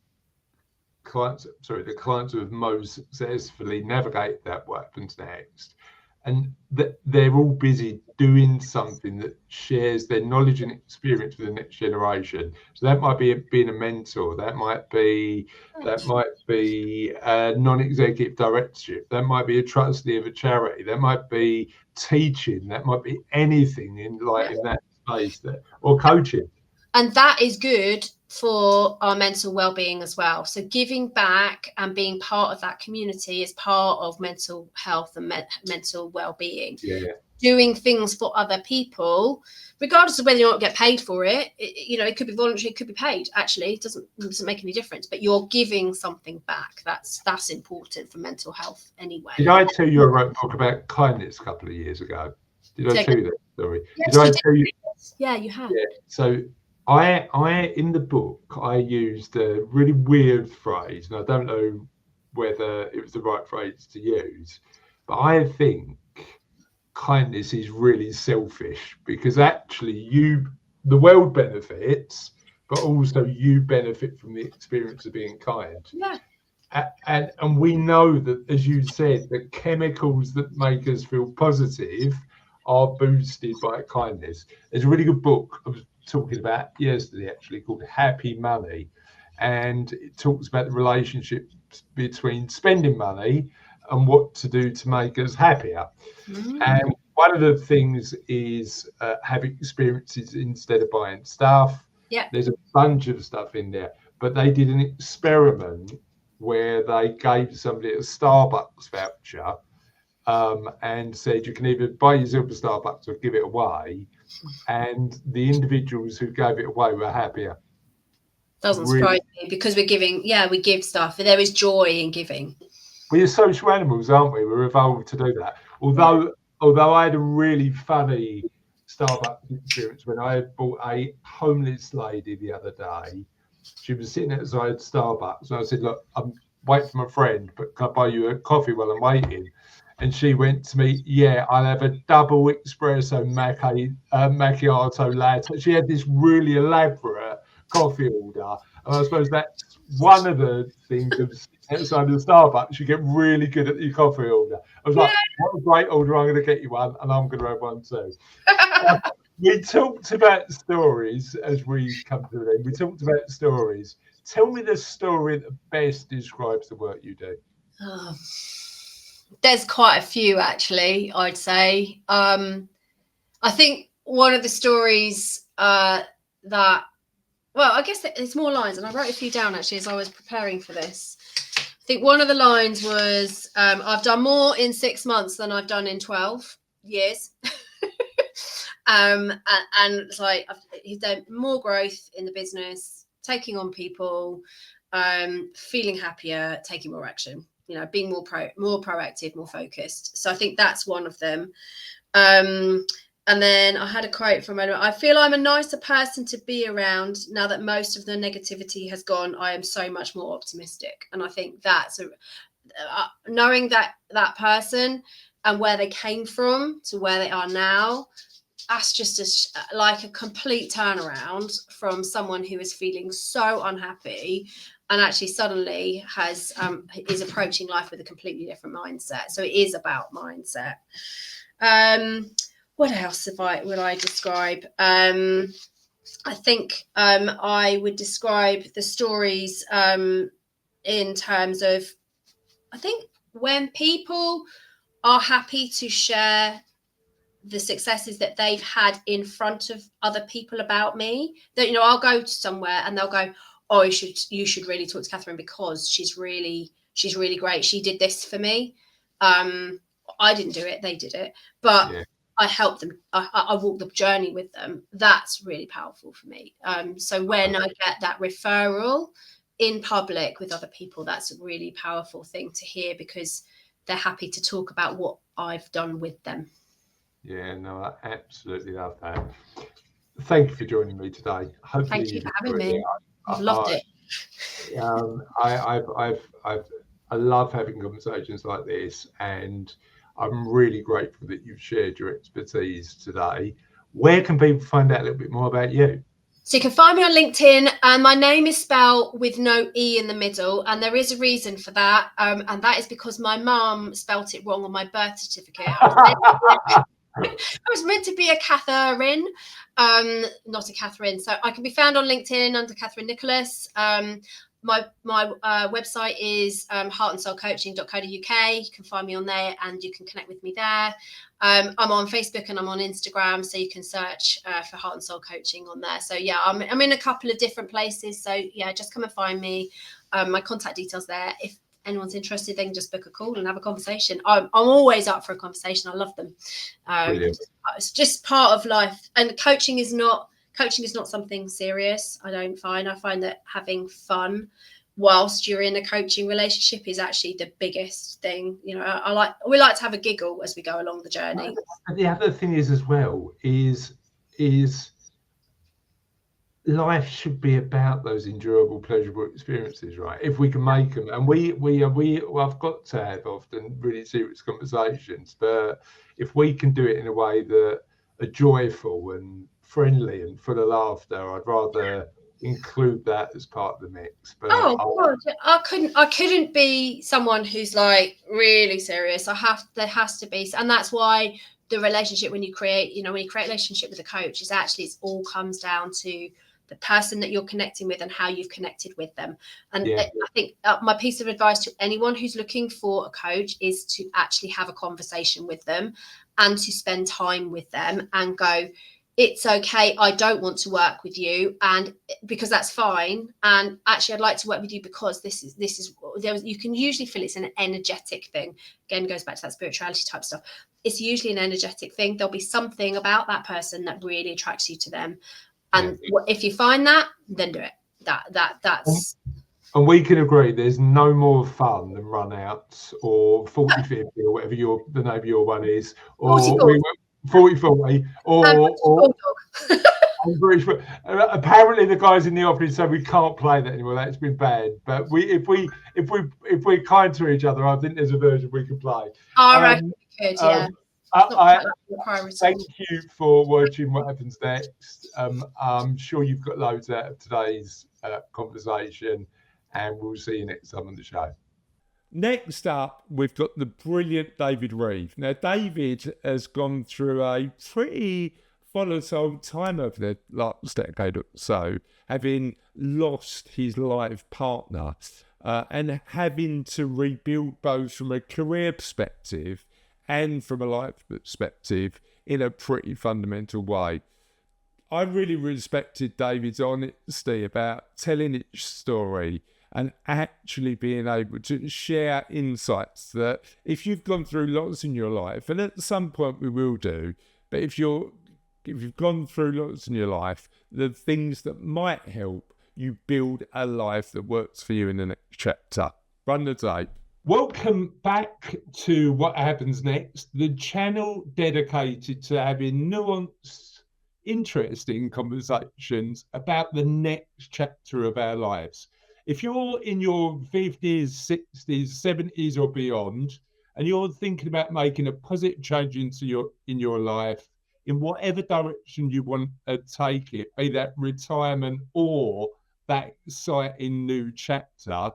clients, the clients who have most successfully navigated that what happens next, and they're all busy doing something that shares their knowledge and experience with the next generation. So that might be being a mentor, that might be a non-executive directorship, that might be a trustee of a charity, that might be teaching, that might be anything in that space, or coaching. And that is good for our mental well-being as well. So giving back and being part of that community is part of mental health and mental well-being. Yeah. Doing things for other people, regardless of whether you don't get paid for it, it could be voluntary, it could be paid. Actually, it doesn't make any difference. But you're giving something back. That's important for mental health anyway. Did I tell you I wrote a book about kindness a couple of years ago? Did I tell you that story? Yes, did I tell you? Yeah, you have. Yeah. So I in the book I used a really weird phrase, and I don't know whether it was the right phrase to use, but I think kindness is really selfish, because actually the world benefits, but also you benefit from the experience of being kind. Yeah. And we know that, as you said, the chemicals that make us feel positive are boosted by kindness. There's a really good book I was talking about yesterday, actually, called Happy Money, and it talks about the relationship between spending money and what to do to make us happier. And one of the things is having experiences instead of buying stuff. Yeah. There's a bunch of stuff in there, but they did an experiment where they gave somebody a Starbucks voucher and said you can either buy yourself a Starbucks or give it away. And the individuals who gave it away were happier. Doesn't surprise me, because we give stuff. There is joy in giving. We're social animals, aren't we? We're evolved to do that. Although I had a really funny Starbucks experience when I had bought a homeless lady the other day. She was sitting outside Starbucks, and I said, "Look, I'm waiting for my friend, but can I buy you a coffee while I'm waiting?" And she went to me, "Yeah, I'll have a double espresso macchiato latte." She had this really elaborate coffee order, and I suppose that's one of the things of outside of the Starbucks. You get really good at your coffee order. I was like, "What a great order! I'm going to get you one, and I'm going to have one too." We talked about stories as we come to the end. We talked about stories. Tell me the story that best describes the work you do. There's quite a few, actually, I'd say. I think one of the stories I guess it's more lines, and I wrote a few down, actually, as I was preparing for this. I think one of the lines was, I've done more in 6 months than I've done in 12 years. And it's like he's done more growth in the business, taking on people, feeling happier, taking more action, being more proactive, more focused. So I think that's one of them. And then I had a quote from him. I feel I'm a nicer person to be around now that most of the negativity has gone. I am so much more optimistic. And I think that's knowing that person and where they came from to where they are now. That's just like a complete turnaround from someone who is feeling so unhappy and actually suddenly is approaching life with a completely different mindset. So it is about mindset. What else would I describe? I think I would describe the stories in terms of, I think when people are happy to share the successes that they've had in front of other people about me, that I'll go to somewhere and they'll go, "Oh, you should really talk to Catherine because she's really great. She did this for me. I didn't do it; they did it, but I helped them. I walked the journey with them. That's really powerful for me. So when I get that referral in public with other people, that's a really powerful thing to hear because they're happy to talk about what I've done with them." Yeah, no, I absolutely love that. Thank you for joining me today. Hopefully Thank you for having me. I've loved it. I love having conversations like this, and I'm really grateful that you've shared your expertise today. Where can people find out a little bit more about you? So you can find me on LinkedIn, and my name is spelled with no E in the middle, and there is a reason for that, and that is because my mum spelt it wrong on my birth certificate. I was meant to be a Catherine, not a Catherine. So I can be found on LinkedIn under Catherine Nicholas. My my website is heartandsoulcoaching.co.uk. You can find me on there and you can connect with me there. I'm on Facebook and I'm on Instagram, so you can search for Heart and Soul Coaching on there. So yeah, I'm in a couple of different places. So yeah, just come and find me. My contact details there. If anyone's interested, they can just book a call and have a conversation. I'm always up for a conversation. I love them. It's just part of life. And coaching is not something serious. I find that having fun whilst you're in a coaching relationship is actually the biggest thing. You know, we like to have a giggle as we go along the journey. And the other thing is as well is life should be about those enjoyable, pleasurable experiences, right? If we can make them, and I've got to have often really serious conversations, but if we can do it in a way that are joyful and friendly and full of laughter, I'd rather include that as part of the mix. But God, I couldn't be someone who's like really serious. There has to be, and that's why the relationship, when you create a relationship with a coach, it all comes down to the person that you're connecting with and how you've connected with them. And I think my piece of advice to anyone who's looking for a coach is to actually have a conversation with them and to spend time with them and go, it's okay, I don't want to work with you, and because that's fine. And actually, I'd like to work with you because this is you can usually feel it's an energetic thing. Again, goes back to that spirituality type stuff. It's usually an energetic thing. There'll be something about that person that really attracts you to them. And if you find that, then do it. That's. And we can agree there's no more fun than runouts or 40-50 or whatever the name of your one is, or 40-40 or apparently the guys in the office say we can't play that anymore. That's been banned. But if we're kind to each other, I think there's a version we can play. All right, good, yeah. Thank you for watching What Happens Next. I'm sure you've got loads out of today's conversation, and we'll see you next time on the show. Next up, we've got the brilliant David Reeve. Now, David has gone through a pretty volatile time over the last decade or so, having lost his life partner and having to rebuild both from a career perspective and from a life perspective in a pretty fundamental way. I really respected David's honesty about telling each story and actually being able to share insights that if you've gone through lots in your life, and at some point we will do, but if you've gone through lots in your life, the things that might help you build a life that works for you in the next chapter. Run the tape. Welcome back to What Happens Next, the channel dedicated to having nuanced, interesting conversations about the next chapter of our lives. If you're in your 50s, 60s, 70s or beyond, and you're thinking about making a positive change in your life, in whatever direction you want to take it, be that retirement or that exciting new chapter,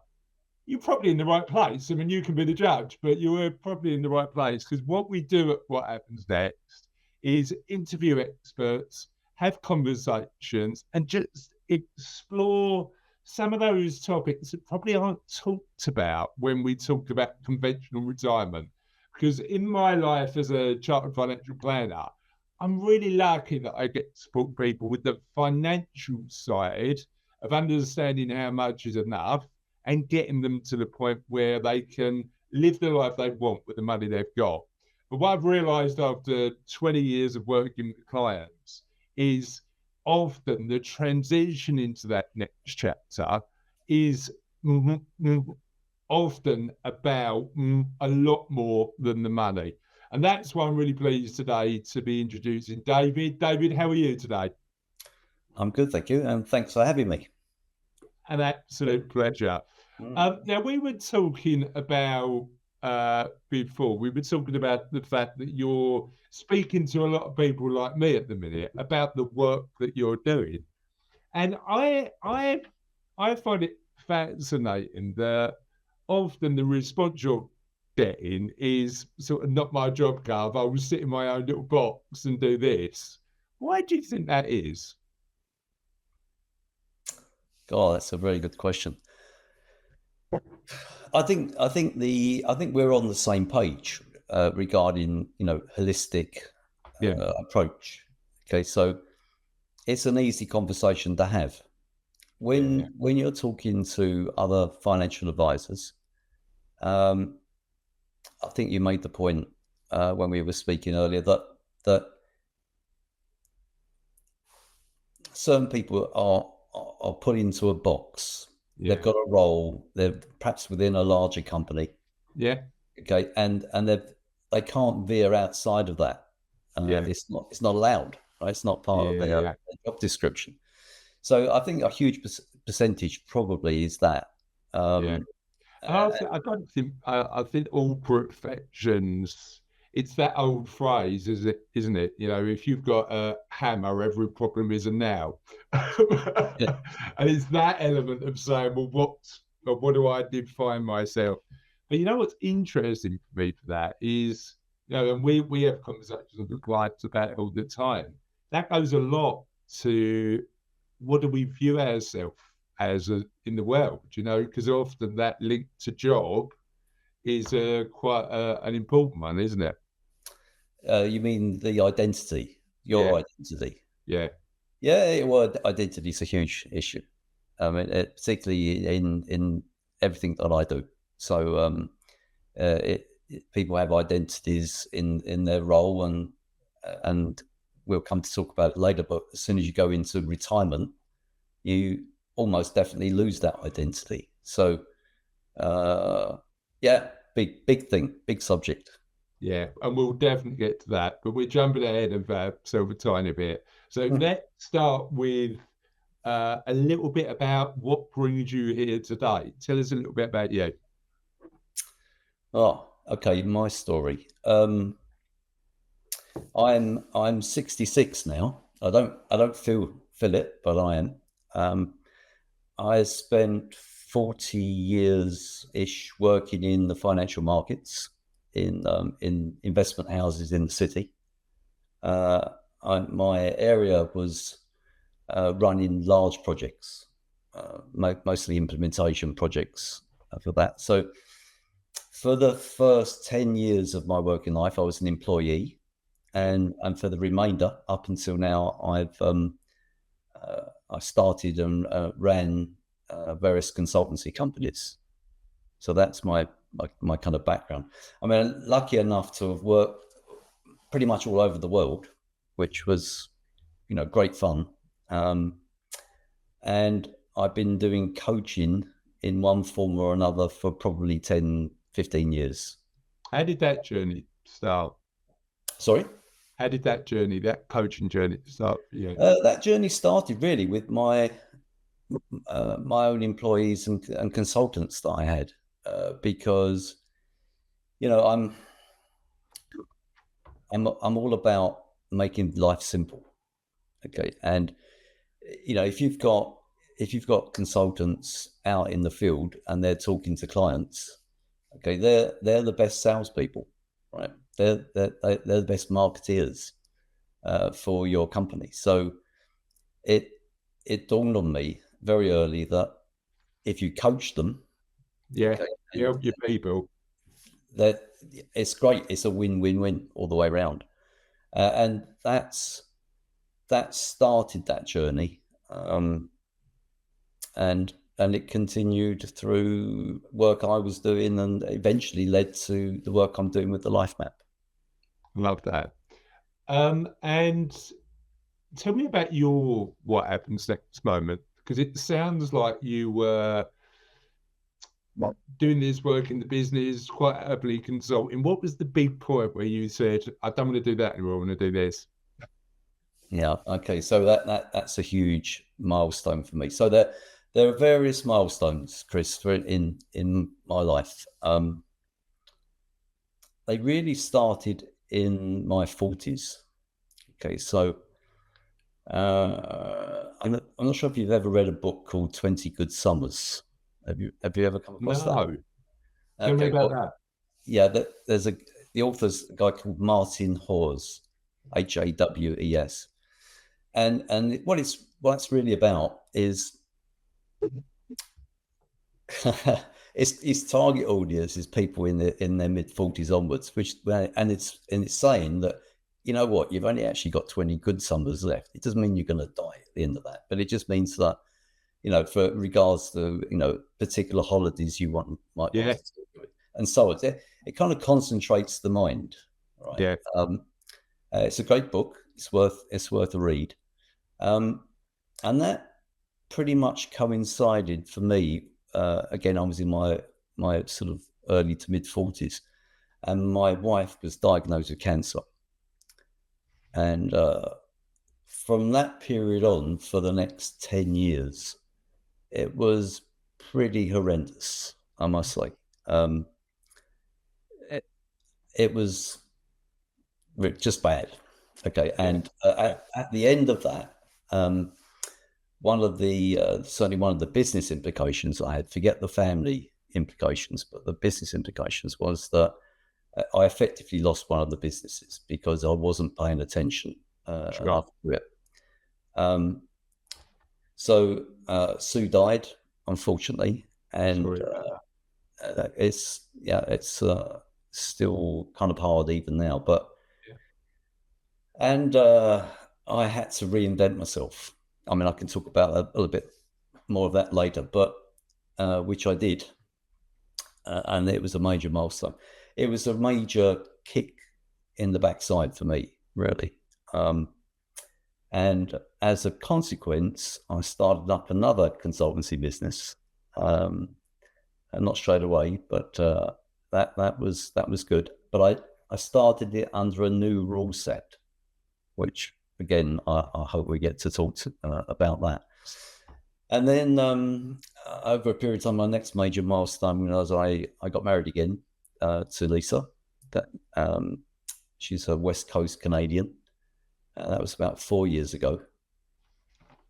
you're probably in the right place. I mean, you can be the judge, but you're probably in the right place, because what we do at What Happens Next is interview experts, have conversations, and just explore some of those topics that probably aren't talked about when we talk about conventional retirement. Because in my life as a chartered financial planner, I'm really lucky that I get to support people with the financial side of understanding how much is enough and getting them to the point where they can live the life they want with the money they've got. But what I've realised after 20 years of working with clients is often the transition into that next chapter is often about a lot more than the money. And that's why I'm really pleased today to be introducing David. David, how are you today? I'm good, thank you. And thanks for having me. An absolute pleasure. Now, we were talking about before, we were talking about the fact that you're speaking to a lot of people like me at the minute about the work that you're doing. And I find it fascinating that often the response you're getting is sort of not my job, Gov. I will sit in my own little box and do this. Why do you think that is? God, that's a very good question. I think we're on the same page regarding holistic approach. Okay, so it's an easy conversation to have when you're talking to other financial advisors. I think you made the point when we were speaking earlier that certain people are put into a box. They've got a role. They're perhaps within a larger company. Yeah. Okay, and they can't veer outside of that. It's not allowed. Right? It's not part of their job description. So I think a huge percentage probably is that. I don't think. I think all professions. It's that old phrase, isn't it? If you've got a hammer, every problem is a nail. And it's that element of saying, well, what do I define myself? But what's interesting for me for that is, and we have conversations with clients about it all the time. That goes a lot to what do we view ourselves as in the world, because often that link to job is quite an important one, isn't it? You mean the identity, your identity? Yeah. Well, identity is a huge issue. I mean, particularly in everything that I do. So people have identities in their role, and we'll come to talk about it later. But as soon as you go into retirement, you almost definitely lose that identity. So, big thing, big subject. Yeah, and we'll definitely get to that, but we're jumping ahead of ourselves a tiny bit. So let's start with a little bit about what brings you here today. Tell us a little bit about you. Oh, okay, my story. I'm 66 now. I don't feel it, but I am. I spent 40 years-ish working in the financial markets in investment houses in the city. My area was running large projects, mostly implementation projects for that. So for the first 10 years of my working life, I was an employee, and for the remainder up until now, I started and ran various consultancy companies. So that's my kind of background. I mean, lucky enough to have worked pretty much all over the world, which was, great fun. And I've been doing coaching in one form or another for probably 10, 15 years. How did that journey start? Sorry? How did that coaching journey start for you? That journey started really with my own employees and consultants that I had, because I'm all about making life simple. Okay, and if you've got consultants out in the field and they're talking to clients, okay, they're the best salespeople, right? They're the best marketeers for your company. So it dawned on me very early that if you coach them, help your people, that it's great. It's a win-win-win all the way around, and that started that journey, and it continued through work I was doing, and eventually led to the work I'm doing with the Life Map. Love that. And tell me about what happens next moment, because it sounds like you were doing this work in the business, quite happily consulting. What was the big point where you said, I don't want to do that anymore, I want to do this? Yeah. Okay. So that's a huge milestone for me. So there are various milestones, Chris, in my life. They really started in my 40s. Okay. So I'm not sure if you've ever read a book called 20 Good Summers. Have you ever come across that? No. Tell me about that. Yeah, there's the author's a guy called Martin Hawes, Hawes. And what it's really about is its target audience is people in their mid-40s onwards, and it's saying that, you know what, you've only actually got 20 good summers left. It doesn't mean you're going to die at the end of that, but it just means that, you know, for regards to, you know, particular holidays you might want to do it. And so it kind of concentrates the mind, right? Yeah. It's a great book. It's worth a read. And that pretty much coincided for me. Again, I was in my sort of early to mid 40s, and my wife was diagnosed with cancer. And from that period on, for the next 10 years, it was pretty horrendous, I must say. It was just bad. Okay. And at the end of that, certainly one of the business implications I had, forget the family implications, but the business implications was that I effectively lost one of the businesses because I wasn't paying attention enough to it. So Sue died, unfortunately, and it's still kind of hard even now. But and I had to reinvent myself. I mean, I can talk about a little bit more of that later, but which I did, and it was a major milestone. It was a major kick in the backside for me, really. And as a consequence, I started up another consultancy business, and not straight away, but that was good. But I started it under a new rule set, which again I hope we get to talk about that. And then over a period of time, my next major milestone was I got married again to Lisa. That she's a West Coast Canadian. That was about 4 years ago.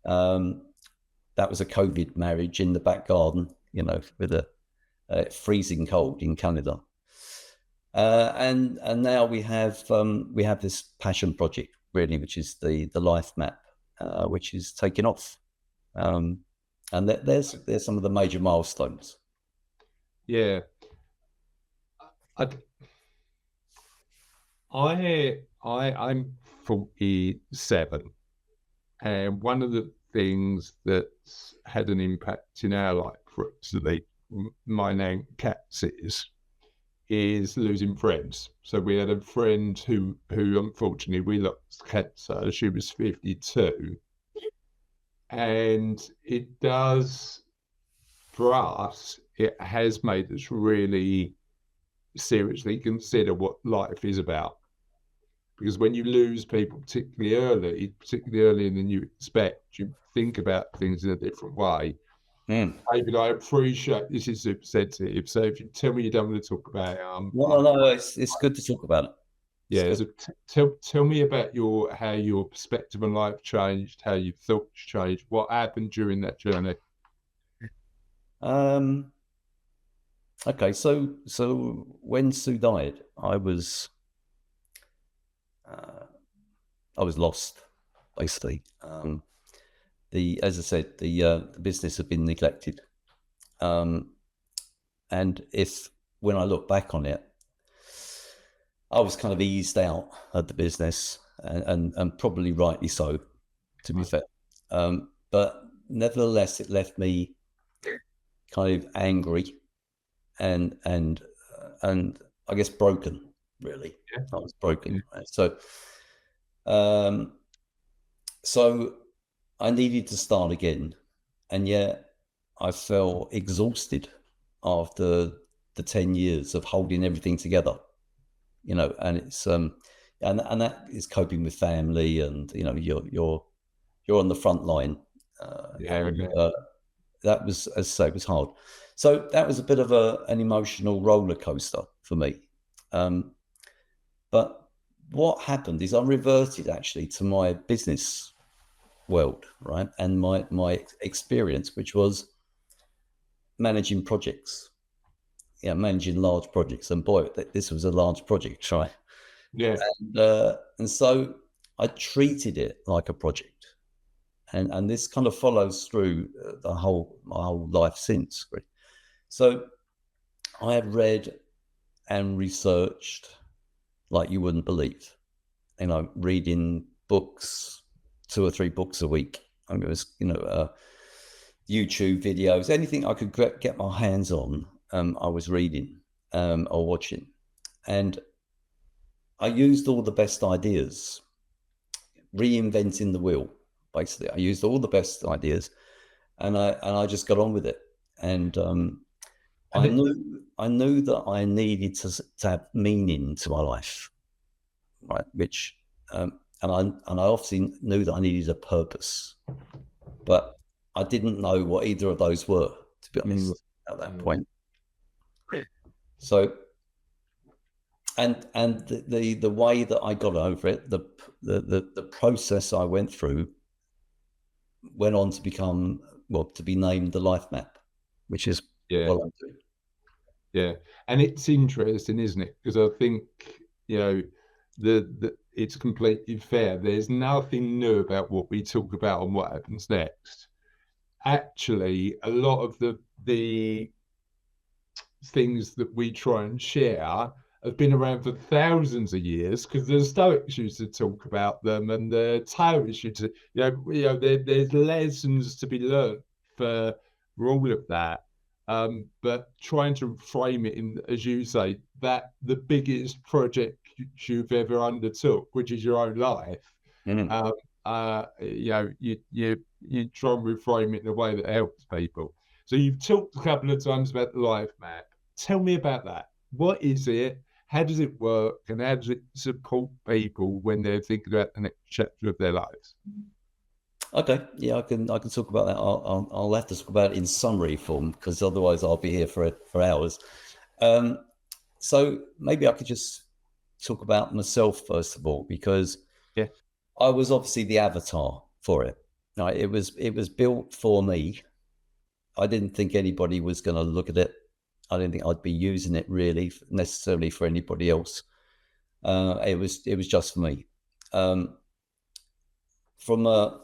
That was a COVID marriage in the back garden, you know, with a freezing cold in Canada. And now we have this passion project, really, which is the life map, which is taking off. And there's some of the major milestones. Yeah. I'm 47, and one of the things that's had an impact in our life, actually, my name Cats is losing friends. So we had a friend who unfortunately we lost cancer. She was 52, and it does, for us, it has made us really seriously consider what life is about. Because when you lose people, particularly earlier than you expect, you think about things in a different way. David, I appreciate this is super sensitive. So if you tell me you don't want to talk about it, no, it's good to talk about it. Yeah, so tell me about how your perspective on life changed, how your thoughts changed, what happened during that journey. Okay, so when Sue died, I was lost, basically. As I said, the business had been neglected, and when I look back on it, I was kind of eased out of the business, and probably rightly so, to be fair. But nevertheless, it left me kind of angry and I guess broken, really. Yeah. I was broken. Right? So I needed to start again, and yet I felt exhausted after the 10 years of holding everything together, you know, and it's and that is coping with family, and you know you're on the front line. That was, as I say, it was hard. So that was a bit of an emotional roller coaster for me. But what happened is I reverted actually to my business world, right? And my experience, which was managing projects, managing large projects. And boy, this was a large project, right? Yeah. And so I treated it like a project. And this kind of follows through my whole life since. Right? So I had read and researched like you wouldn't believe. You know, reading books, 2 or 3 books a week. I mean, it was, YouTube videos, anything I could get my hands on, I was reading or watching. And I used all the best ideas, reinventing the wheel, basically. I used all the best ideas and I just got on with it. And I knew that I needed to have meaning to my life, right? Which, and I obviously knew that I needed a purpose, but I didn't know what either of those were, to be honest, at that point. So, and the way that I got over it, the process I went through, went on to become, to be named the Life Map, which is what I'm doing. Yeah, and it's interesting, isn't it? Because I think it's completely fair. There's nothing new about what we talk about and what happens next. Actually, a lot of the things that we try and share have been around for thousands of years, because the Stoics used to talk about them, and the Taoists used to, there's lessons to be learned for all of that. But trying to frame it in, as you say, that the biggest project you've ever undertook, which is your own life, you try and reframe it in a way that helps people. So you've talked a couple of times about the Life Map. Tell me about that. What is it? How does it work? And how does it support people when they're thinking about the next chapter of their lives? Okay, yeah, I can talk about that. I'll have to talk about it in summary form, because otherwise I'll be here for hours. So maybe I could just talk about myself first of all, because I was obviously the avatar for it. Right? It was built for me. I didn't think anybody was going to look at it. I didn't think I'd be using it really necessarily for anybody else. It was just for me. From a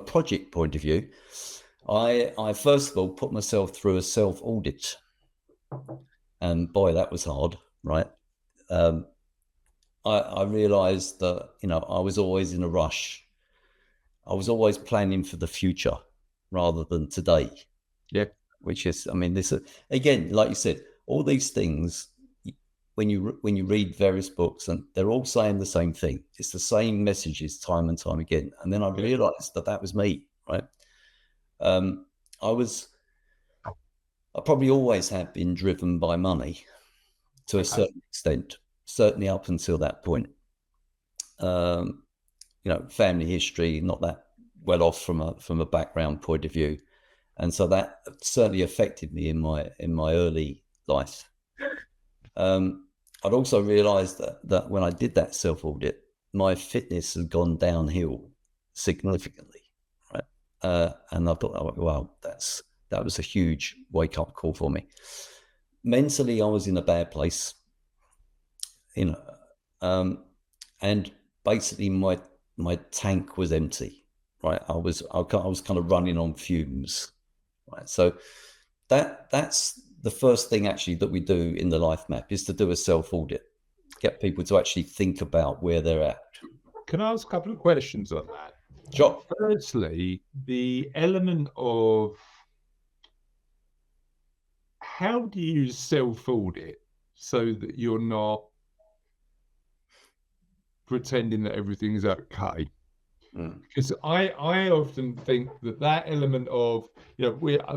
project point of view, I first of all put myself through a self-audit, and boy, that was hard, right? I realized that I was always in a rush. I was always planning for the future rather than today. Yeah, which is, this again, like you said, all these things. When you read various books, and they're all saying the same thing, it's the same messages time and time again. And then I realized that was me, right? I probably always have been driven by money to a certain extent, certainly up until that point. Family history, not that well off from a background point of view, and so that certainly affected me in my early life. I'd also realized that when I did that self-audit, my fitness had gone downhill significantly, right? And I thought, oh, wow, that was a huge wake-up call for me. Mentally, I was in a bad place, and basically my tank was empty, right? I was kind of running on fumes, right? So that's the first thing actually that we do in the Life Map, is to do a self-audit, get people to actually think about where they're at. Can I ask a couple of questions on that? Sure. Firstly, the element of how do you self-audit so that you're not pretending that everything's okay? Because I often think that element of, I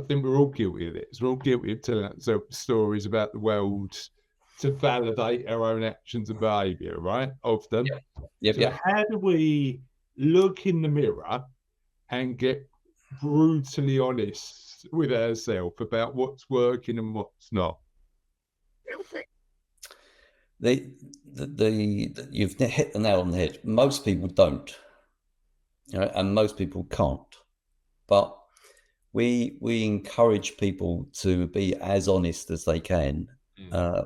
think we're all guilty of it. We're all guilty of telling ourselves stories about the world to validate our own actions and behavior, right? Often. Yeah. How do we look in the mirror and get brutally honest with ourselves about what's working and what's not? You've hit the nail on the head. Most people don't. And most people can't, but we encourage people to be as honest as they can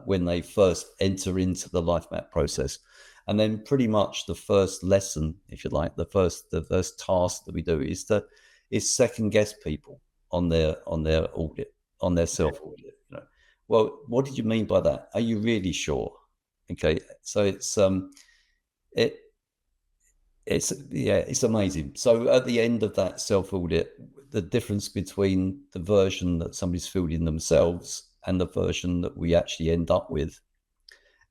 when they first enter into the Life Map process, and then pretty much the first lesson, if you like, the first task that we do is second guess people on their audit, on their self audit. well, what did you mean by that? Are you really sure? Okay, so it's amazing. So at the end of that self-audit, the difference between the version that somebody's filled in themselves and the version that we actually end up with,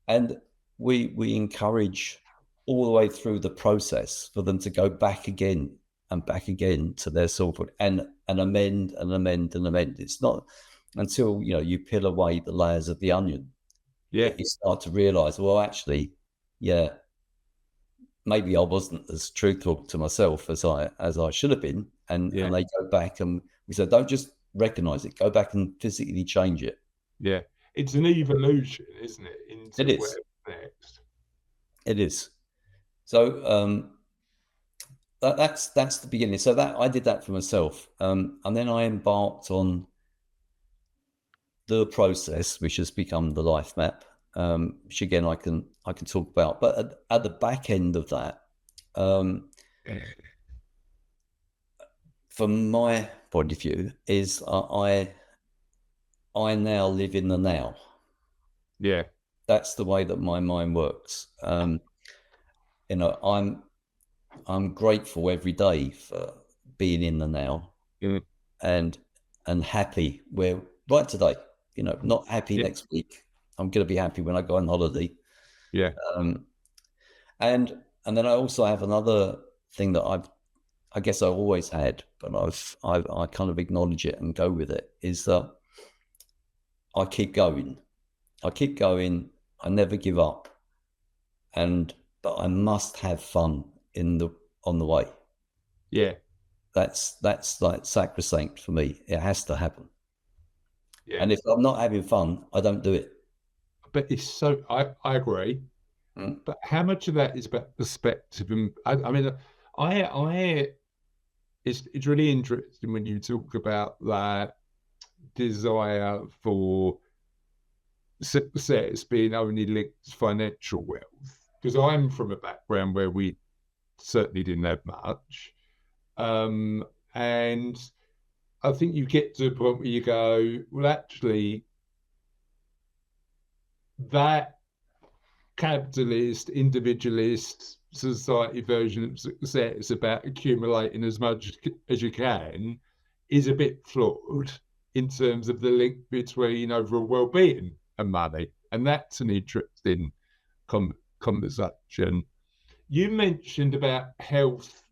and we encourage all the way through the process for them to go back again and back again to their self-audit and amend and amend and amend. It's not until you peel away the layers of the onion, Yeah. you start to realize, well, actually, yeah, maybe I wasn't as truthful to myself as I should have been. And they go back and we say, don't just recognize it, go back and physically change it. Yeah. It's an evolution, isn't it? It is. What's next. It is. So that's the beginning. So that I did that for myself. And then I embarked on the process, which has become the life map, which again I can talk about. But at the back end of that, from my point of view, is I now live in the now. Yeah, that's the way that my mind works. I'm grateful every day for being in the now, and happy where right today. Not happy next week. I'm going to be happy when I go on holiday. Yeah. And then I also have another thing that I guess I always had, but I kind of acknowledge it and go with it, is that I keep going. I never give up. But I must have fun on the way. Yeah. That's like sacrosanct for me. It has to happen. Yeah. And if I'm not having fun, I don't do it. But it's so, I agree. But how much of that is about perspective? And I mean, it's really interesting when you talk about that desire for success being only linked to financial wealth. Because I'm from a background where we certainly didn't have much. And I think you get to a point where you go, well, actually, that capitalist, individualist society version of success about accumulating as much as you can is a bit flawed in terms of the link between overall well-being and money. And that's an interesting conversation. You mentioned about health,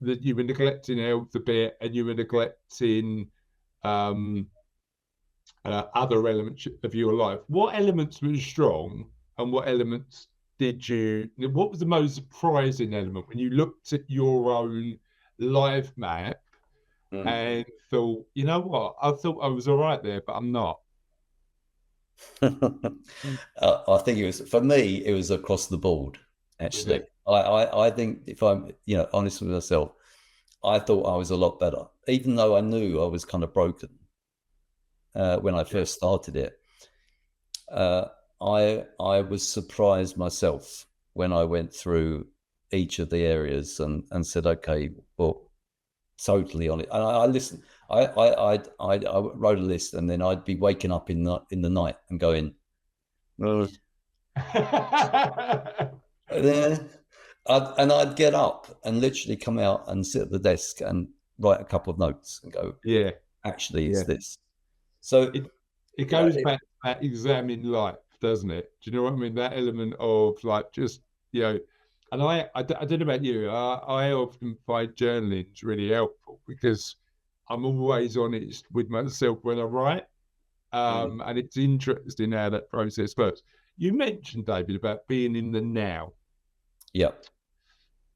that you were neglecting health a bit and you were neglecting other elements of your life. What elements were strong and what elements what was the most surprising element when you looked at your own life map and thought, you know what, I thought I was all right there, but I'm not? I think it was, for me, it was across the board, actually. I think, if I'm honest with myself, I thought I was a lot better, even though I knew I was kind of broken when I first started it. I was surprised myself when I went through each of the areas and said, okay, well, totally on it. And I listened. I wrote a list, and then I'd be waking up in the night and going, and I'd get up and literally come out and sit at the desk and write a couple of notes and go, yeah, actually, it's this. So it goes back to that examining life, doesn't it? Do you know what I mean? That element of like just, and I don't know about you, I often find journaling is really helpful because I'm always honest with myself when I write. And it's interesting how that process works. You mentioned, David, about being in the now. Yeah.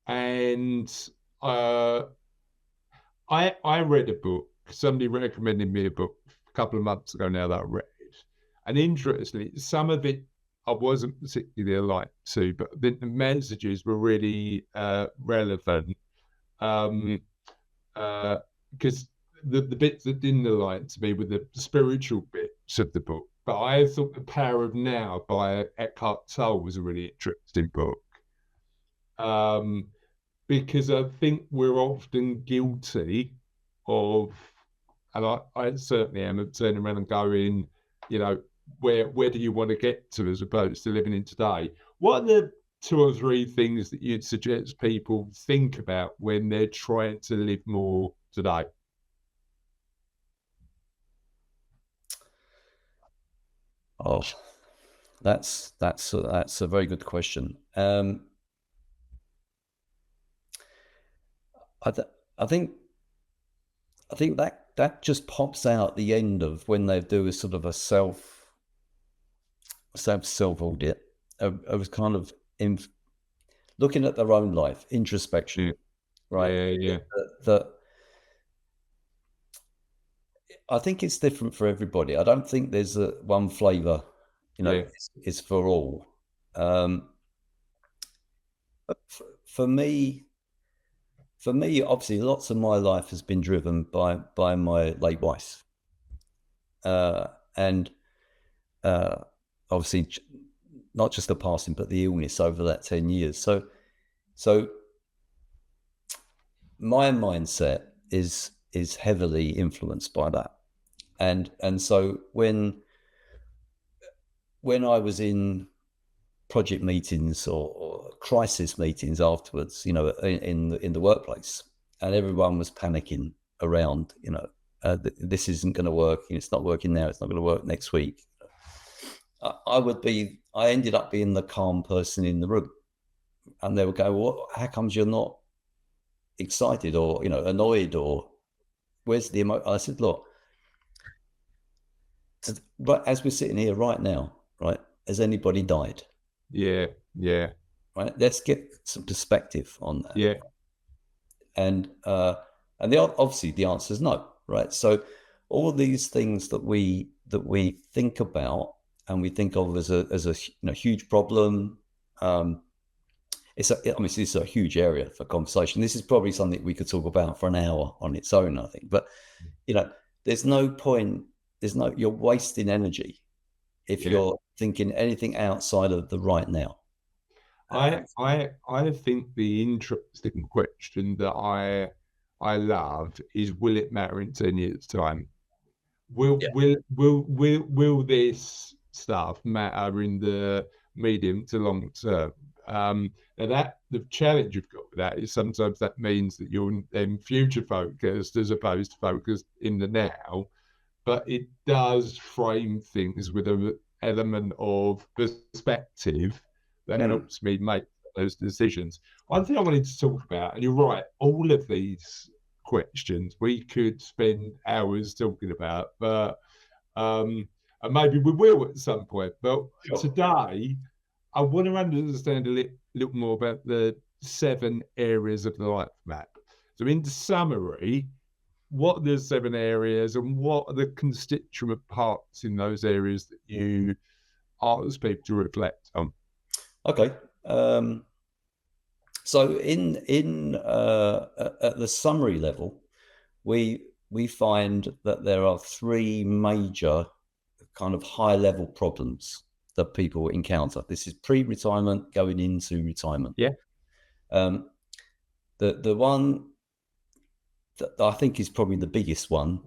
And I read a book. Somebody recommended me a book a couple of months ago now that I read. And interestingly, some of it I wasn't particularly aligned to, but the messages were really relevant. Because the bits that didn't align to me were the spiritual bits of the book. But I thought The Power of Now by Eckhart Tolle was a really interesting book. Because I think we're often guilty of, and I certainly am, of turning around and going, where do you want to get to as opposed to living in today. What are the 2 or 3 things that you'd suggest people think about when they're trying to live more today? Oh, that's a very good question. I think that just pops out at the end of when they do a sort of a self audit. I was kind of looking at their own life, introspection, right? Yeah. That I think it's different for everybody. I don't think there's a one flavor, is for all. But for me, obviously, lots of my life has been driven by my late wife, and obviously not just the passing, but the illness over that 10 years. So my mindset is heavily influenced by that, and so when I was in project meetings or crisis meetings afterwards, in the workplace, and everyone was panicking around, this isn't going to work. It's not working now. It's not going to work next week. I ended up being the calm person in the room, and they would go, "Well, how comes you're not excited or annoyed, or where's the emotion?" I said, "Look, but as we're sitting here right now, right, has anybody died? Yeah. Right. Let's get some perspective on that." Yeah. And obviously the answer is no. Right. So all of these things that we think about and we think of as a huge problem. This is a huge area for conversation. This is probably something we could talk about for an hour on its own, I think. But there's no point. You're wasting energy if you're thinking anything outside of the right now. I think the interesting question that I love is, will it matter in 10 years' time? Will this stuff matter in the medium to long term? Now that the challenge you've got with that is sometimes that means that you're then future focused as opposed to focused in the now, but it does frame things with an element of perspective that helps me make those decisions. One thing I wanted to talk about, and you're right, all of these questions we could spend hours talking about, but and maybe we will at some point. But today, I want to understand a little more about the 7 areas of the life map. So, in summary, what are the 7 areas, and what are the constituent parts in those areas that you ask people to reflect on? Okay. So in at the summary level, we find that there are 3 major kind of high level problems that people encounter. This is pre-retirement going into retirement. Yeah. The one that I think is probably the biggest one,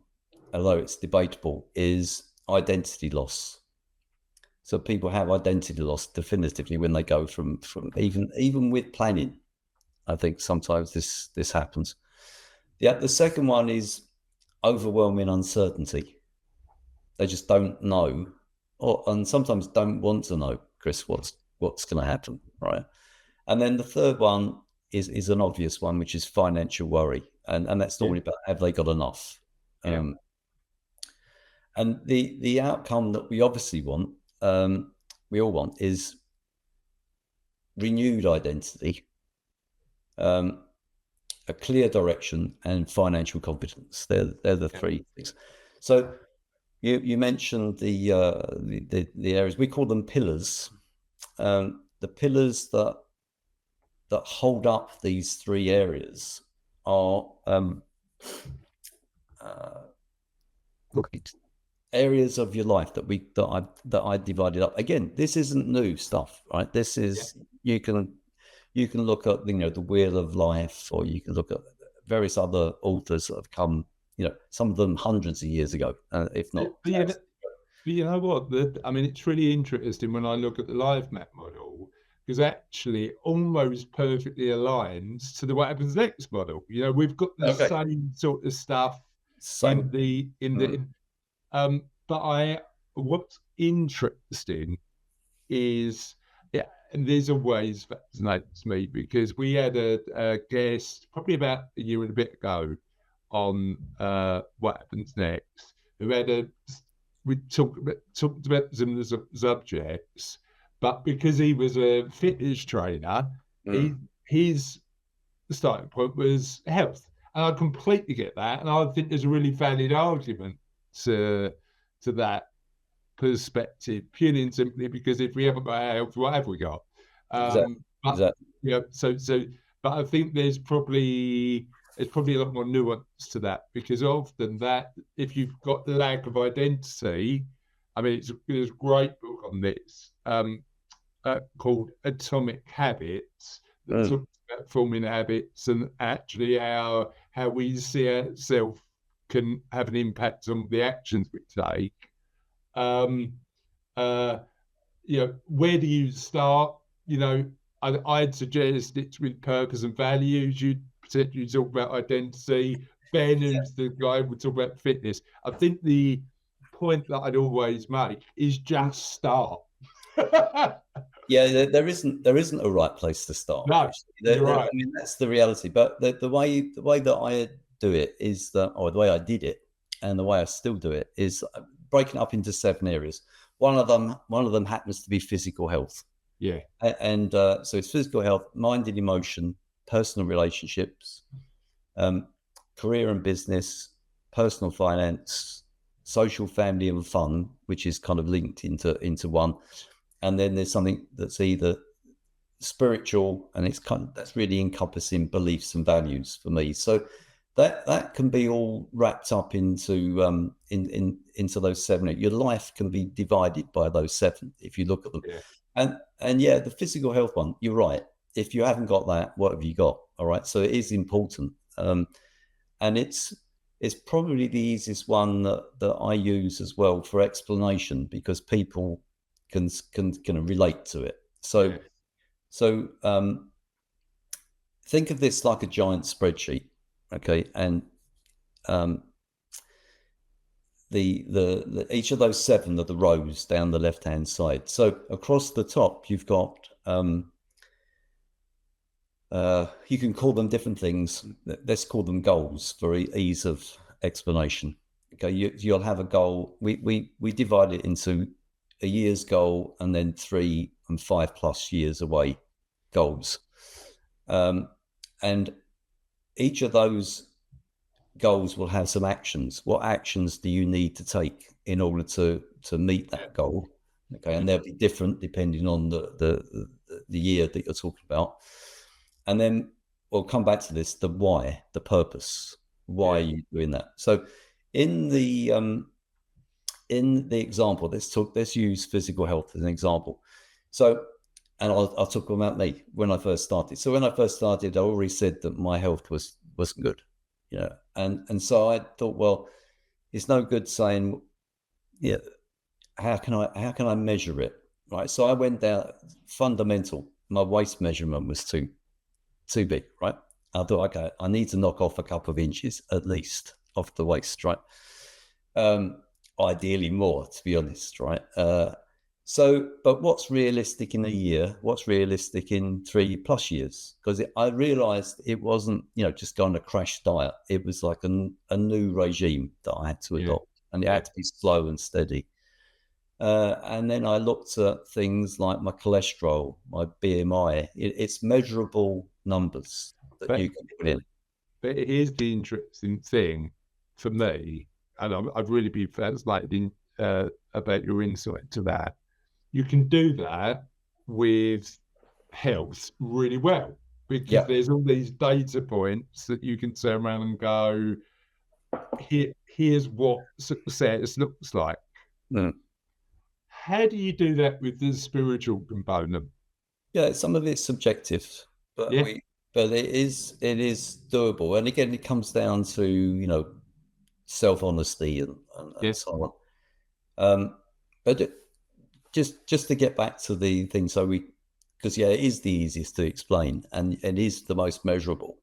although it's debatable, is identity loss. So people have identity loss definitively when they go from even with planning. I think sometimes this happens. The second one is overwhelming uncertainty. They just don't know, and sometimes don't want to know, Chris, what's going to happen, right? And then the third one is an obvious one, which is financial worry, and that's normally about, have they got enough? And the outcome that we obviously want, we all want, is renewed identity, a clear direction, and financial competence. They're the 3 things. So you mentioned the areas, we call them pillars. The pillars that hold up these 3 areas are areas of your life that I divided up. Again, this isn't new stuff, right? This is you can look at the Wheel of Life, or you can look at various other authors that have come, some of them hundreds of years ago, if not. But you know what? I mean, it's really interesting when I look at the live map model, because actually it almost perfectly aligns to the what happens next model. You know, we've got the Okay. same sort of stuff Same. but what's interesting is, yeah, and there's always fascinates me because we had a guest probably about a year and a bit ago on what happens next, who had we talked about some of the subjects, but because he was a fitness trainer, his starting point was health, and I completely get that, and I think there's a really valid argument to that perspective, purely and simply because if we haven't got our health, what have we got? Exactly. Yeah, but I think there's probably a lot more nuance to that, because often that if you've got the lack of identity, I mean, there's a great book on this called Atomic Habits that talks about forming habits and actually how we see ourselves can have an impact on the actions we take. Where do you start? I'd suggest it's with purpose and values. You'd particularly talk about identity. Ben, who's the guy, would talk about fitness. I think the point that I'd always make is just start. Yeah, there isn't a right place to start. No, you're right. I mean, that's the reality. But the way that I do it is or the way I did it, and the way I still do it, is breaking up into 7 areas. One of them happens to be physical health. Yeah. And so it's physical health, mind and emotion, personal relationships, career and business, personal finance, social, family, and fun, which is kind of linked into one. And then there's something that's either spiritual, and that's really encompassing beliefs and values for me. So that can be all wrapped up into into those 7. Your life can be divided by those 7 if you look at them. Yeah. And yeah, the physical health one, you're right. If you haven't got that, what have you got? All right. So it is important. And it's probably the easiest one that I use as well for explanation, because people can relate to it. So think of this like a giant spreadsheet. Okay. And the each of those 7 are the rows down the left hand side. So across the top you've got you can call them different things. Let's call them goals for ease of explanation. Okay, you'll have a goal. We divide it into a year's goal and then 3 and 5+ years away goals, and each of those goals will have some actions. What actions do you need to take in order to meet that goal? Okay, and they'll be different depending on the year that you're talking about. And then we'll come back to this: the why, the purpose. Why are you doing that? So in the example, let's use physical health as an example. So, and I'll talk about me when I first started. So when I first started, I already said that my health wasn't good. And so I thought, well, it's no good saying, yeah, how can I measure it, right? So I went down fundamental. My waist measurement was too big, right? I thought, okay, I need to knock off a couple of inches at least off the waist, right? Ideally more, to be honest, right? But what's realistic in a year? What's realistic in 3+ years? Because I realized it wasn't, just going to crash diet. It was like a new regime that I had to adopt, and it had to be slow and steady. And then I looked at things like my cholesterol, my BMI. It's measurable numbers that you can put in. But here's the interesting thing for me, and I've really been fascinated about your insight to that. You can do that with health really well, because there's all these data points that you can turn around and go, here's what success looks like. How do you do that with the spiritual component? Yeah, some of it's subjective, but it is doable. And again, it comes down to self-honesty and so on. But just to get back to the thing, because it is the easiest to explain and it is the most measurable.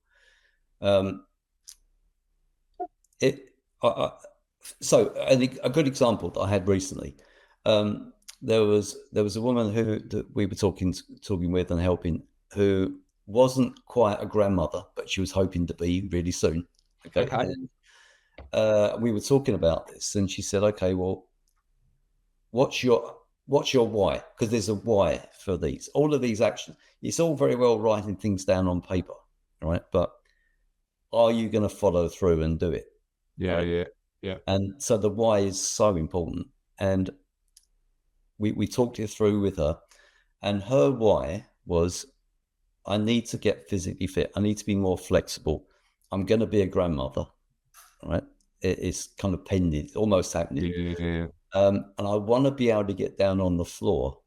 So a good example that I had recently, there was a woman that we were talking with and helping, who wasn't quite a grandmother, but she was hoping to be really soon. Okay. And, we were talking about this, and she said, "Okay, well, what's your why?" Because there's a why for these. All of these actions. It's all very well writing things down on paper, right? But are you going to follow through and do it? Yeah, right? Yeah. And so the why is so important. And we talked it through with her, and her why was, I need to get physically fit. I need to be more flexible. I'm going to be a grandmother, right? It's kind of pending, it's almost happening. Yeah. And I want to be able to get down on the floor,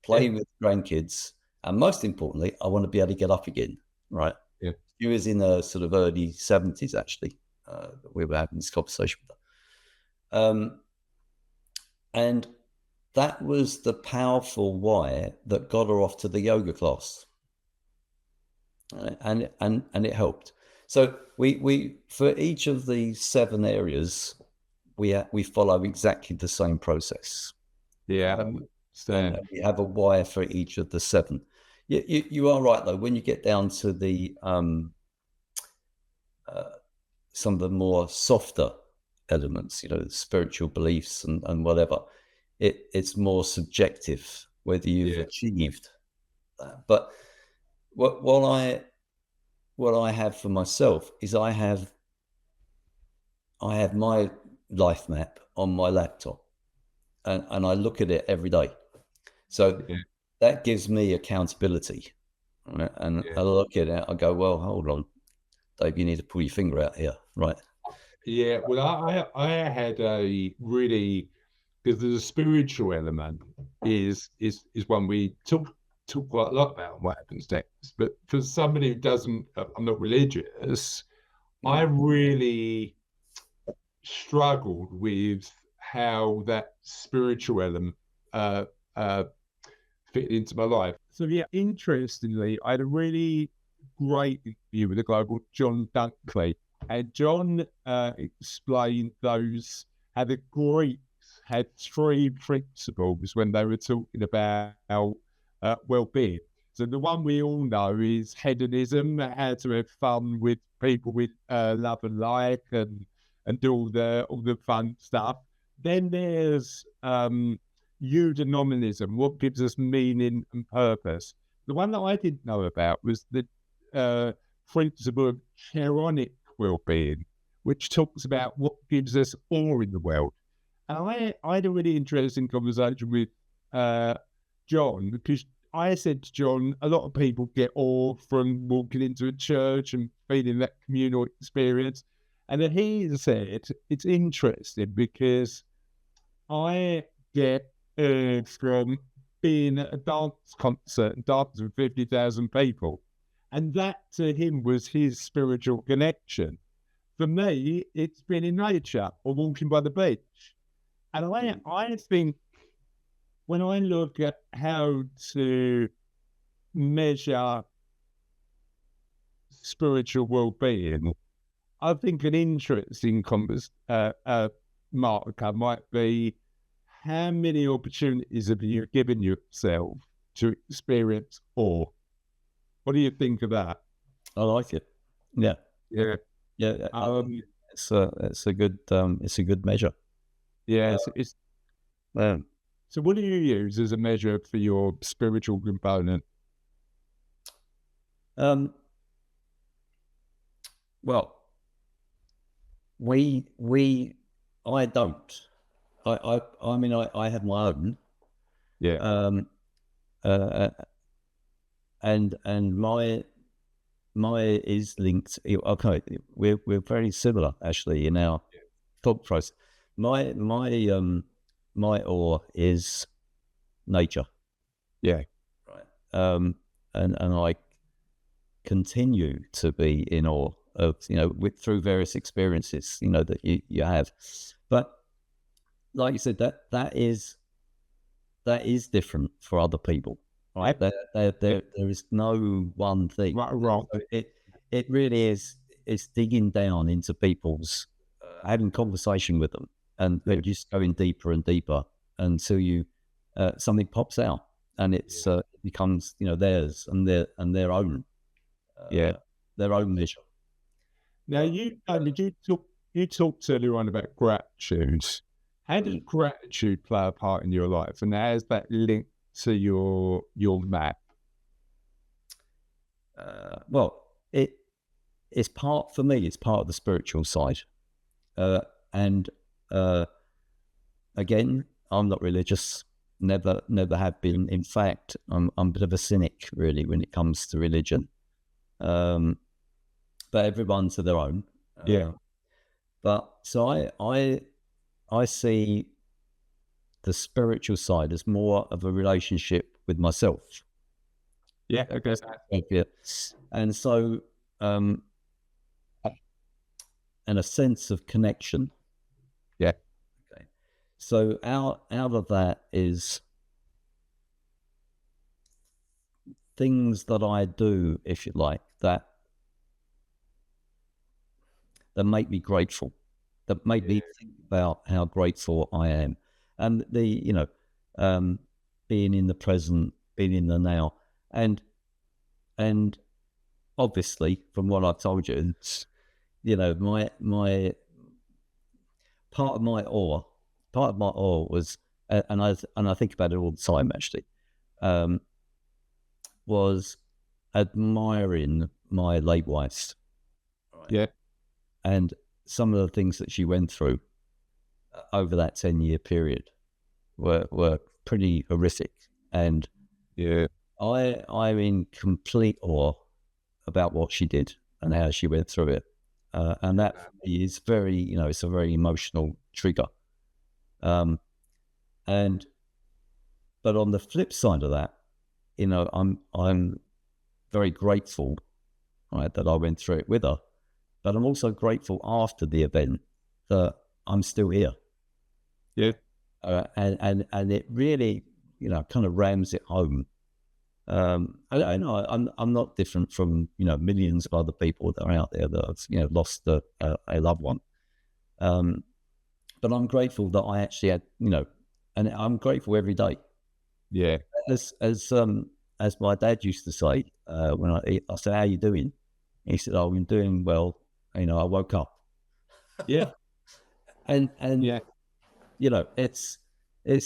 play with grandkids, and most importantly, I want to be able to get up again, right? Yeah. She was in her sort of early 70s, actually. We were having this conversation with her. And that was the powerful why that got her off to the yoga class. And it helped. So we for each of the 7 areas, we follow exactly the same process. Yeah. And we have a why for each of the 7. You are right, though. When you get down to the some of the more softer elements, spiritual beliefs and whatever, it's more subjective whether you've achieved that. But what I have for myself is I have my life map on my laptop, and I look at it every day. So that gives me accountability, right? And I look at it, I go, well, hold on, Dave, you need to pull your finger out here, right? Yeah, well, I had a really, because the spiritual element is one we talk quite a lot about what happens next. But for somebody who doesn't, I'm not religious, I really struggled with how that spiritual element fit into my life. So interestingly, I had a really great interview with a guy called John Dunkley, and John explained how the Greeks had 3 principles when they were talking about well-being. So the one we all know is hedonism, how to have fun with people with love and like, and do all the fun stuff. Then there's eudaimonism, what gives us meaning and purpose. The one that I didn't know about was the principle of chironic well-being, which talks about what gives us awe in the world. And I had a really interesting conversation with John, because I said to John, a lot of people get awe from walking into a church and feeling that communal experience. And then he said, it's interesting because I get from being at a dance concert and dancing with 50,000 people. And that to him was his spiritual connection. For me, it's been in nature or walking by the beach. And I think when I look at how to measure spiritual well-being, I think an interesting marker might be, how many opportunities have you given yourself to experience awe? What do you think of that? I like it. Yeah. It's a good measure. Yeah. So what do you use as a measure for your spiritual component? Well, I don't. I mean, I have my own. Yeah. And my is linked. Okay, we're very similar actually in our thought process. My awe is nature. Yeah. Right. And I continue to be in awe of, through various experiences, that you have. But like you said, that is different for other people, right? There is no one thing. Right. So it really is. It's digging down into people's, having conversation with them, and they're just going deeper and deeper until you something pops out, and it becomes theirs and their own their own measure. Now you talked earlier on about gratitude. How does gratitude play a part in your life, and how is that linked to your map? Well, it's part, for me, it's part of the spiritual side. And again, I'm not religious, never have been. In fact, I'm a bit of a cynic, really, when it comes to religion. But everyone to their own. But so I see the spiritual side as more of a relationship with myself. Yeah, okay. And so, and a sense of connection. Yeah. Okay. So out of that is things that I do, if you like, that make me grateful, that make me think about how grateful I am, and being in the present, being in the now, and obviously, from what I've told you, it's, my part of my awe was, and I think about it all the time, actually, was admiring my late wife's. Right? Yeah. And some of the things that she went through over that 10-year period were pretty horrific. And I'm in complete awe about what she did and how she went through it. And that for me is very, it's a very emotional trigger. But on the flip side of that, I'm very grateful, right, that I went through it with her. But I'm also grateful after the event that I'm still here. Yeah. And it really, kind of rams it home. I know I'm not different from, millions of other people that are out there that have, lost a loved one. But I'm grateful that I actually had, and I'm grateful every day. Yeah. As my dad used to say, when I said, "How you doing?" He said, "Oh, I'm doing well. I woke up." Yeah. and yeah. It's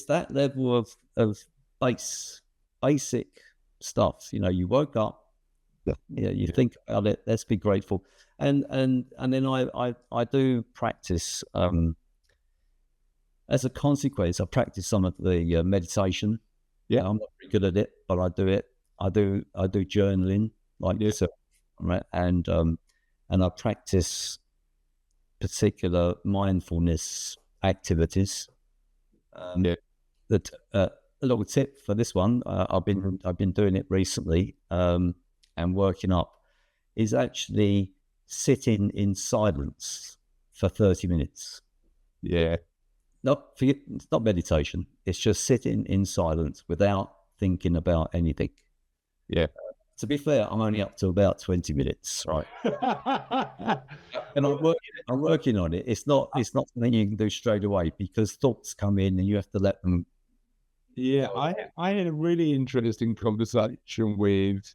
that level of basic stuff. You woke up, you think about it, let's be grateful. And then I do practice, as a consequence, I practice some of the meditation. Yeah. I'm not very good at it, but I do it. I do journaling like this, right? And I practice particular mindfulness activities. That a little tip for this one, I've been doing it recently, and working up, is actually sitting in silence for 30 minutes. Yeah. It's not meditation. It's just sitting in silence without thinking about anything. Yeah. To be fair, I'm only up to about 20 minutes, right? And I'm working on it. It's not something you can do straight away, because thoughts come in and you have to let them. Yeah, I had a really interesting conversation with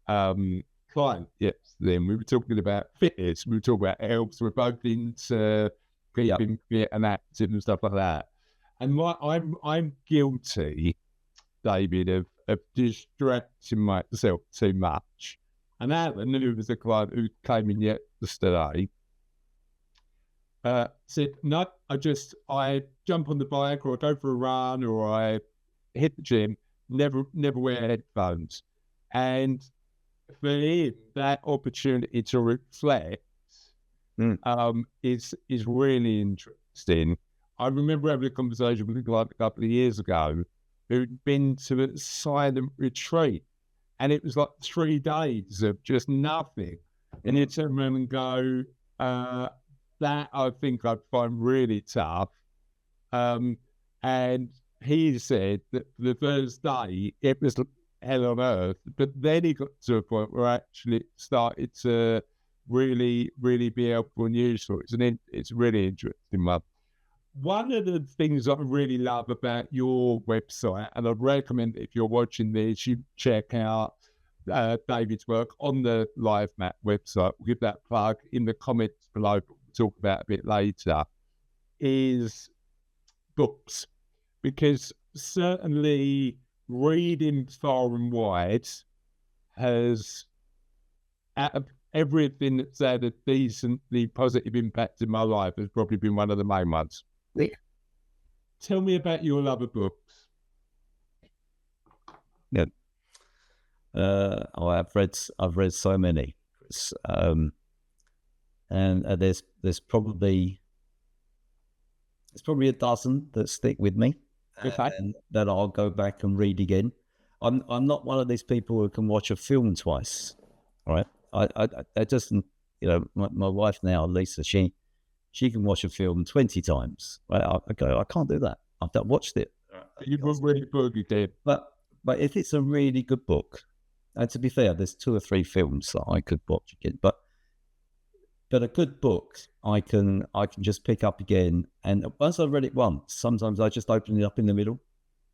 client. Yes, then we were talking about fitness. We were talking about health. We're both into keeping fit and active and stuff like that. And I'm guilty, David, of distracting myself too much. And Alan, who was a client who came in yesterday, said, "No, I jump on the bike, or I go for a run, or I hit the gym, never wear headphones." And for him, that opportunity to reflect is really interesting. I remember having a conversation with a client a couple of years ago who'd been to a silent retreat, and it was like 3 days of just nothing. And he'd turn around and go, that I think I'd find really tough. And he said that the first day it was hell on earth, but then he got to a point where actually it started to really, really be helpful and useful. It's a really interesting one. One of the things I really love about your website, and I'd recommend if you're watching this, you check out David's work on the Live Map website. We'll give that plug in the comments below, but we'll talk about it a bit later, is books. Because certainly reading far and wide has, out of everything that's had a decently positive impact in my life, has probably been one of the main ones. Yeah. Tell me about your love of books. Yeah. I've read so many, Chris. And there's probably a dozen that stick with me, and that I'll go back and read again. I'm not one of these people who can watch a film twice. All right, I just, my wife now, Lisa, she can watch a film 20 times. Right, I can't do that. I've watched it. You were really boogie, Dave. But if it's a really good book, and to be fair, there's 2 or 3 films that I could watch again, but a good book, I can just pick up again. And once I've read it once, sometimes I just open it up in the middle.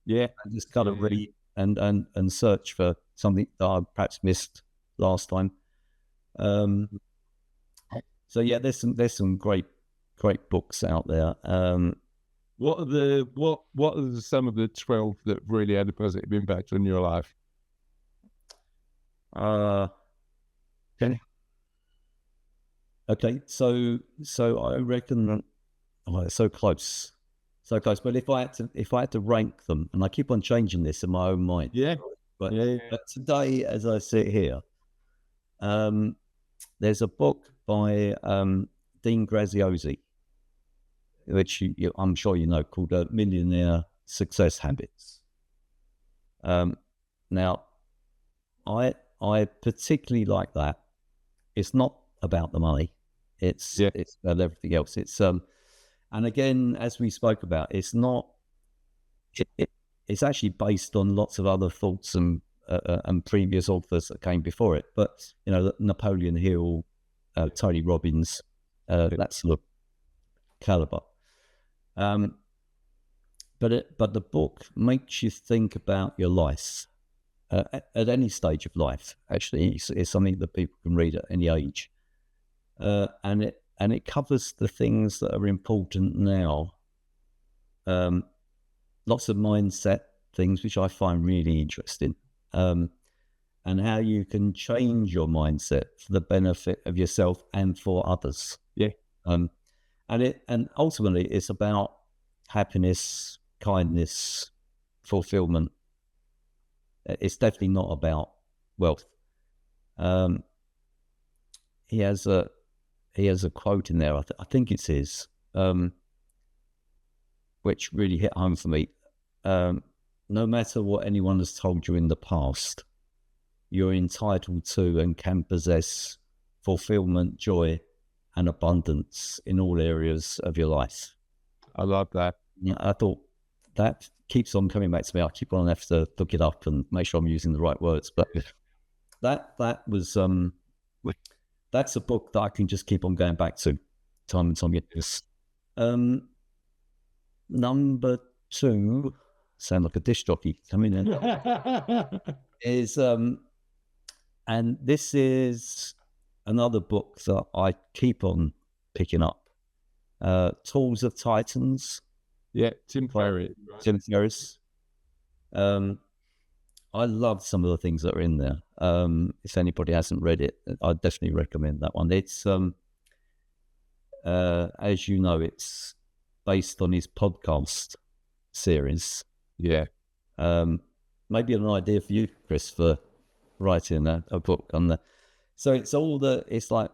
Yeah. And just kind of read and search for something that I perhaps missed last time. So yeah, there's some great books out there. What are some of the 12 that really had a positive impact on your life? Okay, so I reckon, it's so close. But if I had to rank them, and I keep on changing this in my own mind. Yeah. But today, as I sit here, there's a book by Dean Graziosi, which I'm sure you know, called Millionaire Success Habits. Now, I particularly like that. It's not about the money. It's about everything else. It's and again, as we spoke about, it's not. It's actually based on lots of other thoughts and previous authors that came before it. But Napoleon Hill, Tony Robbins, that sort of caliber. But the book makes you think about your life at any stage of life. Actually, it's something that people can read at any age, and it covers the things that are important now. Lots of mindset things, which I find really interesting, and how you can change your mindset for the benefit of yourself and for others. Yeah. And ultimately, it's about happiness, kindness, fulfillment. It's definitely not about wealth. He has a quote in there. I think it's his, which really hit home for me. No matter what anyone has told you in the past, you're entitled to and can possess fulfillment, joy, and abundance in all areas of your life. I love that. I thought that keeps on coming back to me. I keep on having to look it up and make sure I'm using the right words. But that was that's a book that I can just keep on going back to time and time again. Number 2, sound like a disc jockey coming in, is and this is another book that I keep on picking up. Tools of Titans. Yeah, Tim Ferriss. Tim Ferriss. I love some of the things that are in there. If anybody hasn't read it, I'd definitely recommend that one. It's as you know, it's based on his podcast series. Yeah. Maybe an idea for you, Chris, for writing a book on that. So it's like,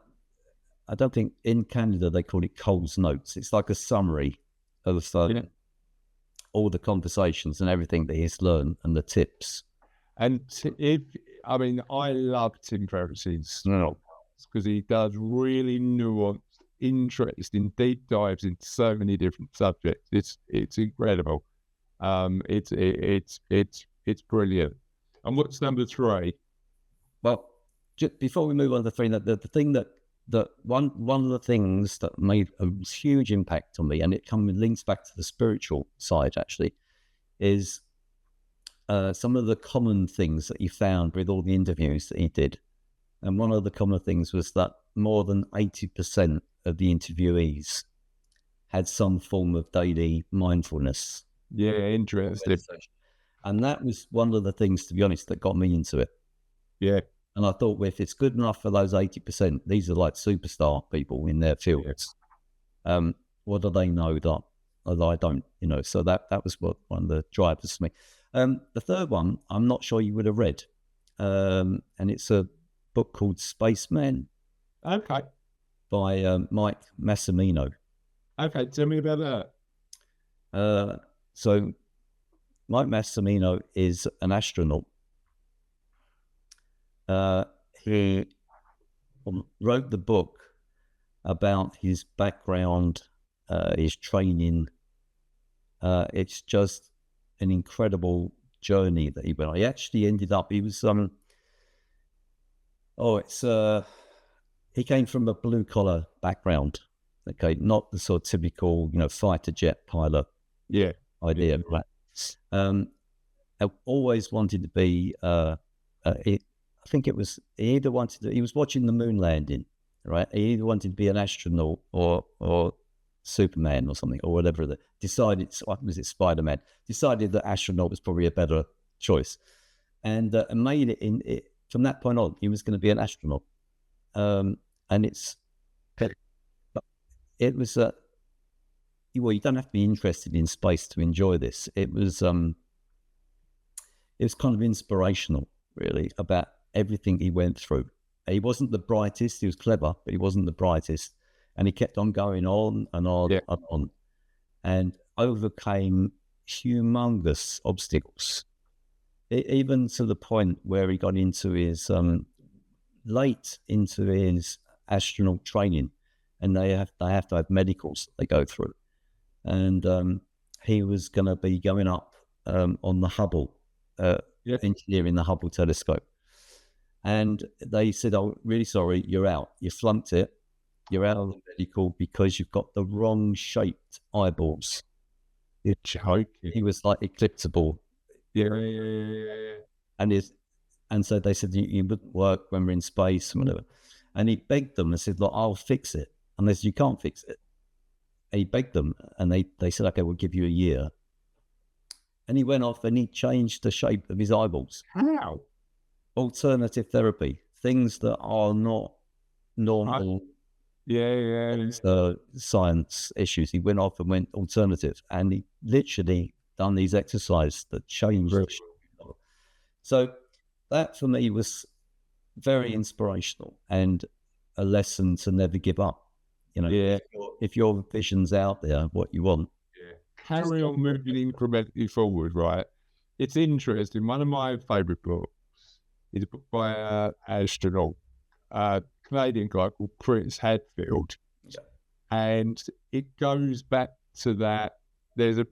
I don't think in Canada they call it Cole's Notes. It's like a summary of all the conversations and everything that he's learned and the tips. And I love Tim Ferriss's because he does really nuanced, interesting deep dives into so many different subjects. It's incredible. It's brilliant. And what's number 3? Well, just before we move on to 3, the thing that one of the things that made a huge impact on me, and it links back to the spiritual side actually, is some of the common things that he found with all the interviews that he did. And one of the common things was that more than 80% of the interviewees had some form of daily mindfulness. Yeah, interesting. And that was one of the things, to be honest, that got me into it. Yeah. And I thought, well, if it's good enough for those 80%, these are like superstar people in their fields. What do they know that I don't? So that was one of the drivers for me. The third one, I'm not sure you would have read, and it's a book called Spaceman. Okay. By Mike Massimino. Okay, tell me about that. So Mike Massimino is an astronaut. He wrote the book about his background, his training. It's just an incredible journey that he went on. He actually ended up, he came from a blue collar background. Okay, not the sort of typical, fighter jet pilot. Yeah. Idea. Right. I always wanted to be. I think it was he was watching the moon landing, right? He either wanted to be an astronaut or Superman or something or whatever. Was it Spider-Man? Decided that astronaut was probably a better choice, and made it from that point on. He was going to be an astronaut, and it was well, you don't have to be interested in space to enjoy this. It was kind of inspirational, really, about everything he went through. He wasn't the brightest. He was clever, but he wasn't the brightest. And he kept on going on and on and on, and overcame humongous obstacles, even to the point where he got into his late into his astronaut training, and they have to have medicals they go through. And he was going to be going up on the Hubble, engineering the Hubble telescope. And they said, "Oh, really sorry, you're out. You flunked it. You're out of the medical because you've got the wrong shaped eyeballs." You're joking. He was like eclipsable. Yeah. And so they said, you wouldn't work when we're in space and whatever. And he begged them and said, "Look, I'll fix it." And they said, "You can't fix it." He begged them, and they said, "Okay, we'll give you a year." And he went off and he changed the shape of his eyeballs. How? Alternative therapy, things that are not normal. Science issues. He went off and went alternative, and he literally done these exercises that changed. So that for me was very inspirational and a lesson to never give up. If your vision's out there, what you want, carry on moving incrementally forward. Right? It's interesting. One of my favourite books is a book by an astronaut, a Canadian guy called Chris Daems, and it goes back to that. There's a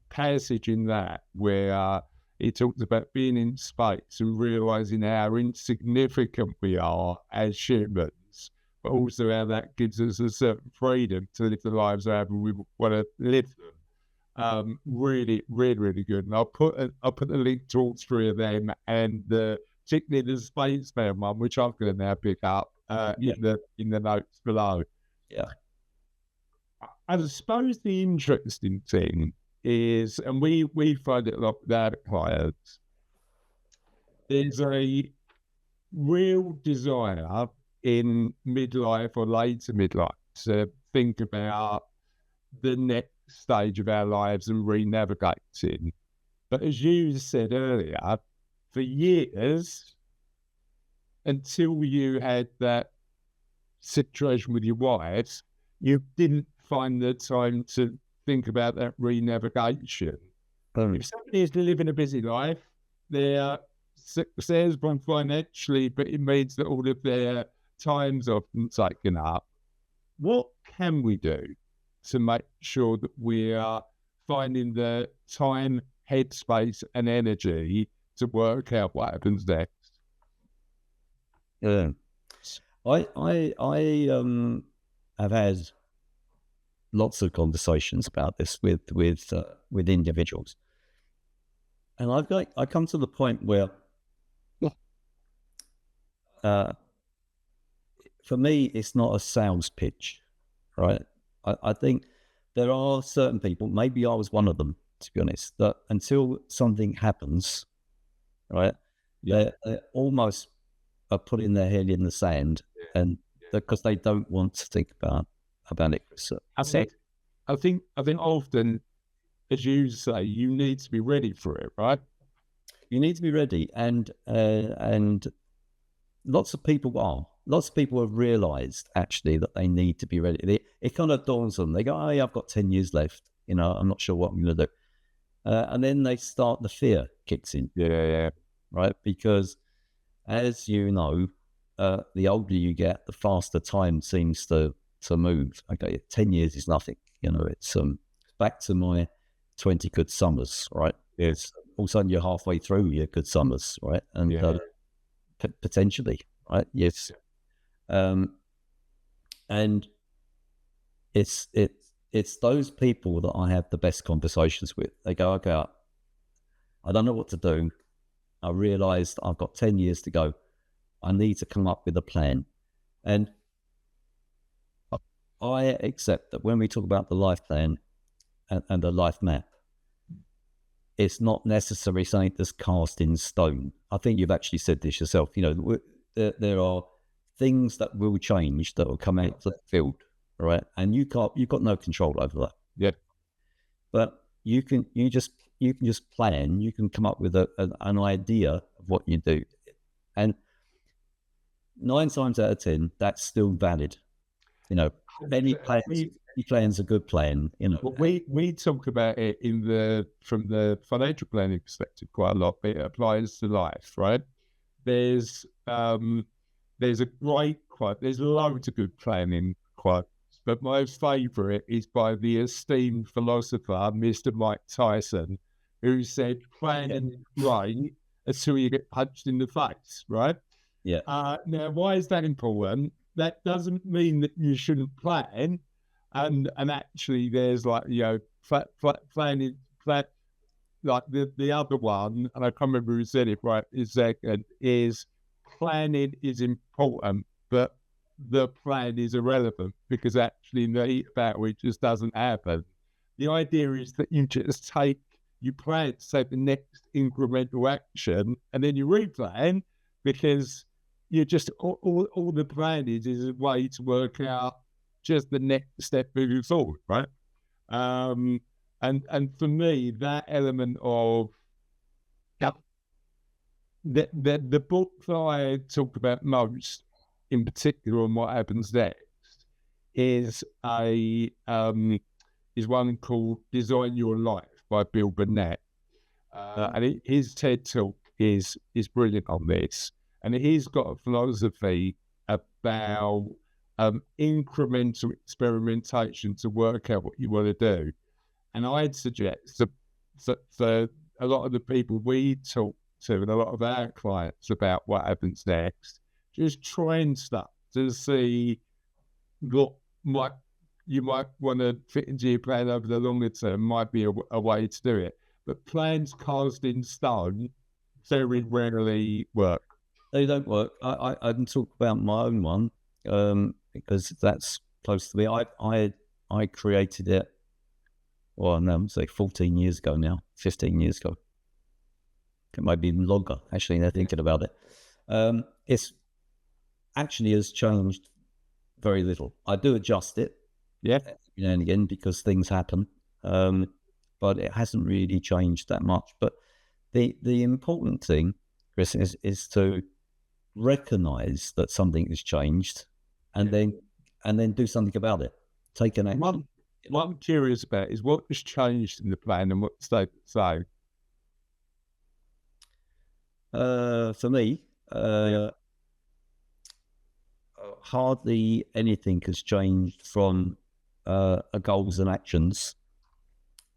passage in that where he talks about being in space and realising how insignificant we are as humans, but also how that gives us a certain freedom to live the lives however we want to live them. Really, really, really good. And I'll put the link to all 3 of them, and particularly the Spaceman one, which I'm going to now pick up in the notes below. Yeah. I suppose the interesting thing is, and we find it a lot with our clients, there's a real desire in midlife or later midlife to think about the next stage of our lives and re-navigating. But as you said earlier, for years, until you had that situation with your wife, you didn't find the time to think about that re-navigation. If somebody is living a busy life, they're successful financially, but it means that all of their time's often taken up. what can we do to make sure that we are finding the time, headspace, and energy to work out what happens next? Yeah, I have had lots of conversations about this with individuals, and I come to the point where, for me, it's not a sales pitch, right? I think there are certain people, maybe I was one of them, to be honest, that until something happens, right, they almost are putting their head in the sand, and because they don't want to think about it. I think often, as you say, you need to be ready for it, right? You need to be ready, and lots of people have realised actually that they need to be ready. It kind of dawns on them. They go, "Oh, yeah, I've got 10 years left. I'm not sure what I'm going to do," and then the fear kicks in. Yeah. Right, because as you know, the older you get, the faster time seems to move. Okay, 10 years is nothing. It's back to my 20 good summers, right? It's all of a sudden you're halfway through your good summers, right? And potentially, right? Yes. And it's those people that I have the best conversations with. They go, "Okay, I don't know what to do. I realised I've got 10 years to go. I need to come up with a plan." And I accept that when we talk about the life plan and the life map, it's not necessarily something that's cast in stone. I think you've actually said this yourself. There are things that will change, that will come out to the field, right? And you've got no control over that. Yeah. But you can just plan. You can come up with an idea of what you do, and 9 times out of 10, that's still valid. Any plan's a good plan. Well, we talk about it from the financial planning perspective quite a lot, but it applies to life, right? There's a great quote. There's loads of good planning quotes, but my favourite is by the esteemed philosopher, Mr. Mike Tyson, who said, "Planning is great until you get punched in the face," right? Yeah. Now, why is that important? That doesn't mean that you shouldn't plan, and actually, there's planning, like the other one, and I can't remember who said it right. Is planning is important, but the plan is irrelevant because actually the heat battle it just doesn't happen. The idea is that you just you plan to take the next incremental action, and then you replan because you just all the plan is a way to work out just the next step moving forward, right? And for me, that element of the book that I talk about most, in particular, on what happens next, is one called "Design Your Life" by Bill Burnett, and his TED talk is brilliant on this. And he's got a philosophy about incremental experimentation to work out what you want to do. And I'd suggest for a lot of the people we talk to and a lot of our clients about what happens next, just trying stuff to see what you might want to fit into your plan over the longer term might be a way to do it. But plans cast in stone very rarely work. They don't work. I can talk about my own one because that's close to me. I created it. Well, no, it's like 14 years ago now, 15 years ago. It might be even longer, actually, now thinking about it. It's actually has changed very little. I do adjust it, and again, because things happen, but it hasn't really changed that much. But the important thing, Chris, is to recognize that something has changed and then do something about it. Take an action. What I'm curious about is what has changed in the plan and what stayed the same. For me, hardly anything has changed from goals and actions.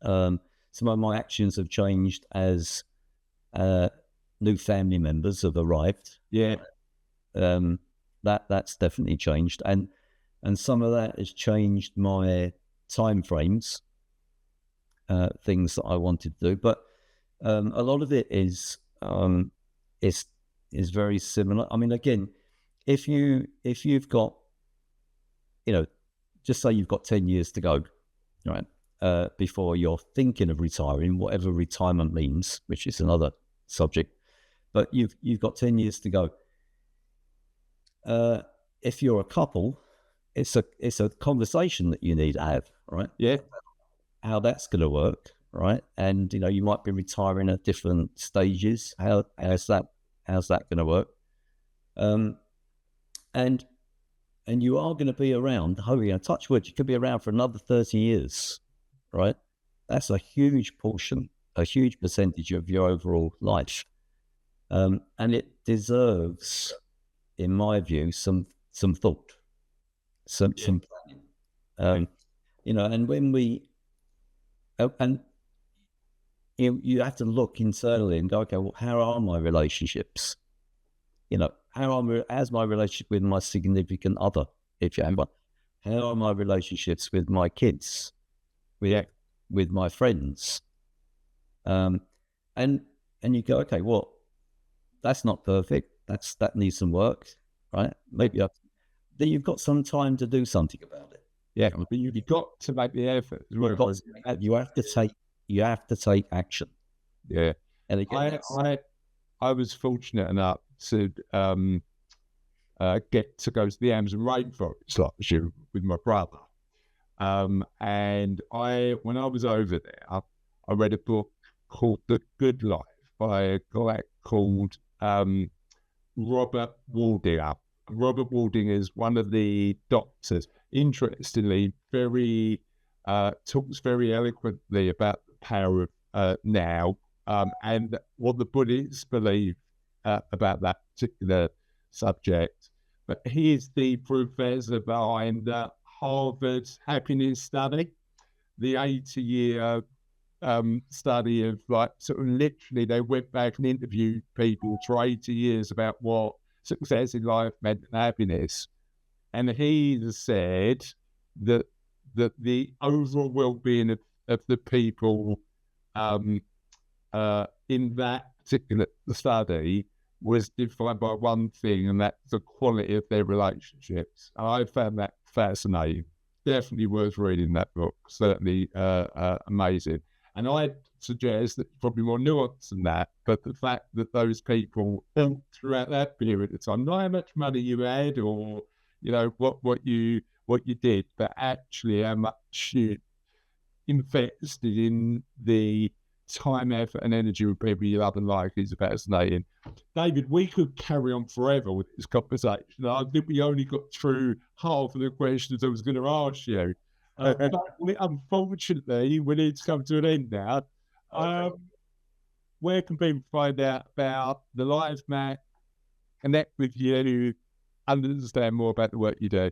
Some of my actions have changed as new family members have arrived. Yeah. That's definitely changed, and some of that has changed my time frames, things that I wanted to do. But a lot of it is very similar. I mean, again, if you've got, just say you've got 10 years to go, right, before you're thinking of retiring, whatever retirement means, which is another subject, but you've got 10 years to go. If you're a couple, it's a conversation that you need to have, right? Yeah. How that's going to work, right? And you might be retiring at different stages. How's that going to work? And you are going to be around. Touch wood, you could be around for another 30 years, right? That's a huge portion, a huge percentage of your overall life, and it deserves, in my view, some thought, some planning. And when we and you have to look internally and go, okay, well, how are my relationships? How's my relationship with my significant other, if you have one? How are my relationships with my kids, with my friends? And you go, okay, well, that's not perfect. That needs some work, right? Maybe then you've got some time to do something about it. Yeah, but you've got to make the effort. You have to take action. Yeah, and again, I was fortunate enough to get to go to the Amazon rainforest last year with my brother. And when I was over there, I read a book called The Good Life by a guy called Robert Waldinger. Robert Waldinger is one of the doctors. Interestingly, talks very eloquently about the power of now, and what the Buddhists believe about that particular subject. But he is the professor behind the Harvard happiness study, the 80-year study of sort of literally they went back and interviewed people for 80 years about what success in life meant and happiness. And he said that the overall well-being of the people in that particular study was defined by one thing, and that's the quality of their relationships. And I found that fascinating. Definitely worth reading that book. Certainly amazing. And I'd suggest that probably more nuanced than that, but the fact that those people throughout that period of time, not how much money you had or what you did, but actually how much you invested in the time, effort, and energy with people you love and like is fascinating. David, we could carry on forever with this conversation. I think we only got through half of the questions I was going to ask you. But unfortunately, we need to come to an end now. Where can people find out about the Life Map, connect with you, understand more about the work you do?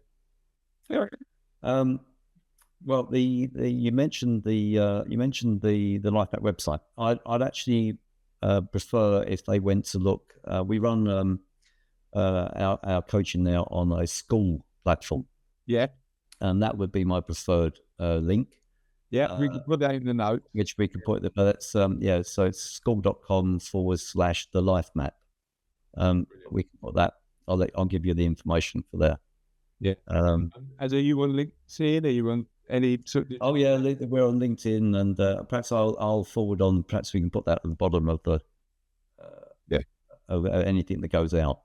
Well, you mentioned the Life Map website. I'd actually prefer if they went to look. We run our coaching now on a school platform. Yeah. And that would be my preferred link. Yeah, we can put that in the note. Which we can put, but that's so it's school.com/the Life Map. We can put that. I'll give you the information for there. Yeah. As are you on LinkedIn? Are you on any sort of... Oh yeah, we're on LinkedIn, and perhaps I'll forward on. Perhaps we can put that at the bottom of the of anything that goes out.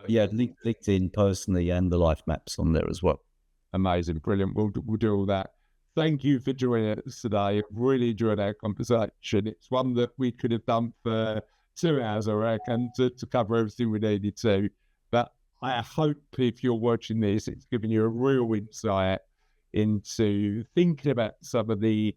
Yeah, LinkedIn personally, and the Life Maps on there as well. Amazing, brilliant. We'll do all that. Thank you for joining us today. Really enjoyed our conversation. It's one that we could have done for 2 hours, I reckon, to cover everything we needed to. But I hope if you're watching this, it's given you a real insight into thinking about some of the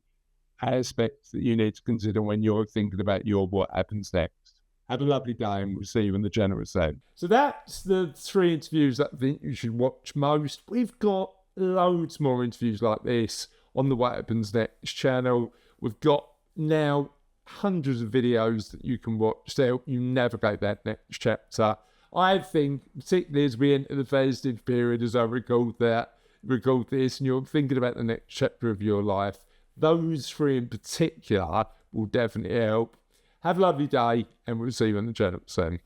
aspects that you need to consider when you're thinking about what happens next. Have a lovely day, and we'll see you in the generous zone. So that's the 3 interviews that I think you should watch most. We've got loads more interviews like this on the What Happens Next channel. We've got now hundreds of videos that you can watch to help you navigate that next chapter. I think, particularly as we enter the festive period, as I record this, and you're thinking about the next chapter of your life, those 3 in particular will definitely help. Have a lovely day, and we'll see you in the channel soon.